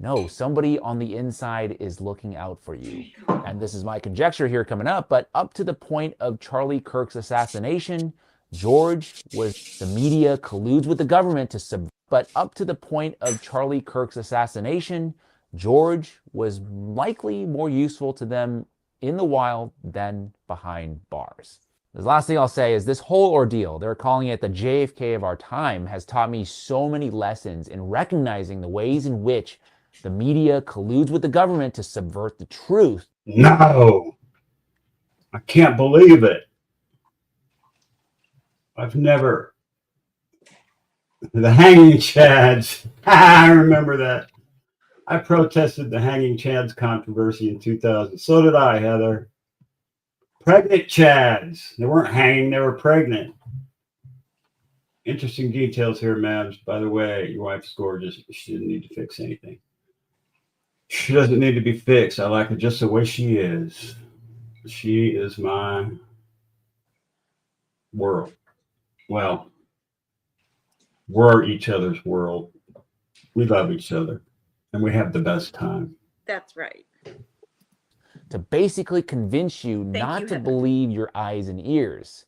No, somebody on the inside is looking out for you. And this is my conjecture here coming up, but up to the point of Charlie Kirk's assassination, George was the media colludes with the government to subvert. But up to the point of Charlie Kirk's assassination, George was likely more useful to them in the wild than behind bars. The last thing I'll say is this whole ordeal, they're calling it the JFK of our time, has taught me so many lessons in recognizing the ways in which the media colludes with the government to subvert the truth. No, I can't believe it. I've never. The hanging chads. I remember that. I protested the hanging chads controversy in 2000. So did I, Heather. Pregnant chads. They weren't hanging, they were pregnant. Interesting details here, Mabs. By the way, your wife's gorgeous. She didn't need to fix anything. She doesn't need to be fixed. I like her just the way she is. She is my world. Well, We're each other's world. We love each other, and we have the best time. That's right. To basically convince you not you, to Heather. believe your eyes and ears.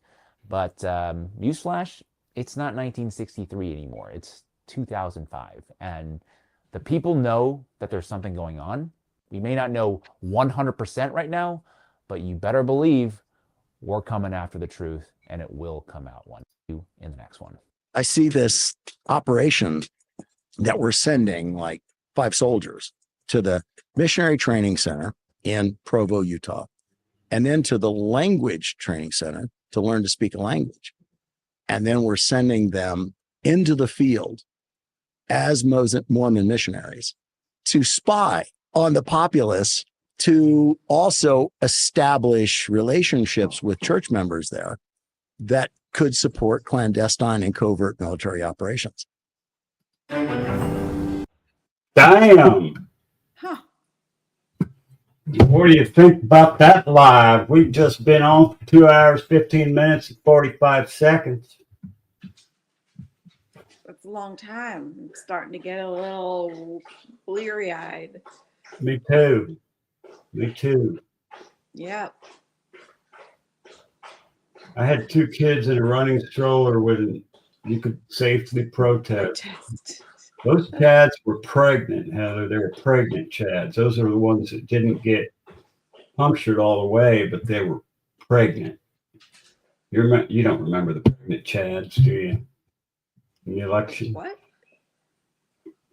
But newsflash, it's not 1963 anymore. It's 2005. And the people know that there's something going on. We may not know 100% right now, but you better believe we're coming after the truth, and it will come out one in the next one. I see this operation that we're sending like 5 soldiers to the Missionary Training Center in Provo, Utah, and then to the Language Training Center to learn to speak a language. And then we're sending them into the field as Mormon missionaries to spy on the populace, to also establish relationships with church members there that could support clandestine and covert military operations. Damn. Huh. What do you think about that live? We've just been on for 2 hours, 15 minutes, and 45 seconds. That's a long time. I'm starting to get a little bleary-eyed. Me too. Me too. Yep. I had 2 kids in a running stroller when you could safely protest. Those chads were pregnant, Heather. They were pregnant chads. Those are the ones that didn't get punctured all the way, but they were pregnant. You don't remember the pregnant chads, do you? In the election? What?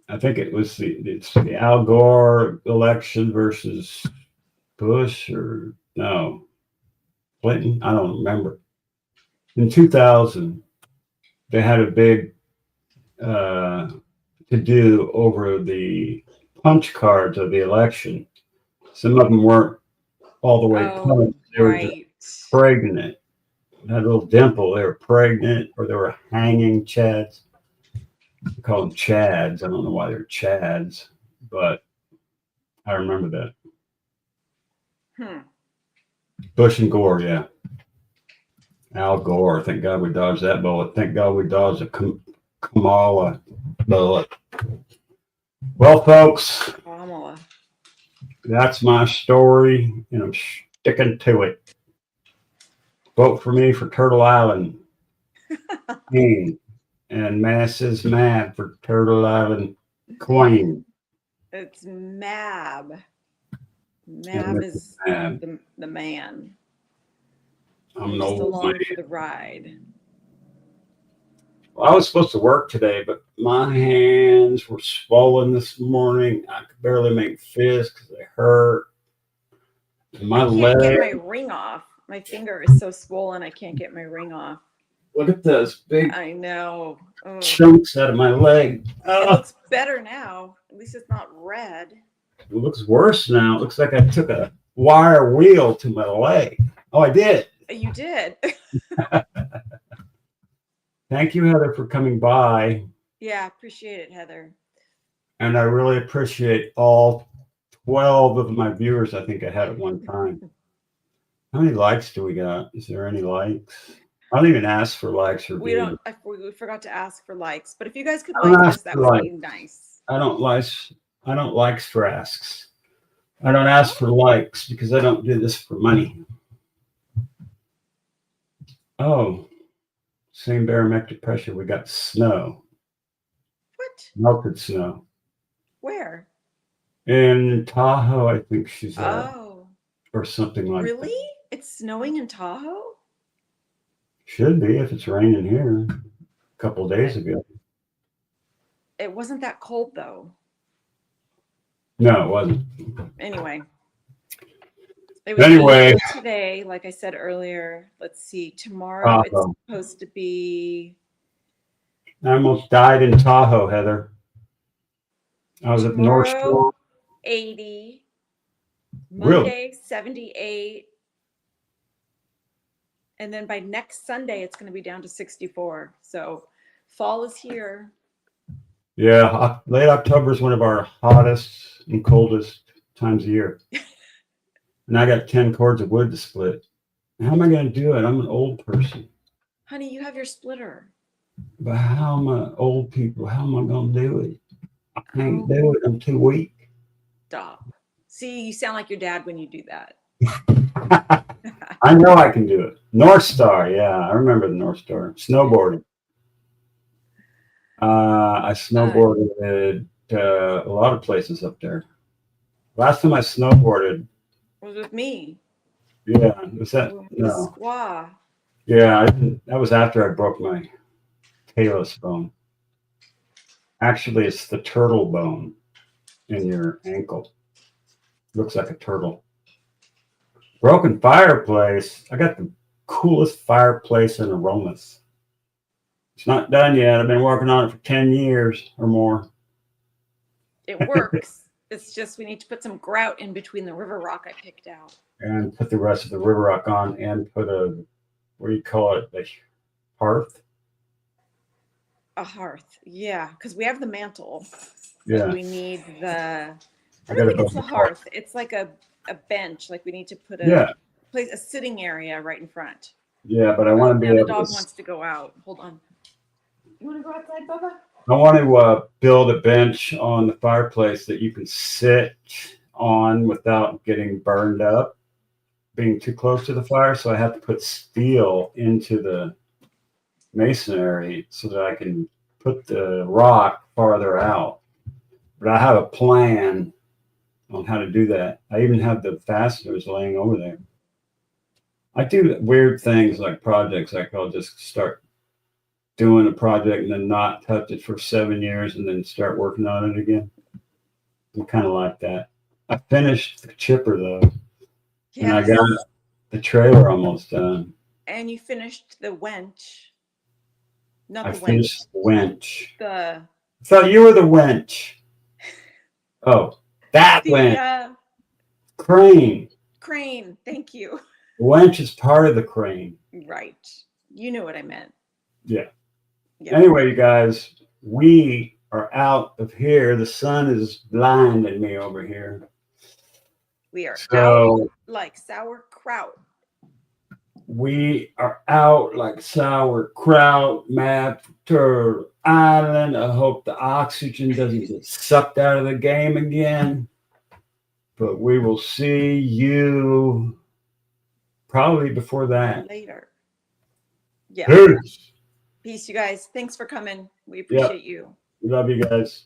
I think it's the Al Gore election versus Bush, or no, Clinton. I don't remember. In 2000, they had a big to do over the punch cards of the election. Some of them weren't all the way punched. They were just pregnant. They had a little dimple. They were pregnant, or they were hanging chads. We call them chads. I don't know why they're chads, but I remember that. Bush and Gore, yeah. Al Gore. Thank God we dodged that bullet. Thank God we dodged a Kamala bullet. Well, folks, Kamala. That's my story, and I'm sticking to it. Vote for me for Turtle Island King, and Masses MAB for Turtle Island Queen. It's MAB. MAB is the man. I'm an just old along man. for the ride. Well, I was supposed to work today, but my hands were swollen this morning. I could barely make fists because they hurt. And my I can't leg. get my ring off. My finger is so swollen, I can't get my ring off. Look at those big I know. Ugh. chunks out of my leg. It looks better now. At least it's not red. It looks worse now. It looks like I took a wire wheel to my leg. Oh, I did. You did. Thank you, Heather, for coming by. Yeah, appreciate it, Heather. And I really appreciate all 12 of my viewers I think I had at one time. How many likes do we got? Is there any likes? I don't even ask for likes or views. We forgot to ask for likes, but if you guys could I don't like us, ask that for would be likes. nice. I don't like strasks. I don't ask for likes because I don't do this for money. Oh, same barometric pressure. We got snow. What? Melted snow. Where? In Tahoe, I think she's at. Oh. Or something like that. Really? It's snowing in Tahoe? Should be if it's raining here. A couple of days ago. It wasn't that cold though. No, it wasn't. Anyway. It was Anyway. today, like I said earlier. Let's see. Tomorrow it's supposed to be. I almost died in Tahoe, Heather. I was at North Shore. Tomorrow, 80. Really? Monday, 78. And then by next Sunday, it's going to be down to 64. So fall is here. Yeah, late October is one of our hottest and coldest times of year. And I got 10 cords of wood to split. How am I going to do it? I'm an old person. Honey, you have your splitter. But how am I, old people, how am I going to do it? I can't do it. I'm too weak. Stop. See, you sound like your dad when you do that. I know I can do it. North Star. Yeah, I remember the North Star. Snowboarding. I snowboarded a lot of places up there. Last time I snowboarded was with me. Yeah, was that The no? squaw. Yeah, that was after I broke my talus bone. Actually, it's the turtle bone in your ankle. Looks like a turtle. Broken fireplace. I got the coolest fireplace in Aromas. It's not done yet. I've been working on it for 10 years or more. It works. It's just we need to put some grout in between the river rock I picked out. And put the rest of the river rock on and put a, what do you call it? The hearth? A hearth. Yeah, because we have the mantle. Yeah. We need the, I I don't gotta think it's go a hearth. It's like a bench. Like we need to put Yeah. a sitting area right in front. Yeah, but I want to be Now the able dog to. wants to go out. Hold on. You want to go outside, Bubba? I want to build a bench on the fireplace that you can sit on without getting burned up, being too close to the fire. So I have to put steel into the masonry so that I can put the rock farther out. But I have a plan on how to do that. I even have the fasteners laying over there. I do weird things like projects. Like I'll just start doing a project and then not touch it for 7 years and then start working on it again. I'm kind of like that. I finished the chipper though, and I got the trailer almost done. And you finished the wench. Not I the wench. finished the wench. The I thought you were the wench. Oh, that wench. Crane. Crane. Thank you. The wench is part of the crane. Right. You knew what I meant. Yeah. Yeah. Anyway, you guys, we are out of here. The sun is blinding me over here. We are So- out like sauerkraut. We are out like sauerkraut, MAB Turtle Island. I hope the oxygen doesn't get sucked out of the game again. But we will see you probably before that. Later. Yeah. Peace. Peace, you guys. Thanks for coming. We Yep. appreciate you. We love you guys.